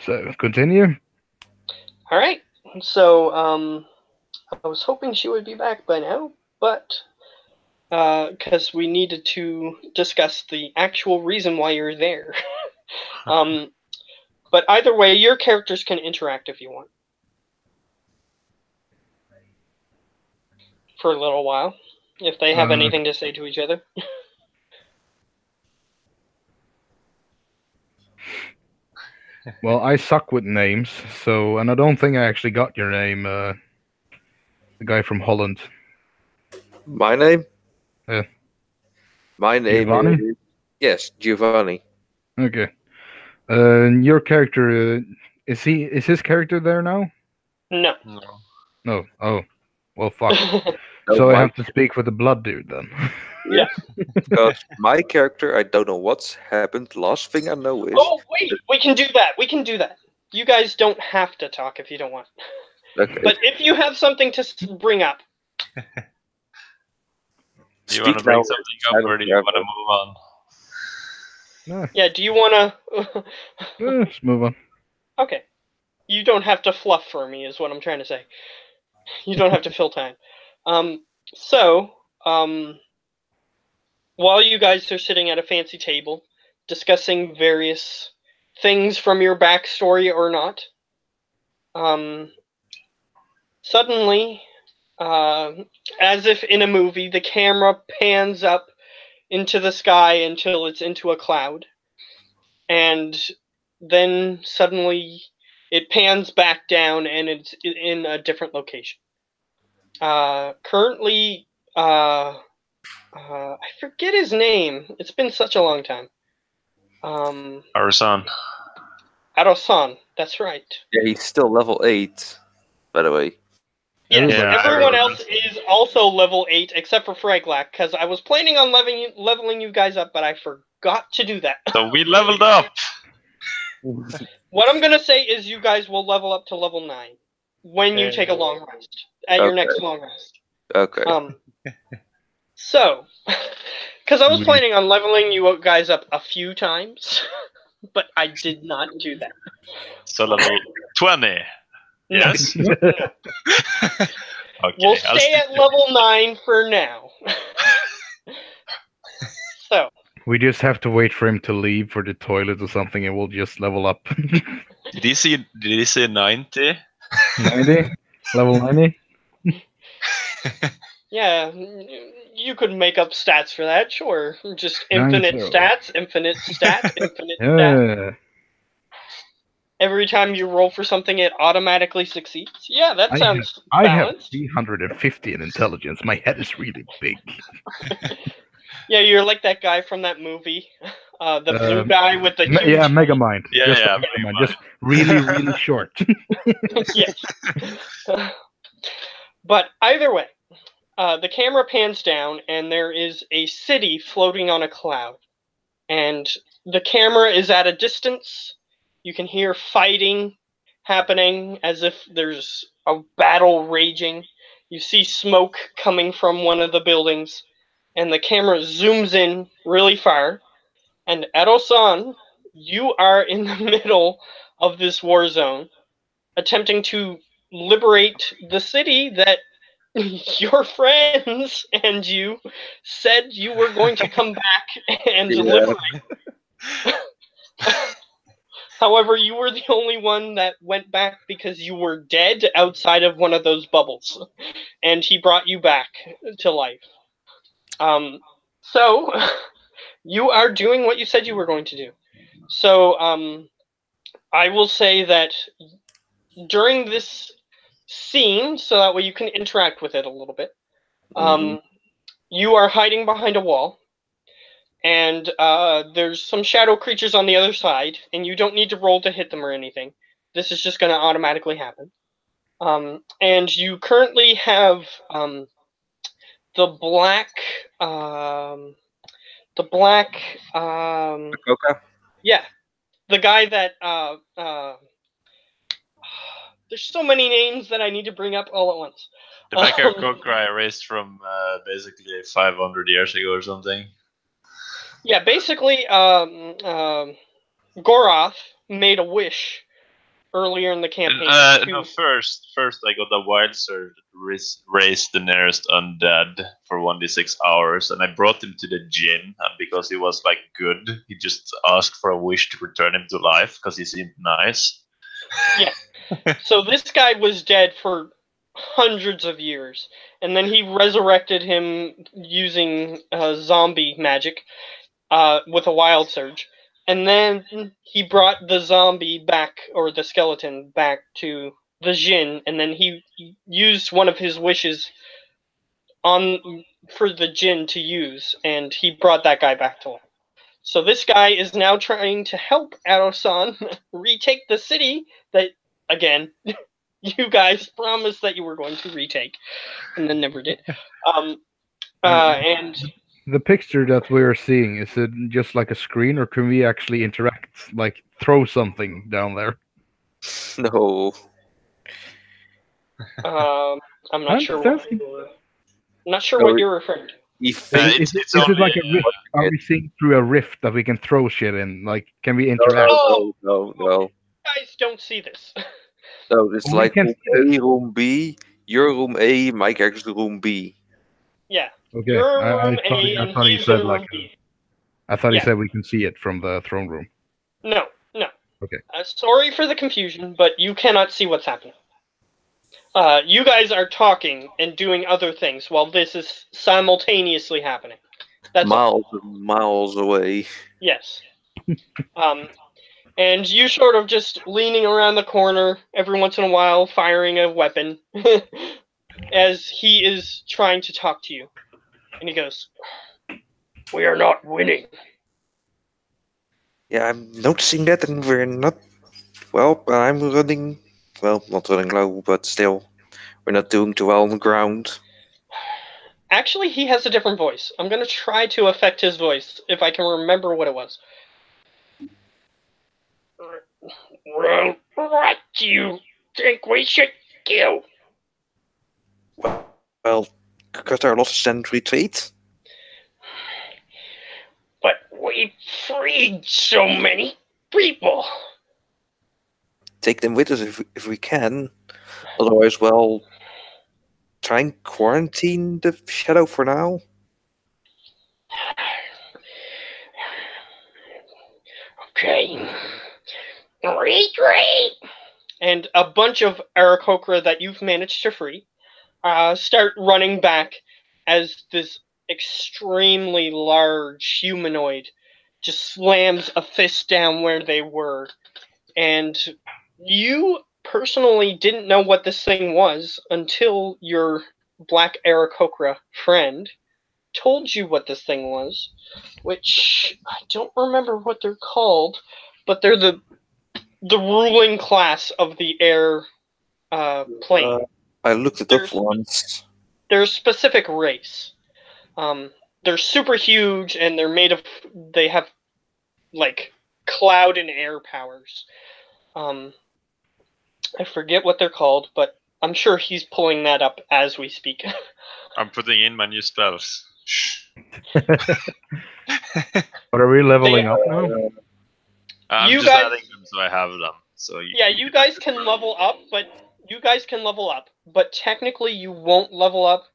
So, continue. All right. So, I was hoping she would be back by now, but because we needed to discuss the actual reason why you're there. But either way, your characters can interact if you want for a little while, if they have anything to say to each other. Well, I suck with names, and I don't think I actually got your name, the guy from Holland. My name? Yeah. My name Giovanni? is... Yes, Giovanni. Okay. Your character, is his character there now? No. No. No. Oh. Well, fuck. No, So I my- have to speak with the blood dude then. Yeah. Because my character, I don't know what's happened. Last thing I know is... Oh, wait, we can do that. We can do that. You guys don't have to talk if you don't want. Okay. But if you have something to bring up. Do you Speak want to bring now, something up or do you want to move on? Yeah, do you want to... Let's move on. Okay. You don't have to fluff for me, is what I'm trying to say. You don't have to fill time. So, while you guys are sitting at a fancy table, discussing various things from your backstory or not, suddenly, as if in a movie, the camera pans up into the sky until it's into a cloud. And then suddenly it pans back down, and it's in a different location. Currently, I forget his name. It's been such a long time. Arasan. Ado-san, that's right. Yeah, he's still level 8, by the way. Yes, Everybody- everyone Yeah. else is also level 8 except for Fraglak, because I was planning on leveling you guys up, but I forgot to do that. So we leveled up. What I'm gonna say is you guys will level up to level 9 when you take a long rest at your Okay. next long rest. Okay. So, because I was planning on leveling you guys up a few times, but I did not do that. So level 20. Yes. Okay. We'll I'll stay stick at to- level 9 for now. So, We just have to wait for him to leave for the toilet or something, and we'll just level up. Did he say 90? 90? Level 90? yeah, you could make up stats for that, sure. Just infinite 90. stats, infinite stat, infinite stat. Yeah. Every time you roll for something, it automatically succeeds. Yeah, that sounds I have balanced. 350 in intelligence. My head is really big. Yeah, you're like that guy from that movie. The blue guy with the huge... Yeah, Megamind. Yeah, just yeah, like Megamind. Megamind. Just really, really short. Yes. But either way, the camera pans down, and there is a city floating on a cloud. And the camera is at a distance. You can hear fighting happening as if there's a battle raging. You see smoke coming from one of the buildings, and the camera zooms in really far. And Edo-san, you are in the middle of this war zone, attempting to liberate the city that your friends and you said you were going to come back and Yeah. liberate. However, you were the only one that went back because you were dead outside of one of those bubbles, and he brought you back to life. So you are doing what you said you were going to do. So I will say that during this scene, so that way you can interact with it a little bit, you are hiding behind a wall, and there's some shadow creatures on the other side, and you don't need to roll to hit them or anything. This is just going to automatically happen. And you currently have the black, Coca? yeah, the guy that there's so many names that I need to bring up all at once. The Backyard Cocra I raised from basically 500 years ago or something. Yeah, basically, Goroth made a wish earlier in the campaign. No, first I got a wild surge that raised the nearest undead for 1d6 hours, and I brought him to the gin, and because he was like good, he just asked for a wish to return him to life because he seemed nice. Yeah. So this guy was dead for hundreds of years, and then he resurrected him using zombie magic with a wild surge. And then he brought the zombie back, or the skeleton back to the Jinn, and then he used one of his wishes for the Jinn to use, and he brought that guy back to life. So this guy is now trying to help Ado-san retake the city that, again, you guys promised that you were going to retake, and then never did. And the picture that we're seeing, is it just like a screen, or can we actually interact, like throw something down there? No. I'm not sure what you're referring to. If Is It's it only, like a rift? Are we seeing through a rift that we can throw shit in? Like, can we interact? Oh! no. You guys don't see this. So it's We like can room see A, room B, your room A, my character's room B. Yeah. Okay, You're in I room thought, A, I and thought he he's said in like room B. I thought Yeah. he said we can see it from the throne room. No. Okay. Sorry for the confusion, but you cannot see what's happening. You guys are talking and doing other things while this is simultaneously happening. That's all. Miles and miles away. Yes. And you sort of just leaning around the corner every once in a while, firing a weapon, as he is trying to talk to you. And he goes, "We are not winning." Yeah, I'm noticing that, and we're not. Well, I'm running. Well, not running low, but still, we're not doing too well on the ground. Actually, he has a different voice. I'm going to try to affect his voice, if I can remember what it was. Well, what do you think we should do? Well, cut our losses and retreat. But we freed so many people. Take them with us if we can. Otherwise, well, try and quarantine the shadow for now. Okay. Retreat! And a bunch of Aarakocra that you've managed to free start running back as this extremely large humanoid just slams a fist down where they were. And you personally didn't know what this thing was until your Black Aarakocra friend told you what this thing was, which I don't remember what they're called, but they're the ruling class of the air plane. I looked it up once. They're a specific race. They're super huge and they're made of. They have like cloud and air powers. I forget what they're called, but I'm sure he's pulling that up as we speak. I'm putting in my new spells. Shh. But are we leveling up now? I'm You just guys- adding them so I have them. So you guys can level up, but technically you won't level up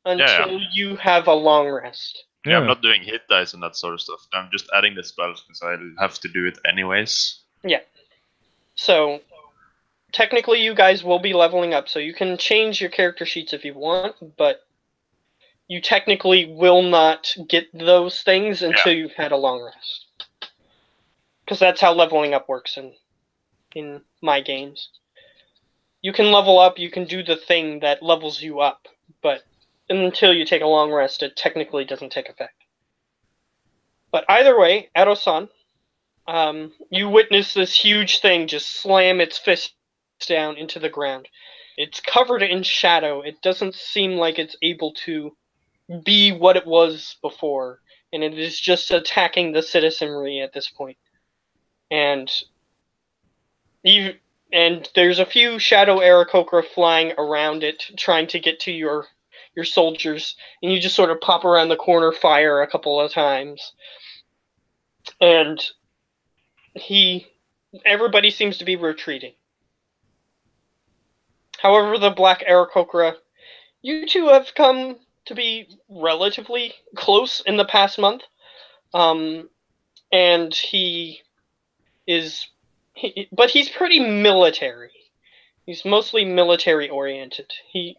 until you have a long rest. Yeah, I'm not doing hit dice and that sort of stuff. I'm just adding the spells because I have to do it anyways. So technically you guys will be leveling up, so you can change your character sheets if you want, but you technically will not get those things until you've had a long rest. Because that's how leveling up works in my games. You can level up, you can do the thing that levels you up, but until you take a long rest, it technically doesn't take effect. But either way, Edo-san, you witness this huge thing just slam its fist down into the ground. It's covered in shadow. It doesn't seem like it's able to be what it was before, and it is just attacking the citizenry at this point. And there's a few shadow Aarakocra flying around it, trying to get to your soldiers, and you just sort of pop around the corner, fire a couple of times, and everybody seems to be retreating. However, the Black Aarakocra, you two have come to be relatively close in the past month, and but he's pretty military. He's mostly military oriented. He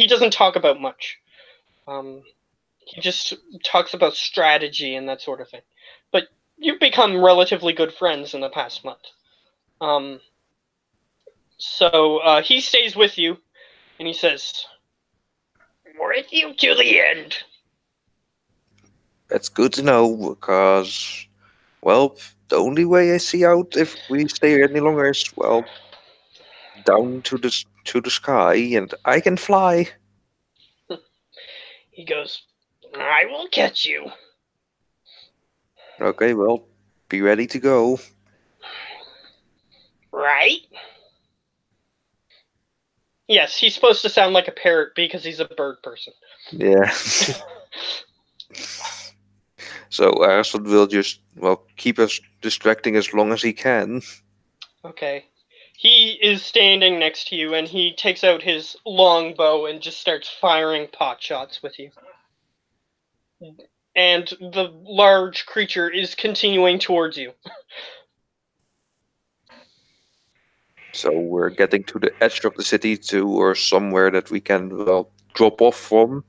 doesn't talk about much. He just talks about strategy and that sort of thing. But you've become relatively good friends in the past month. So he stays with you, and he says, "With you to the end." That's good to know, because, well, the only way I see out if we stay here any longer is, well, down to the sky, and I can fly. He goes, "I will catch you." Okay, well, be ready to go. Right? Yes, he's supposed to sound like a parrot because he's a bird person. Yeah. So Aristotle will just, well, keep us distracting as long as he can. Okay. He is standing next to you, and he takes out his long bow and just starts firing pot shots with you. And the large creature is continuing towards you. So we're getting to the edge of the city too, or somewhere that we can, well, drop off from.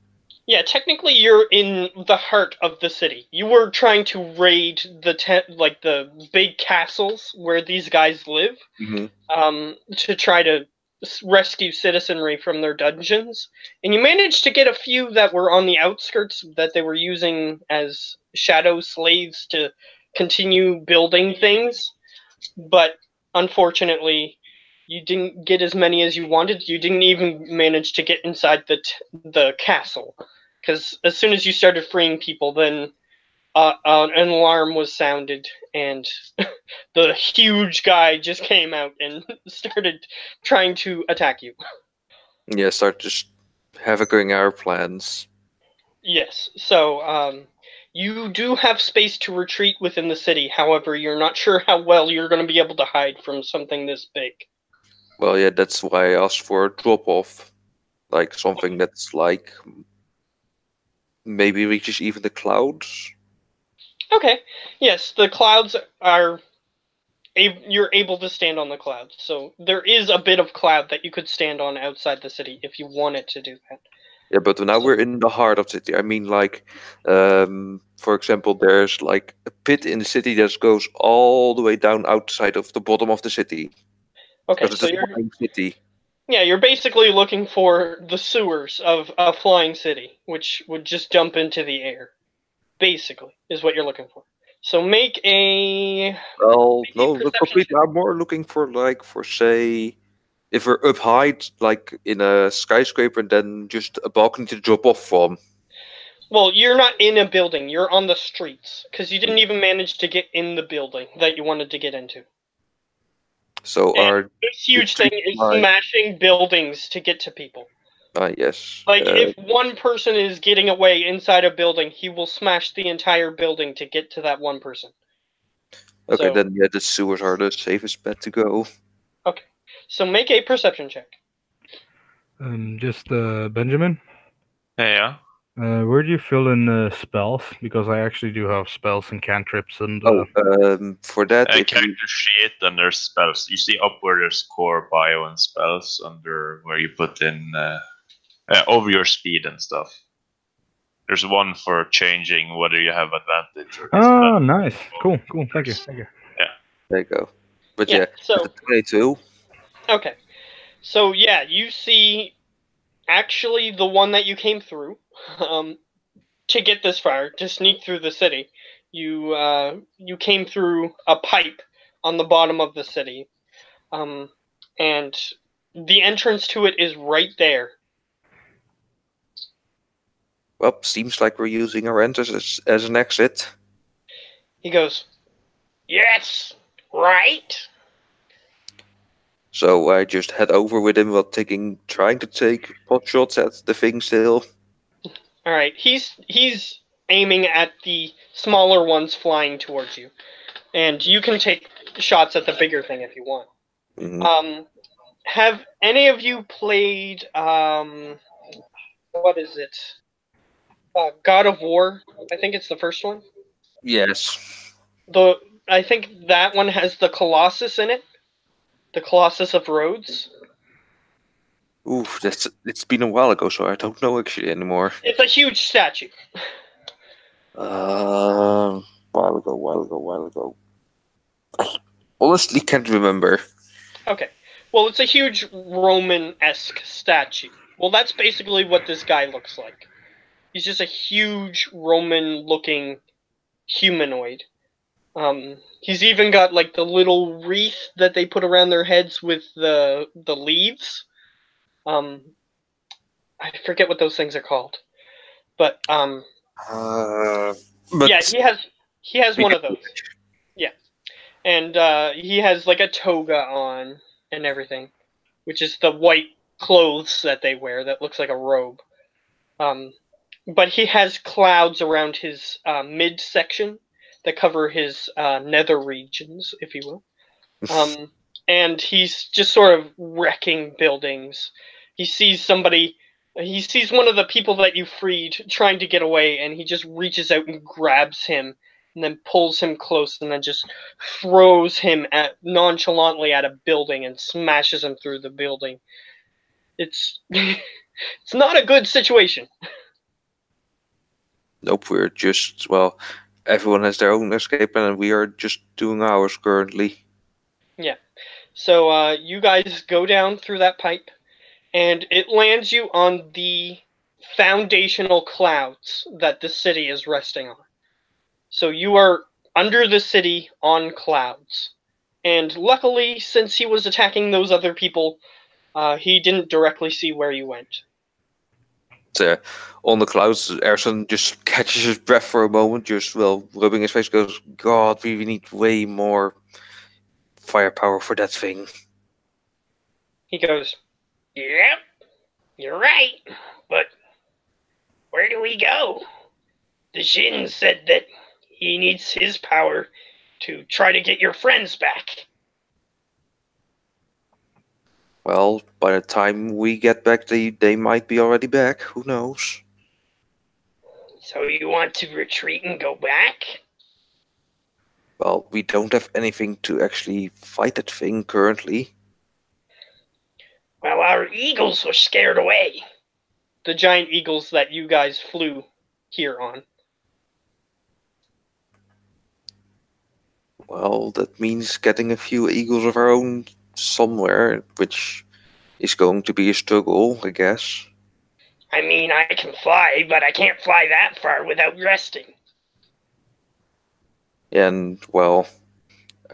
Yeah, technically you're in the heart of the city. You were trying to raid the big castles where these guys live, to try to rescue citizenry from their dungeons, and you managed to get a few that were on the outskirts that they were using as shadow slaves to continue building things, but unfortunately you didn't get as many as you wanted. You didn't even manage to get inside the castle, because as soon as you started freeing people, then an alarm was sounded, and the huge guy just came out and started trying to attack you. Yeah, start just having our plans. Yes, so you do have space to retreat within the city. However, you're not sure how well you're going to be able to hide from something this big. Well, yeah, that's why I asked for a drop-off. Like something that's like maybe reaches even the clouds. Okay, yes, the clouds are... You're able to stand on the clouds, so there is a bit of cloud that you could stand on outside the city if you wanted to do that. Yeah, but now we're in the heart of the city. I mean, like, for example, there's like a pit in the city that goes all the way down outside of the bottom of the city. Okay, Because so it's a flying city. yeah, you're basically looking for the sewers of a flying city, which would just dump into the air. Basically, is what you're looking for. So make a... Well, no, the perception complete. check. I'm more looking for like, for say, if we're up high, like in a skyscraper, and then just a balcony to drop off from. Well, you're not in a building. You're on the streets, because you didn't even manage to get in the building that you wanted to get into. So And our this huge thing is high. smashing buildings to get to people. Yes. Like, if one person is getting away inside a building, he will smash the entire building to get to that one person. Okay, So, then yeah, the sewers are the safest bet to go. okay. So make a perception check. Just Benjamin. Yeah. Where do you fill in spells? Because I actually do have spells and cantrips and. For that, if you, Character sheet, and there's spells. You see up where there's core, bio, and spells under where you put in over your speed and stuff. There's one for changing whether you have advantage or Oh, disadvantage. nice. Cool. Thank you. there you go. But Yeah, yeah, so... the 22. Okay. So, yeah, you see actually the one that you came through, to get this far, to sneak through the city. You came through a pipe on the bottom of the city, and the entrance to it is right there. Well, seems like we're using our entrance as an exit. He goes, "Yes, right." So I just head over with him while trying to take pot shots at the thing still. All right, he's aiming at the smaller ones flying towards you, and you can take shots at the bigger thing if you want. Mm-hmm. Have any of you played what is it? God of War. I think it's the first one. Yes. I think that one has the Colossus in it. The Colossus of Rhodes. Oof, it's been a while ago, so I don't know actually anymore. It's a huge statue. While ago. I honestly can't remember. Okay. Well, it's a huge Roman-esque statue. Well, that's basically what this guy looks like. He's just a huge Roman-looking humanoid. He's even got like the little wreath that they put around their heads with the leaves. I forget what those things are called, but yeah, he has one of those. Yeah, and he has like a toga on and everything, which is the white clothes that they wear that looks like a robe. But he has clouds around his midsection that cover his nether regions, if you will. And he's just sort of wrecking buildings. He sees one of the people that you freed trying to get away, and he just reaches out and grabs him, and then pulls him close, and then just throws him nonchalantly at a building and smashes him through the building. It's it's not a good situation. Nope, we're just, well, everyone has their own escape plan and we are just doing ours currently. So you guys go down through that pipe, and it lands you on the foundational clouds that the city is resting on. So you are under the city on clouds. And luckily, since he was attacking those other people, he didn't directly see where you went. On the clouds, Erson just catches his breath for a moment, just, well, rubbing his face, goes, God, we need way more firepower for that thing. He goes, "Yep, you're right, but where do we go? The Shin said that he needs his power to try to get your friends back." Well, by the time we get back, they might be already back. Who knows? So you want to retreat and go back? Well, we don't have anything to actually fight that thing currently. Well, our eagles were scared away. The giant eagles that you guys flew here on. Well, that means getting a few eagles of our own somewhere, which is going to be a struggle, I guess. I mean, I can fly, but I can't fly that far without resting. And, well,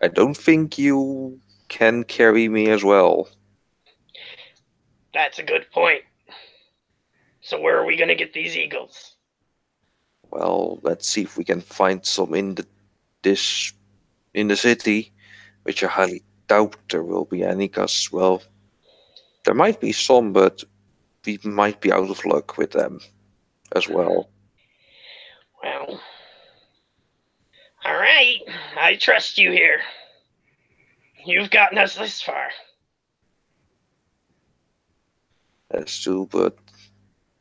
I don't think you can carry me as well. That's a good point. So where are we going to get these eagles? Well, let's see if we can find some in the city, which I highly doubt there will be any, because, well, there might be some, but we might be out of luck with them as well. Well, all right. I trust you here. You've gotten us this far. That's true, but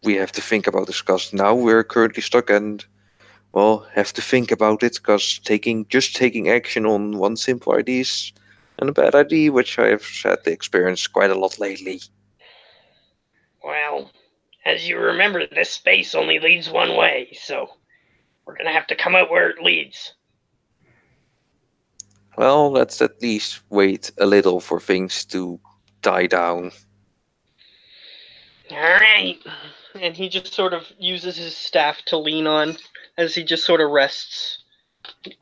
we have to think about this, because now we're currently stuck and, well, have to think about it, because just taking action on one simple idea is a bad idea, which I have had to experience quite a lot lately. Well, as you remember, this space only leads one way, so we're going to have to come out where it leads. Well, let's at least wait a little for things to die down. All right. And he just sort of uses his staff to lean on as he just sort of rests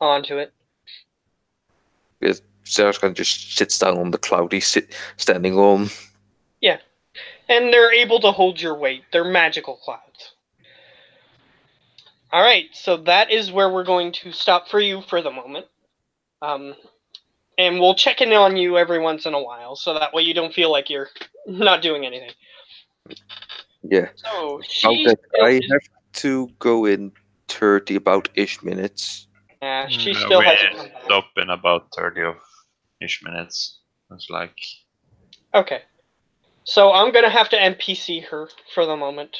onto it. Zeraskan just sits down on the cloud he's standing on. Yeah. And they're able to hold your weight. They're magical clouds. All right, so that is where we're going to stop for you for the moment. And we'll check in on you every once in a while, so that way you don't feel like you're not doing anything. Yeah. So I have to go in 30 about-ish minutes. Yeah, she still we hasn't come back. stop in about 30-ish minutes. It's like... Okay. So I'm gonna have to NPC her for the moment.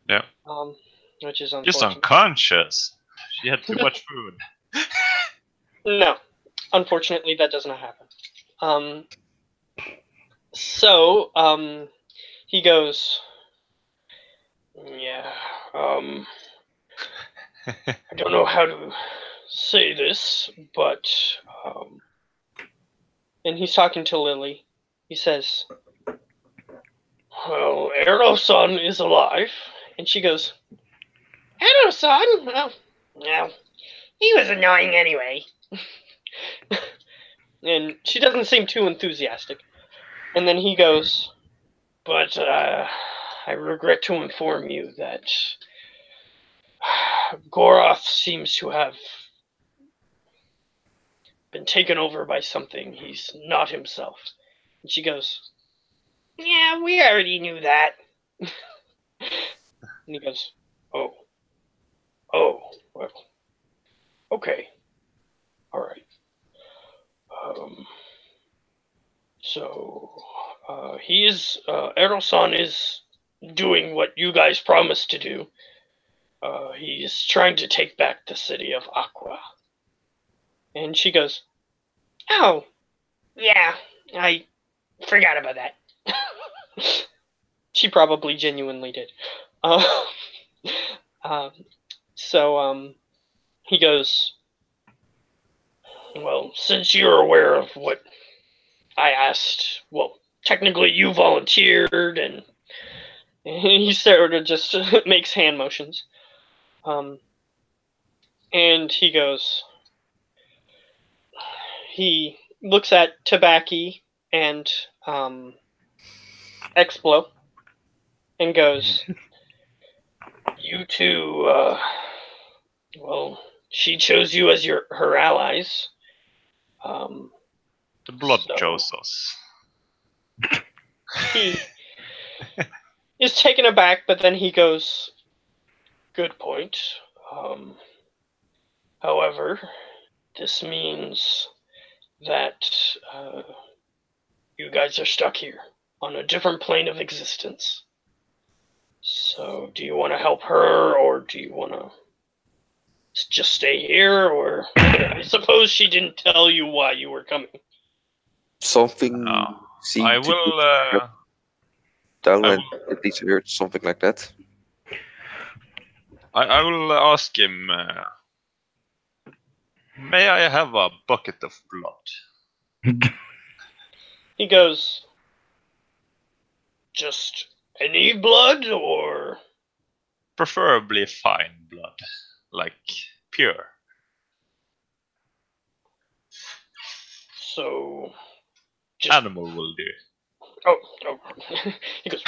Yeah. Which is unfortunate. Just unconscious. She had too much food. No. Unfortunately, that does not happen. So, he goes, yeah, I don't know how to say this, but, and he's talking to Lily. He says, well, Ero-san is alive. And she goes, Ero-san? Well, no, he was annoying anyway. And she doesn't seem too enthusiastic. And then he goes, but I regret to inform you that Goroth seems to have been taken over by something. He's not himself. And she goes, yeah, we already knew that. And he goes, oh, well, okay, all right. So, Ero-san is doing what you guys promised to do. He's trying to take back the city of Aqua. And she goes, oh, yeah, I forgot about that. She probably genuinely did. So he goes, well, since you're aware of what I asked, well, technically you volunteered, and he sort of just makes hand motions. And he goes, he looks at Tabaki and Explo and goes, you two, well, she chose you as her allies. The blood So- chose us. He is taken aback, but then he goes, good point. However, this means that you guys are stuck here on a different plane of existence. So, do you want to help her, or do you want to just stay here? Or I suppose she didn't tell you why you were coming. Something No. seemed I to will. be down I and at least heard something like that. I will ask him. May I have a bucket of blood? He goes, just any blood, or Preferably fine blood, like pure. so just Animal will do. oh. He goes.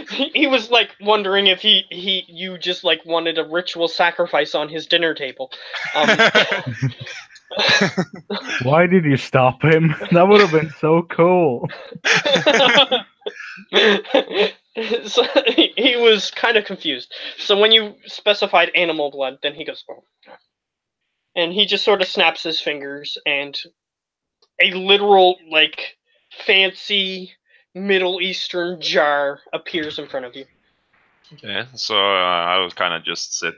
He was like wondering if you just like wanted a ritual sacrifice on his dinner table. Why did you stop him? That would have been so cool. So he was kind of confused. So when you specified animal blood, then he goes, oh. And he just sort of snaps his fingers, and a literal, like, fancy Middle Eastern jar appears in front of you. Okay, so I will kind of just sit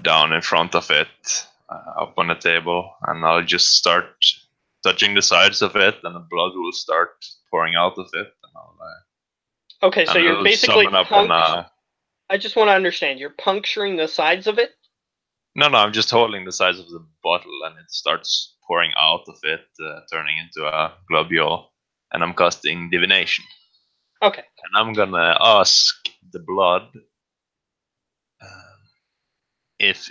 down in front of it, up on the table, and I'll just start touching the sides of it, and the blood will start pouring out of it. And Okay, so you're it'll basically summon up on I just want to understand. You're puncturing the sides of it? No, I'm just holding the sides of the bottle, and it starts pouring out of it, turning into a globule, and I'm casting divination. Okay. And I'm gonna ask the blood if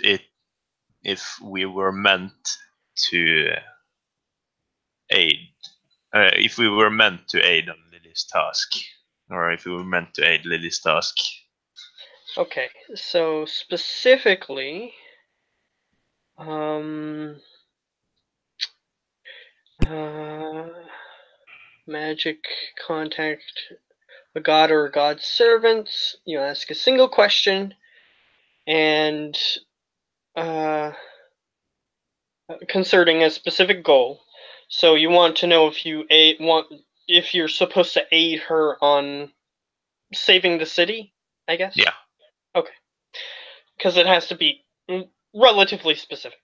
we were meant to aid, if we were meant to aid on Lily's task, or if we were meant to aid Lily's task. Okay, so specifically, magic contact a god or a god's servant. You ask a single question, and concerning a specific goal. So you want to know if if you're supposed to aid her on saving the city, I guess? Yeah. Okay. Because it has to be relatively specific.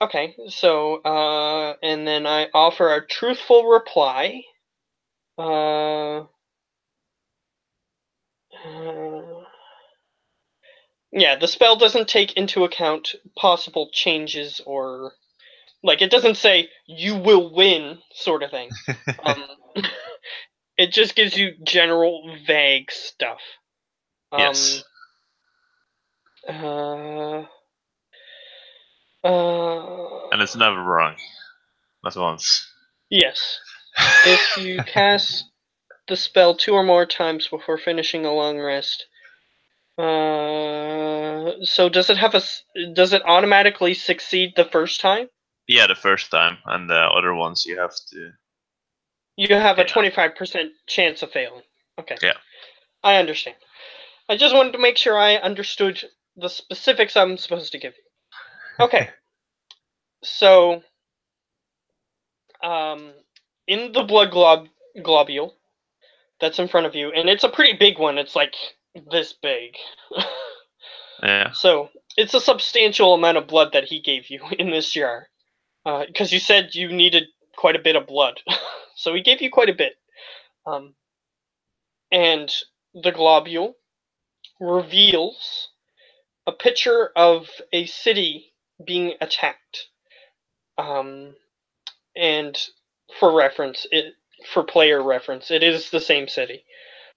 Okay, so, and then I offer a truthful reply. Yeah, the spell doesn't take into account possible changes or, like, it doesn't say, you will win, sort of thing. It just gives you general, vague stuff. Yes. And it's never wrong. Not once. Yes. If you cast the spell 2 or more times before finishing a long rest. So does it automatically succeed the first time? Yeah, the first time, and the other ones you have to. You have a 25% chance of failing. Okay. Yeah. I understand. I just wanted to make sure I understood the specifics I'm supposed to give you. Okay. So, in the blood globule that's in front of you, and it's a pretty big one. It's like this big. Yeah. So it's a substantial amount of blood that he gave you in this jar, because you said you needed quite a bit of blood, so he gave you quite a bit. And the globule reveals a picture of a city being attacked. And for player reference, it is the same city.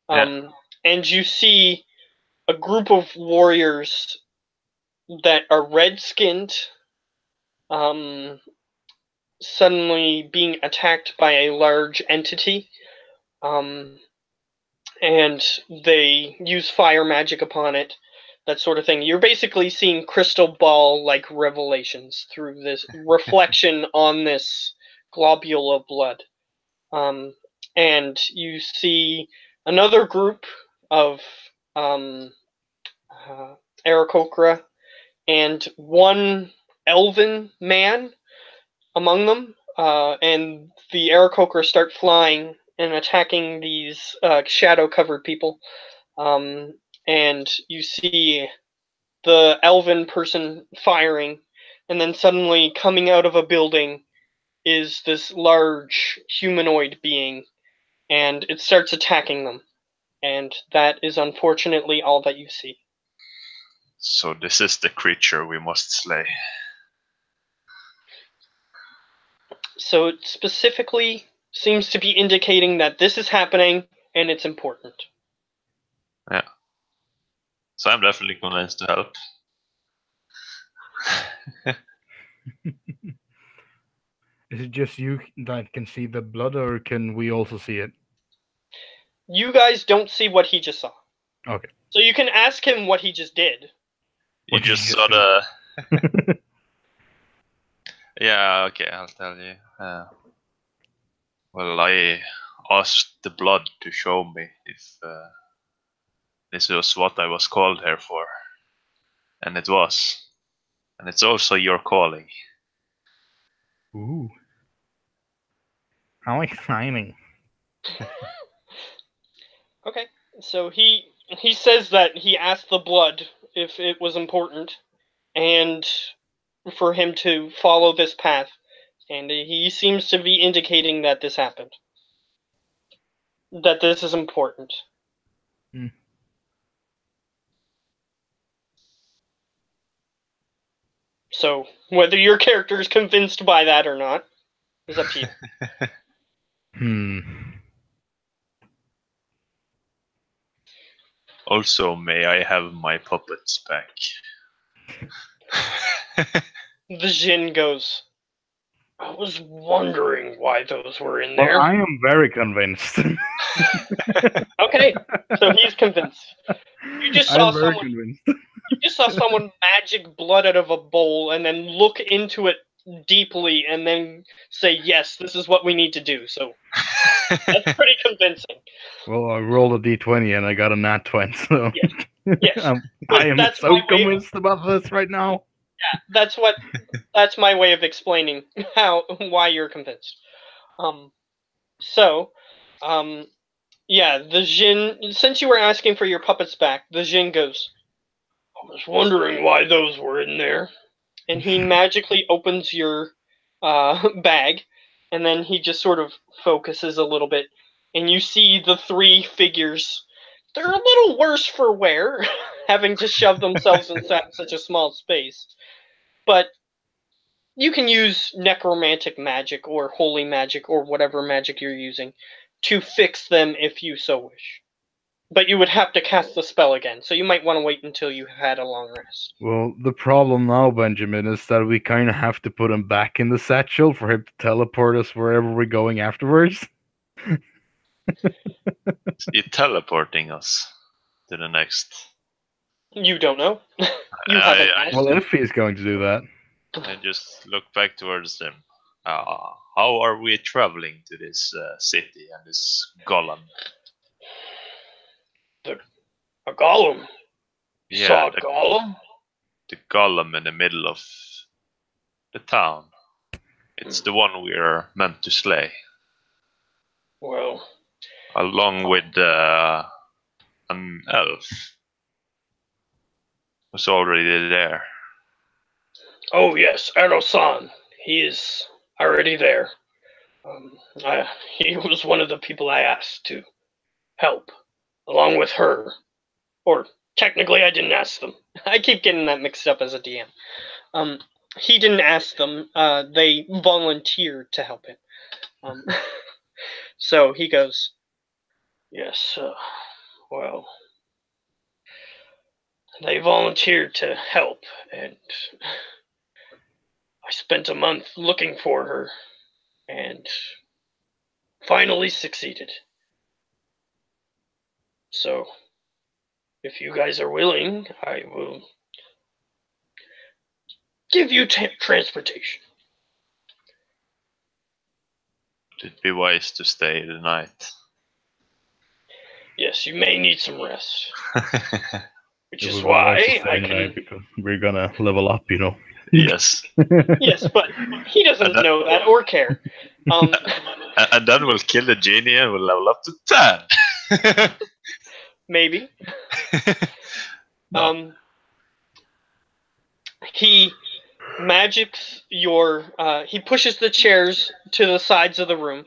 And you see a group of warriors that are red-skinned, suddenly being attacked by a large entity, and they use fire magic upon it, that sort of thing. You're basically seeing crystal ball-like revelations through this reflection on this globule of blood. And you see another group of Aarakocra and one elven man among them, and the Aarakocra start flying and attacking these shadow-covered people. And you see the elven person firing, and then suddenly coming out of a building is this large humanoid being, and it starts attacking them. And that is unfortunately all that you see. So this is the creature we must slay. So it specifically seems to be indicating that this is happening and it's important. Yeah. So I'm definitely convinced to help. Is it just you that can see the blood, or can we also see it? You guys don't see what he just saw. Okay. So you can ask him what he just did. You What did just you saw just the... Yeah, okay, I'll tell you. Well, I asked the blood to show me if this was what I was called here for. And it was. And it's also your calling. Ooh. How exciting. Okay. So he says that he asked the blood if it was important, and for him to follow this path. And he seems to be indicating that this happened. That this is important. Hmm. So, whether your character is convinced by that or not is up to you. Also, may I have my puppets back? The Jin goes, I was wondering why those were in Well, there. I am very convinced. Okay, so he's convinced. You just saw I'm very someone. convinced. You just saw someone magic blood out of a bowl and then look into it deeply and then say, yes, this is what we need to do. So that's pretty convincing. Well, I rolled a d20 and I got a nat 20, so Yes. Yes. I am That's so my way of- convinced about this right now. That's my way of explaining why you're convinced. Yeah, the Jin, since you were asking for your puppets back, the Jin goes, I was wondering why those were in there. And he magically opens your bag, and then he just sort of focuses a little bit, and you see the three figures. They're a little worse for wear, having to shove themselves inside such a small space. But you can use necromantic magic or holy magic or whatever magic you're using to fix them if you so wish. But you would have to cast the spell again, so you might want to wait until you had a long rest. Well, the problem now, Benjamin, is that we kind of have to put him back in the satchel for him to teleport us wherever we're going afterwards. Is he teleporting us to the next? You don't know. You haven't I, asked. Well, if he's going to do that. I just look back towards them. How are we traveling to this city and this golem? A golem? Yeah, Saw a golem? the golem in the middle of the town. It's the one we are meant to slay. Well, Along with an elf who's already there. oh yes, Ero-san. He is already there. He was one of the people I asked to help. along with her. Or technically, I didn't ask them. I keep getting that mixed up as a DM. He didn't ask them. They volunteered to help him. So he goes, yes, well, they volunteered to help, and I spent a month looking for her, and finally succeeded. So, if you guys are willing, I will give you transportation. It'd be wise to stay the night. Yes, you may need some rest. Which It is would be wise to why stay I tonight can... because we're gonna level up, you know. Yes. Yes, but he doesn't know that or care. And then we'll kill the genie and we'll level up to 10. Maybe. No. He magics your... he pushes the chairs to the sides of the room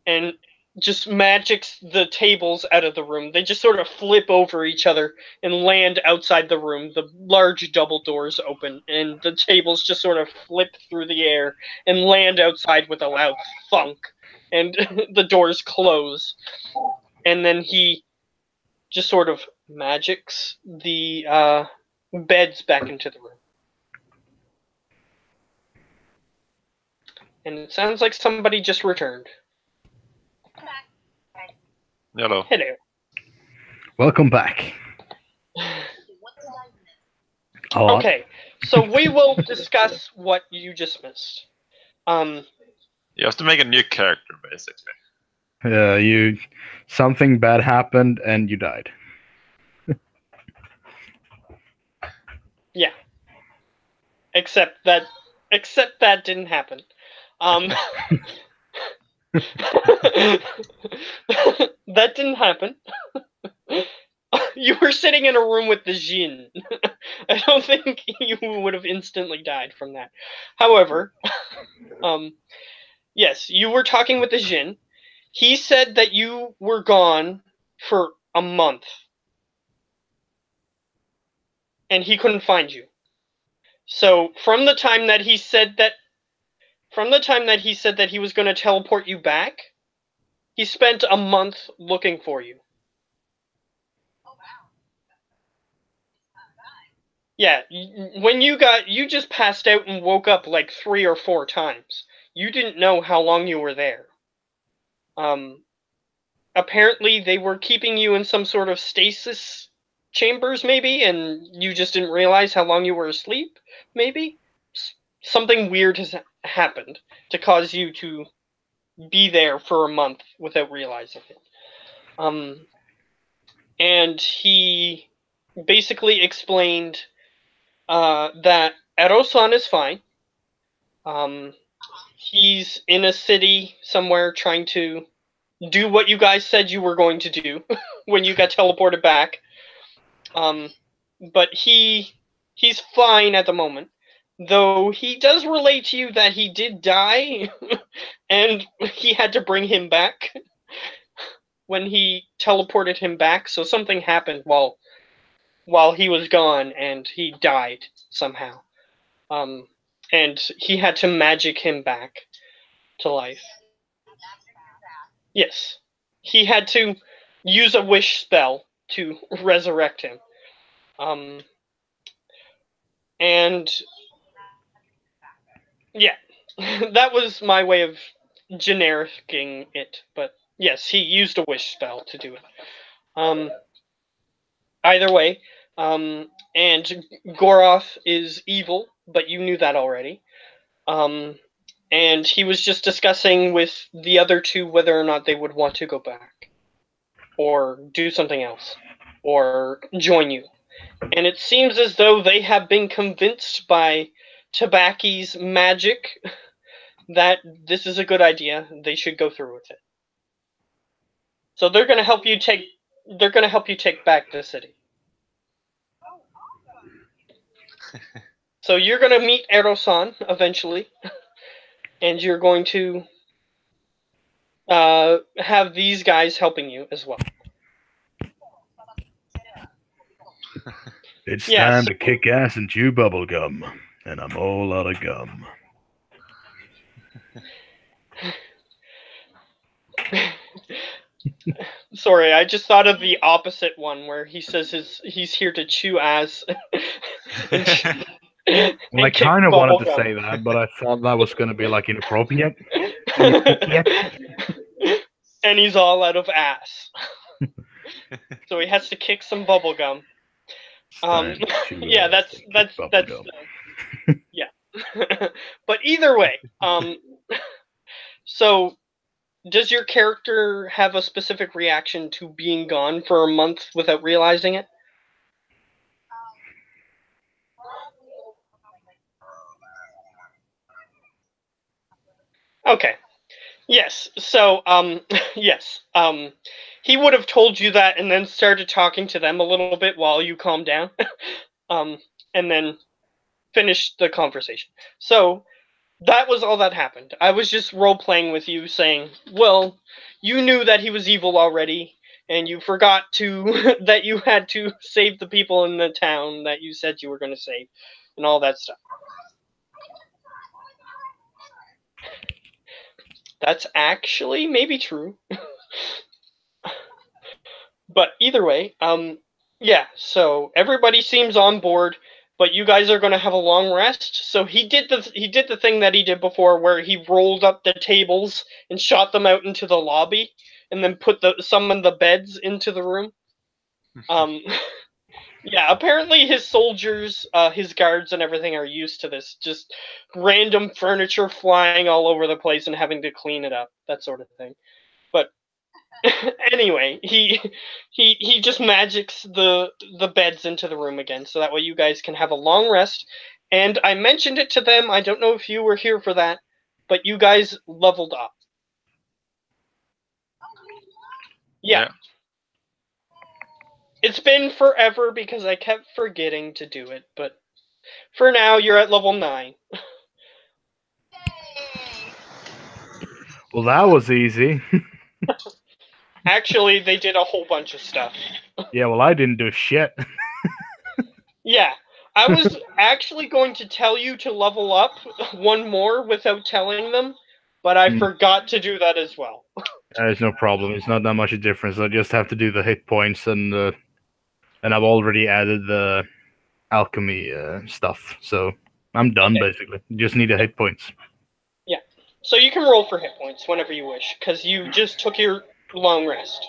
and just magics the tables out of the room. They just sort of flip over each other and land outside the room. The large double doors open, and the tables just sort of flip through the air and land outside with a loud thunk. And the doors close. And then he just sort of magics the beds back into the room. And it sounds like somebody just returned. Hello. Hello. Welcome back. A lot. Okay, so we will discuss what you just missed. You have to make a new character, basically. Something bad happened and you died. Yeah. Except that didn't happen. That didn't happen. You were sitting in a room with the Jin. I don't think you would have instantly died from that. However, yes, you were talking with the Jin. He said that you were gone for a month. And he couldn't find you. So from the time that he said that he was going to teleport you back, he spent a month looking for you. Yeah, when you just passed out and woke up like 3 or 4 times. You didn't know how long you were there. Apparently they were keeping you in some sort of stasis chambers, maybe, and you just didn't realize how long you were asleep, maybe? Something weird has happened to cause you to be there for a month without realizing it. And he basically explained that Erosan is fine. He's in a city somewhere trying to do what you guys said you were going to do when you got teleported back. But he's fine at the moment. Though he does relate to you that he did die, and he had to bring him back when he teleported him back. So something happened while he was gone, and he died somehow. And he had to magic him back to life. Yes. He had to use a wish spell to resurrect him. And yeah, that was my way of genericing it, but yes, he used a wish spell to do it. Either way, and Goroth is evil, but you knew that already. And he was just discussing with the other two whether or not they would want to go back, or do something else, or join you. And it seems as though they have been convinced by Tabaki's magic that this is a good idea. They should go through with it. So they're going to help you take. They're going to help you take back the city. So you're going to meet Erosan eventually, and you're going to have these guys helping you as well. It's Yeah, time so- to kick ass and chew bubble gum, and I'm all out of gum. Sorry, I just thought of the opposite one where he says he's here to chew ass. and, Well, I kick kind of wanted to bubblegum. say that, but I thought that was going to be like inappropriate. And he's all out of ass. So he has to kick some bubblegum. It's time to chew Yeah, ass and kick bubble gum. yeah. But either way, so does your character have a specific reaction to being gone for a month without realizing it? Okay. Yes. So, yes. He would have told you that and then started talking to them a little bit while you calmed down. And then finished the conversation. So, that was all that happened. I was just role playing with you saying, well, you knew that he was evil already, and you forgot to that you had to save the people in the town that you said you were going to save, and all that stuff. That's actually maybe true. But either way, yeah, so everybody seems on board, but you guys are going to have a long rest. So he did the thing that he did before where he rolled up the tables and shot them out into the lobby and then summoned the beds into the room. Yeah, apparently his soldiers, his guards and everything are used to this, just random furniture flying all over the place and having to clean it up, that sort of thing. But anyway, he just magics the beds into the room again, so that way you guys can have a long rest. And I mentioned it to them. I don't know if you were here for that, but you guys leveled up. Yeah. It's been forever because I kept forgetting to do it, but for now you're at level 9. Well, that was easy. Actually, they did a whole bunch of stuff. Yeah, well, I didn't do shit. Yeah, I was actually going to tell you to level up one more without telling them, but I forgot to do that as well. There's no problem. It's not that much a difference. I just have to do the hit points, and I've already added the alchemy stuff, so I'm done basically. Just need the hit points. Yeah, so you can roll for hit points whenever you wish, because you just took your long rest.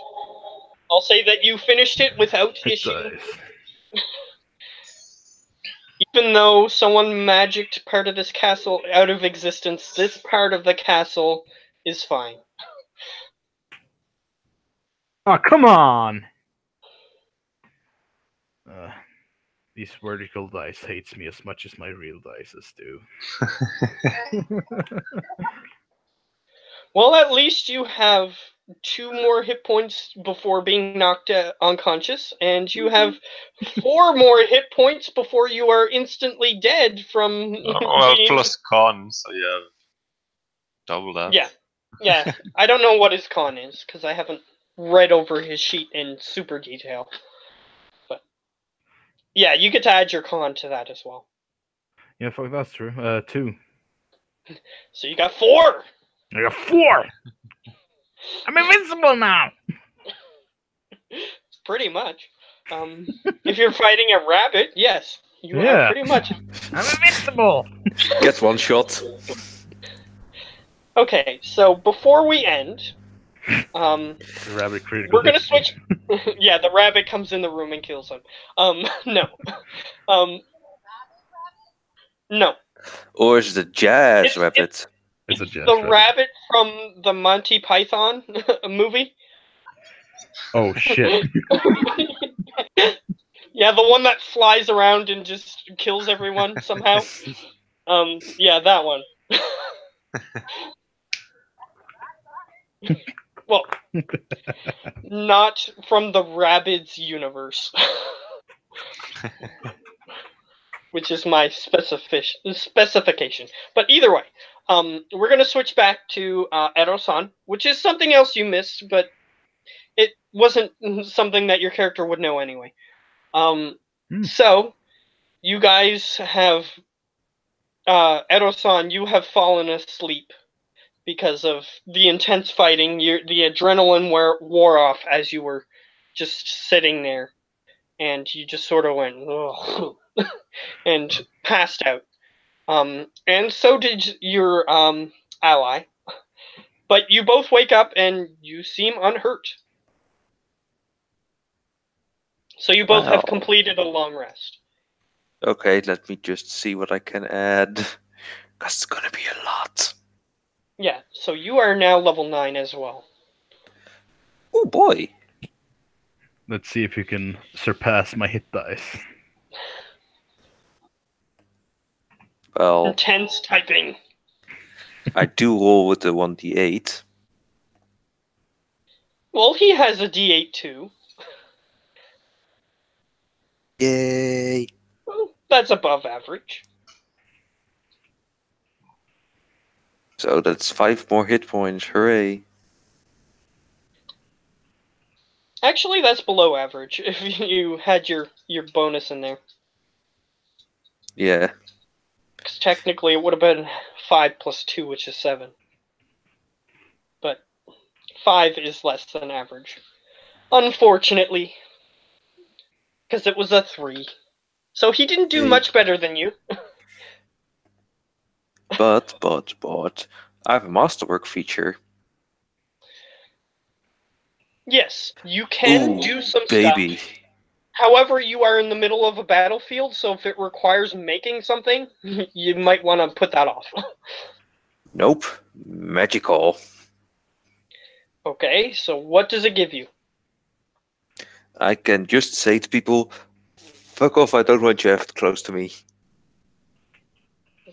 I'll say that you finished it without issue. Even though someone magicked part of this castle out of existence, this part of the castle is fine. Oh, come on! These vertical dice hates me as much as my real dices do. Well, at least you have 2 more hit points before being knocked unconscious, and you have 4 more hit points before you are instantly dead from well, plus con, so you have double that. Yeah. I don't know what his con is, because I haven't read over his sheet in super detail. But yeah, you get to add your con to that as well. Yeah, fuck, that's true. 2. So you got 4! I got 4! I'm invincible now! Pretty much. If you're fighting a rabbit, yes, you are pretty much. I'm invincible! Gets one shot. Okay, so before we end, The rabbit critical we're gonna hit. switch. Yeah, the rabbit comes in the room and kills him. No. No. Or is it a jazz It's- rabbit? It's a jazz The rabbit. rabbit from the Monty Python movie. Oh shit. Yeah, the one that flies around and just kills everyone somehow. Yeah, that one. Well, not from the Rabbids universe. Which is my specification. But either way, we're going to switch back to Erosan, which is something else you missed, but it wasn't something that your character would know anyway. So, you guys have, Edo-san, you have fallen asleep because of the intense fighting. The adrenaline wore off as you were just sitting there, and you just sort of went, ugh, and passed out. And so did your ally. But you both wake up and you seem unhurt. So you both have Wow. completed a long rest. Okay, let me just see what I can add. Because it's gonna be a lot. Yeah, so you are now level 9 as well. Oh boy. Let's see if you can surpass my hit dice. Well, Intense typing. I do roll with the 1d8. Well, he has a D8 too. Yay. Well, that's above average. So that's 5 more hit points. Hooray. Actually, that's below average if you had your bonus in there. Yeah. Because technically it would have been 5 plus 2, which is 7. But 5 is less than average. Unfortunately. Because it was a 3. So he didn't do Hey. much better than you. But, I have a masterwork feature. Yes, you can Ooh, do some baby. stuff. However, you are in the middle of a battlefield, so if it requires making something, you might want to put that off. Nope. Magical. Okay, so what does it give you? I can just say to people, fuck off, I don't want you close to me.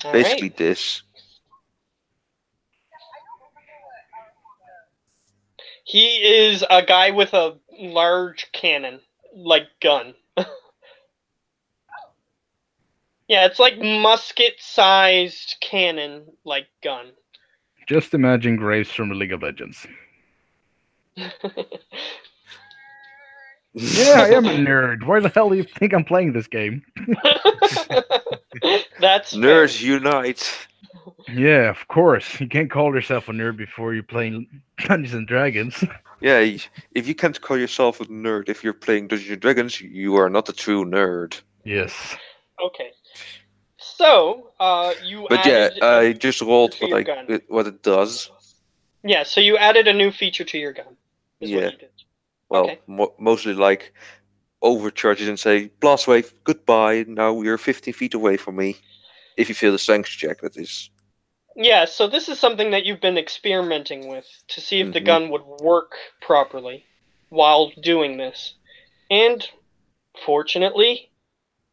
All Basically right. this. He is a guy with a large cannon, like gun. Yeah, it's like musket-sized cannon, like gun. Just imagine Graves from League of Legends. Yeah, I am a nerd. Why the hell do you think I'm playing this game? That's Nerds fair. unite. Yeah, of course. You can't call yourself a nerd before you're playing Dungeons and Dragons. Yeah, if you can't call yourself a nerd if you're playing Dungeons and Dragons, you are not a true nerd. Yes. Okay. So, you But yeah, added I just rolled to your gun. what it does. Yeah, so you added a new feature to your gun. Is Yeah. what you did. Well, Okay. mostly like overcharges and say, blast wave, goodbye. Now you're 15 feet away from me. If you fail the strength check, that is. Yeah, so this is something that you've been experimenting with to see if the Mhm. gun would work properly while doing this. And fortunately,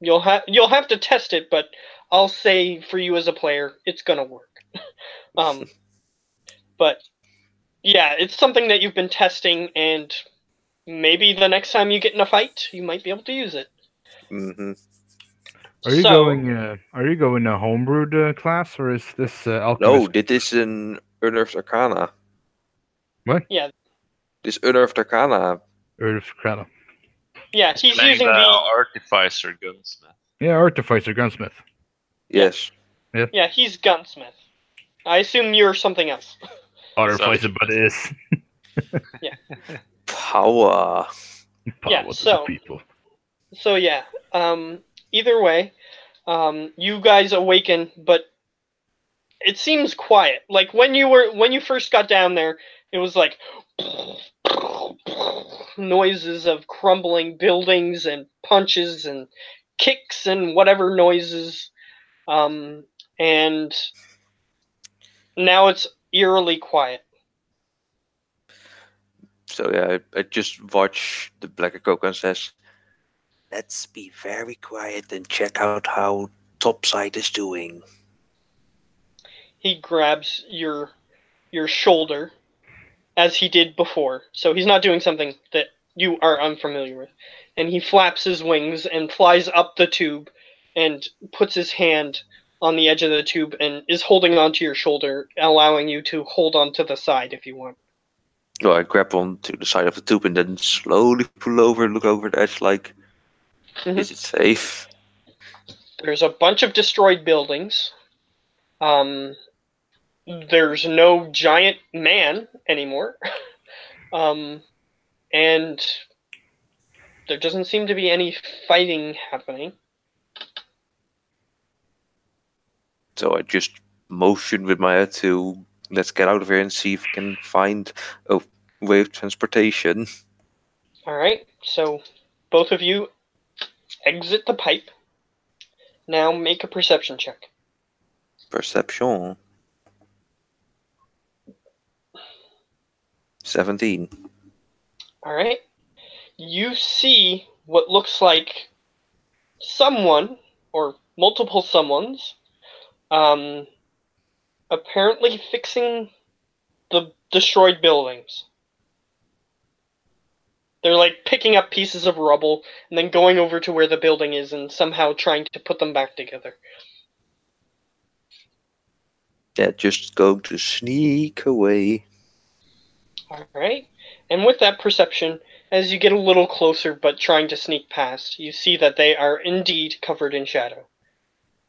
you'll have to test it, but I'll say for you as a player, it's gonna work. But yeah, it's something that you've been testing, and maybe the next time you get in a fight, you might be able to use it. Mm-hmm. Are you So, going? Are you going a homebrewed class, or is this No, alchemist? dit is een Unearthed Arcana. What? yeah, Dit is Unearthed Arcana. Earth Krana. yeah, he's Playing using the the artificer gunsmith. Yeah, artificer, gunsmith. Yes. yeah, he's gunsmith. I assume you're something else. Artificer, but it is Power. Yeah, power to so- the people. So yeah, either way, you guys awaken, but it seems quiet. Like when you first got down there, it was like noises of crumbling buildings and punches and kicks and whatever noises, and now it's eerily quiet. So yeah, I just watch the Black Coke and says, let's be very quiet and check out how Topside is doing. He grabs your shoulder as he did before. So he's not doing something that you are unfamiliar with. And he flaps his wings and flies up the tube and puts his hand on the edge of the tube and is holding onto your shoulder, allowing you to hold onto the side if you want. So I grab onto the side of the tube and then slowly pull over and look over the edge like, Is it safe? There's a bunch of destroyed buildings. There's no giant man anymore. And there doesn't seem to be any fighting happening. So I just motion with my head to let's get out of here and see if we can find a way of transportation. Alright, so both of you exit the pipe. Now make a perception check. Perception. 17. Alright. You see what looks like someone, or multiple someones, apparently fixing the destroyed buildings. They're like picking up pieces of rubble and then going over to where the building is and somehow trying to put them back together. Yeah, just going to sneak away. Alright. And with that perception, as you get a little closer but trying to sneak past, you see that they are indeed covered in shadow.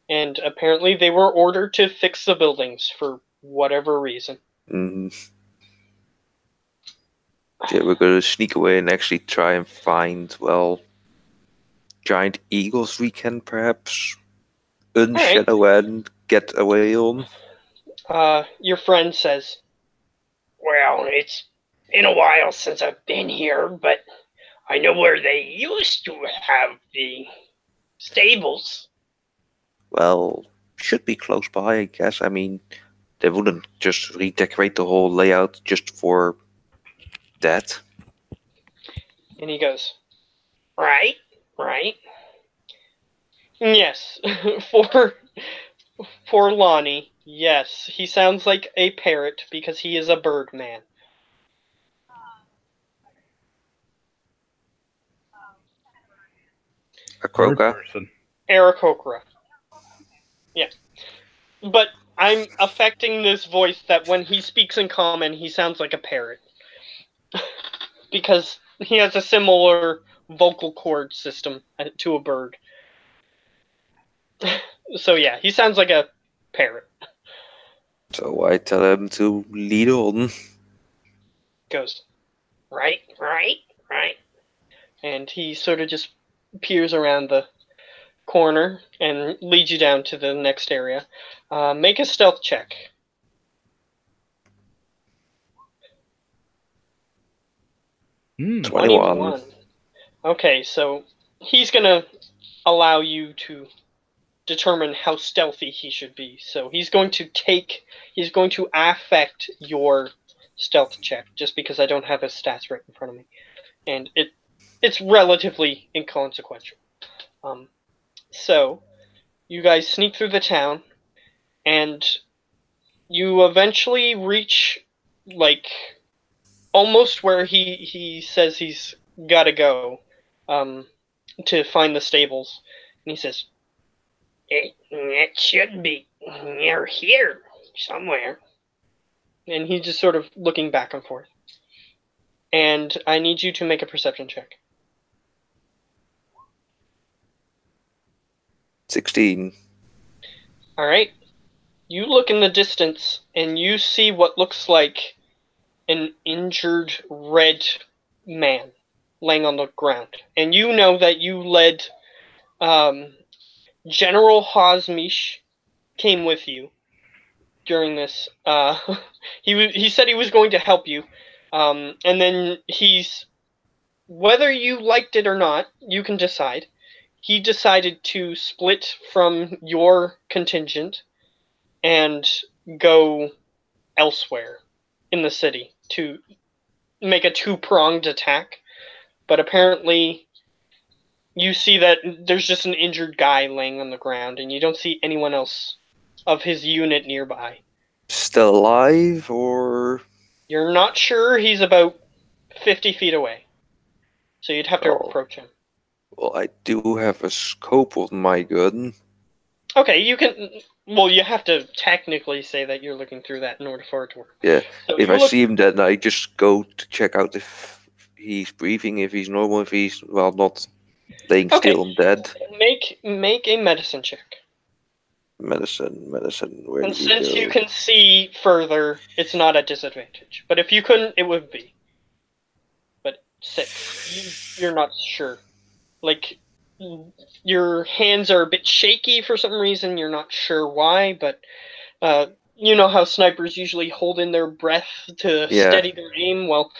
And apparently they were ordered to fix the buildings for whatever reason. Yeah, we're gonna sneak away and actually try and find, well, giant eagles we can perhaps unshadow and get away on. Your friend says, "Well, it's been a while since I've been here, but I know where they used to have the stables." Well, should be close by, I guess. I mean, they wouldn't just redecorate the whole layout just for that. And he goes, right. Yes, for Lonnie, yes, he sounds like a parrot because he is a bird man. A croca. Aarakocra. Yeah. But I'm affecting this voice that when he speaks in common, he sounds like a parrot. Because he has a similar vocal cord system to a bird. So yeah, he sounds like a parrot. So I tell him to lead on. Goes, right. And he sort of just peers around the corner and leads you down to the next area. Make a stealth check. 21. Okay, so he's gonna allow you to determine how stealthy he should be. So he's going to affect your stealth check, just because I don't have his stats right in front of me. And it's relatively inconsequential. So you guys sneak through the town, and you eventually reach, like, almost where he says he's gotta go, to find the stables. And he says, it should be near here somewhere. And he's just sort of looking back and forth. And I need you to make a perception check. 16. Alright. You look in the distance, and you see what looks like an injured red man laying on the ground. And you know that you led General Hosmish came with you during this. He said he was going to help you, and then whether you liked it or not, you can decide. He decided to split from your contingent and go elsewhere in the city to make a two-pronged attack. But apparently you see that there's just an injured guy laying on the ground, and you don't see anyone else of his unit nearby. Still alive, or? You're not sure. He's about 50 feet away. So you'd have to approach him. Well, I do have a scope on my gun. Okay, you can... Well, you have to technically say that you're looking through that in order for it to work. Yeah, so if I see him, then I just go to check out if he's breathing, if he's normal, if he's, well, not Laying Okay. still and dead. Make a medicine check. Medicine. Where And do we since go? you can see further, it's not a disadvantage. But if you couldn't, it would be. But 6. You're not sure. Like, your hands are a bit shaky for some reason. You're not sure why, but you know how snipers usually hold in their breath to Yeah. steady their aim? Well,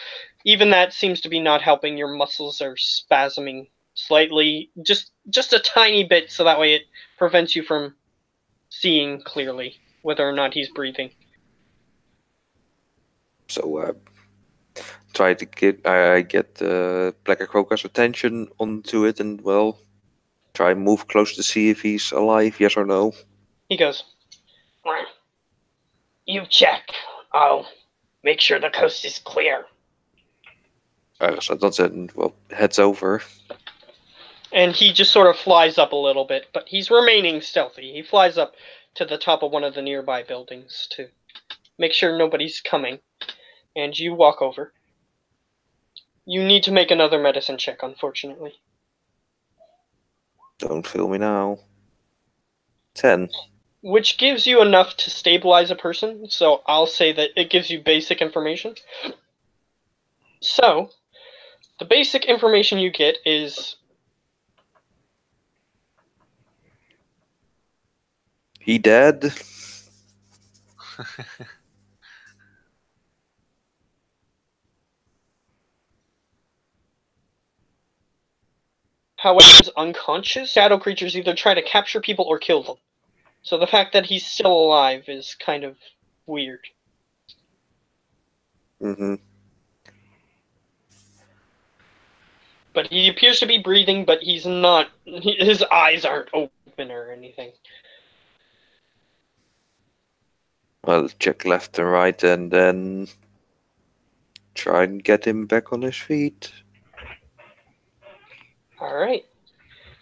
even that seems to be not helping. Your muscles are spasming slightly, just a tiny bit, so that way it prevents you from seeing clearly whether or not he's breathing. So try to get Black Crocus attention onto it, and well, try and move close to see if he's alive. Yes or no. He goes, "You check. I'll make sure the coast is clear." So that's it. And, well, heads over. And he just sort of flies up a little bit, but he's remaining stealthy. He flies up to the top of one of the nearby buildings to make sure nobody's coming. And you walk over. You need to make another medicine check, unfortunately. Don't feel me now. 10. Which gives you enough to stabilize a person, so I'll say that it gives you basic information. So, the basic information you get is He dead? however he's unconscious. Shadow creatures either try to capture people or kill them. So the fact that he's still alive is kind of weird. Mm-hmm. But he appears to be breathing, but he's not. His eyes aren't open or anything. Well, check left and right, and then try and get him back on his feet. Alright.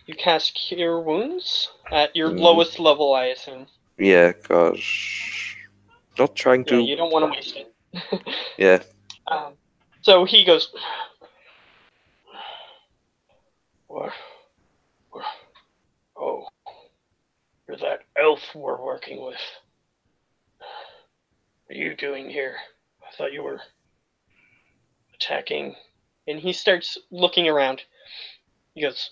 You cast Cure Wounds at your Mhm. lowest level, I assume. Yeah, cause not trying Yeah, to. you don't want to waste it. Yeah. So he goes, "Oh, you're that elf we're working with. What are you doing here? I thought you were attacking." And he starts looking around. He goes,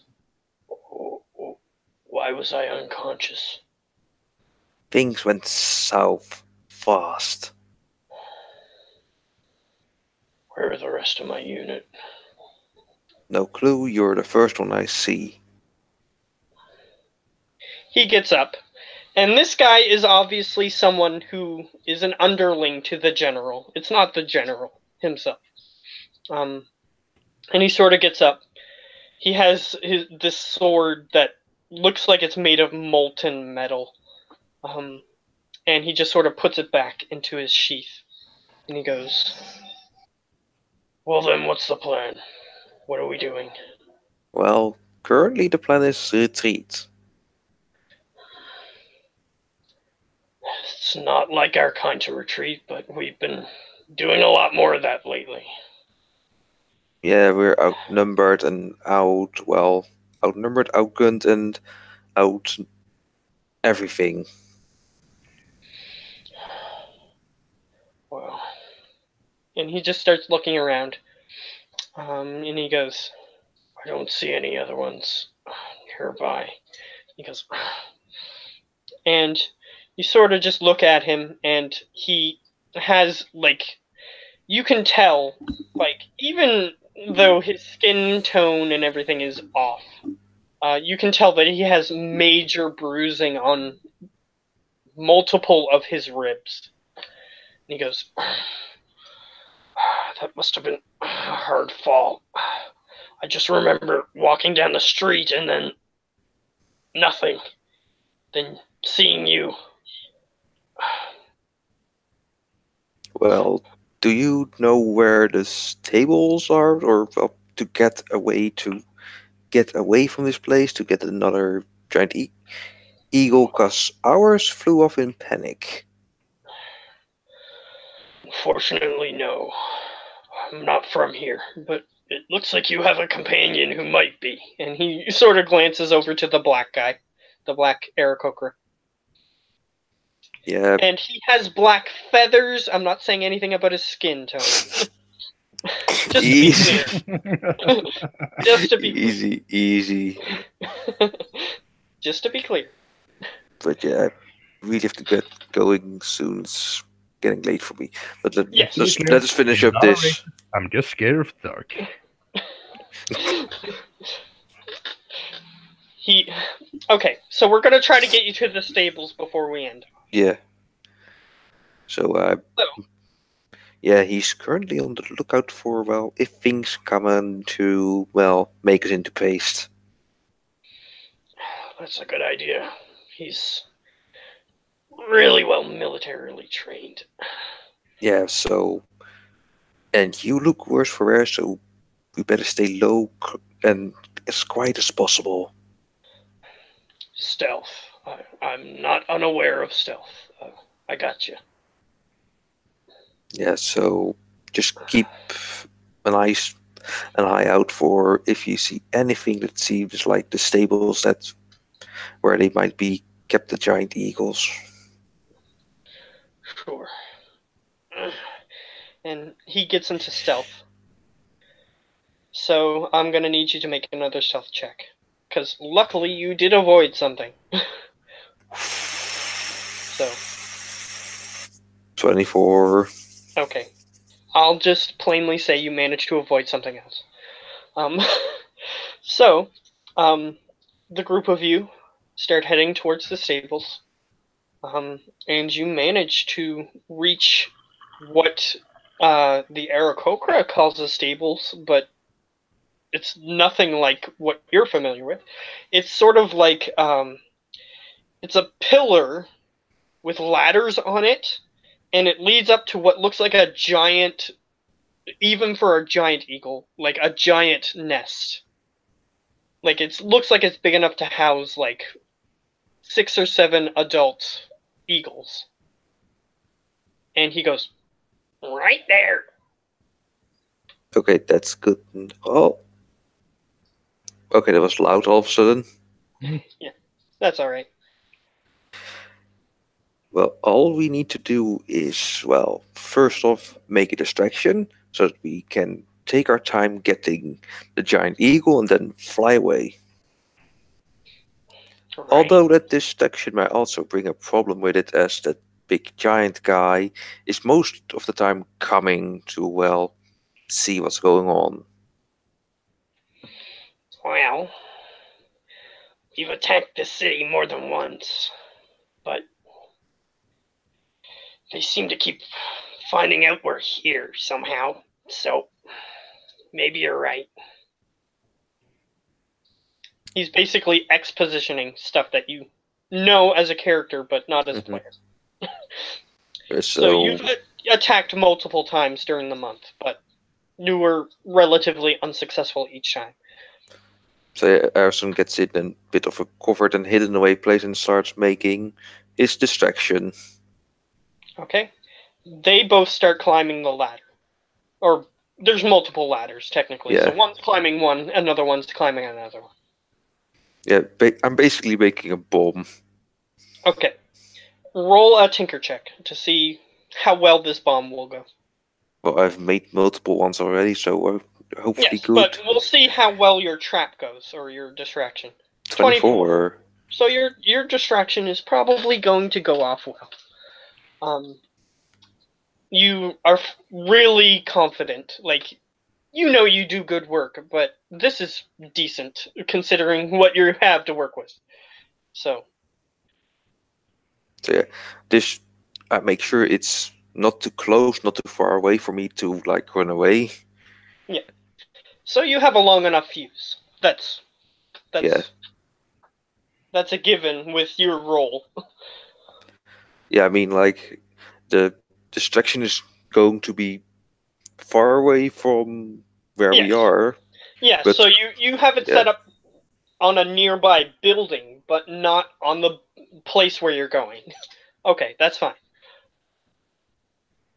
"Why was I unconscious?" Things went south fast. "Where are the rest of my unit?" No clue, you're the first one I see. He gets up, and this guy is obviously someone who is an underling to the general. It's not the general himself. And he sort of gets up. He has this sword that looks like it's made of molten metal. And he just sort of puts it back into his sheath. And he goes, "Well then, what's the plan? What are we doing?" Well, currently the plan is retreat. "It's not like our kind to retreat, but we've been doing a lot more of that lately." Yeah, we're outnumbered and outnumbered, outgunned, and out everything. Well, and he just starts looking around. And he goes, "I don't see any other ones nearby." He goes, and you sort of just look at him, and he has, like, you can tell, like, even though his skin tone and everything is off, you can tell that he has major bruising on multiple of his ribs. And he goes, "That must have been a hard fall. I just remember walking down the street and then nothing. Then seeing you." Well, do you know where the tables are, or well, to get away from this place, to get another giant eagle? Cause ours flew off in panic. "Unfortunately, no. I'm not from here, but It looks like you have a companion who might be. And he sort of glances over to the black guy, the black Aarakocra. Yeah. And he has black feathers. I'm not saying anything about his skin tone. Just to be Easy. clear. Just to be Easy. Just to be clear. But yeah, we have to get going soon. It's getting late for me. But Yes. let us finish up this. I'm just scared of the dark. Okay, so we're gonna try to get you to the stables before we end. Yeah. So, yeah, he's currently on the lookout for, well, if things come on to, well, make us into paste. That's a good idea. He's really well militarily trained. Yeah, so, and you look worse for wear, so we better stay low and as quiet as possible. Stealth. I'm not unaware of stealth. I got you. Yeah, so just keep an eye out for if you see anything that seems like the stables that where they might be kept the giant eagles. Sure. And he gets into stealth. So I'm gonna need you to make another stealth check. Because luckily you did avoid something. So. 24. Okay. I'll just plainly say you managed to avoid something else. So, the group of you start heading towards the stables. And you manage to reach what the Aarakocra calls the stables, but it's nothing like what you're familiar with. It's sort of like it's a pillar with ladders on it, and it leads up to what looks like a giant, even for a giant eagle, like a giant nest. Like it looks like it's big enough to house like 6 or 7 adult eagles. And he goes, right there. Okay, that's good. Oh. Okay, that was loud all of a sudden. Yeah, that's all right. Well, all we need to do is, well, first off, make a distraction so that we can take our time getting the giant eagle and then fly away. Right. Although that distraction might also bring a problem with it, as that big giant guy is most of the time coming to, well, see what's going on. Well, you've attacked the city more than once, but they seem to keep finding out we're here somehow, so maybe you're right. He's basically expositioning stuff that you know as a character, but not as a player. So you've attacked multiple times during the month, but you were relatively unsuccessful each time. So Arson gets in a bit of a covered and hidden away place and starts making his distraction. Okay. They both start climbing the ladder. Or there's multiple ladders, technically. Yeah. So one's climbing one, another one's climbing another one. Yeah, I'm basically making a bomb. Okay. Roll a tinker check to see how well this bomb will go. Well, I've made multiple ones already, so hopefully Yes, good. but we'll see how well your trap goes, or your distraction. 24. So your distraction is probably going to go off well. You are really confident. Like, you know you do good work, but this is decent considering what you have to work with. So yeah, this I make sure it's not too close, not too far away for me to like run away. yeah. So you have a long enough fuse. That's Yeah. That's a given with your role. Yeah, I mean, like, the distraction is going to be far away from where we are. Yeah, but, so you have it set up on a nearby building, but not on the place where you're going. Okay, that's fine.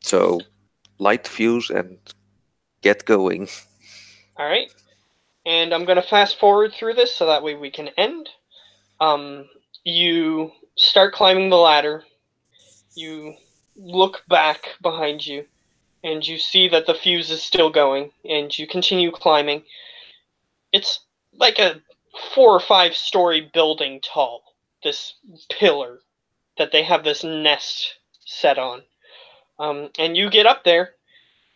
So, light the fuse and get going. Alright. And I'm going to fast forward through this so that way we can end. You start climbing the ladder. You look back behind you, and you see that the fuse is still going, and you continue climbing. It's like a 4 or 5 story building tall, this pillar that they have this nest set on. And you get up there,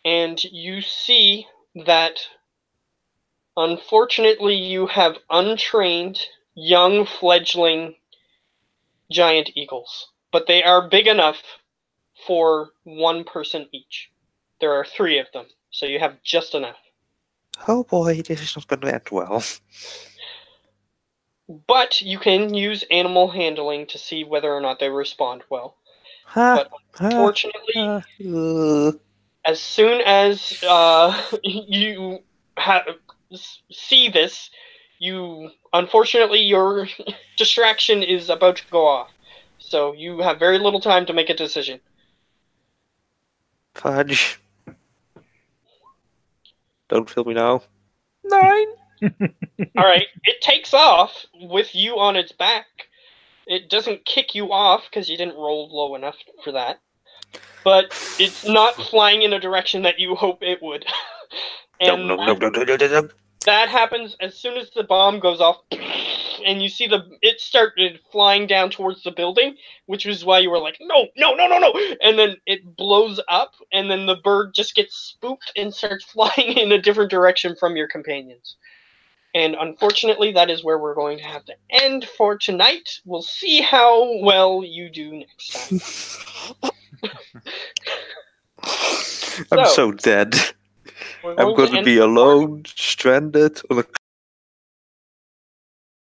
and you see that unfortunately you have untrained, young, fledgling giant eagles. But they are big enough for 1 person each. There are 3 of them, so you have just enough. Oh boy, this is not going to end well. But you can use animal handling to see whether or not they respond well. Ha, But unfortunately, uh, as soon as you see this, unfortunately your distraction is about to go off. So you have very little time to make a decision. fudge. Don't kill me now. 9. Alright, it takes off with you on its back. It doesn't kick you off because you didn't roll low enough for that. But it's not flying in a direction that you hope it would. And No. that happens as soon as the bomb goes off, and you see it started flying down towards the building, which was why you were like, no, and then it blows up, and then the bird just gets spooked and starts flying in a different direction from your companions. And unfortunately, that is where we're going to have to end for tonight. We'll see how well you do next time. I'm so dead. I'm going to be alone, stranded on a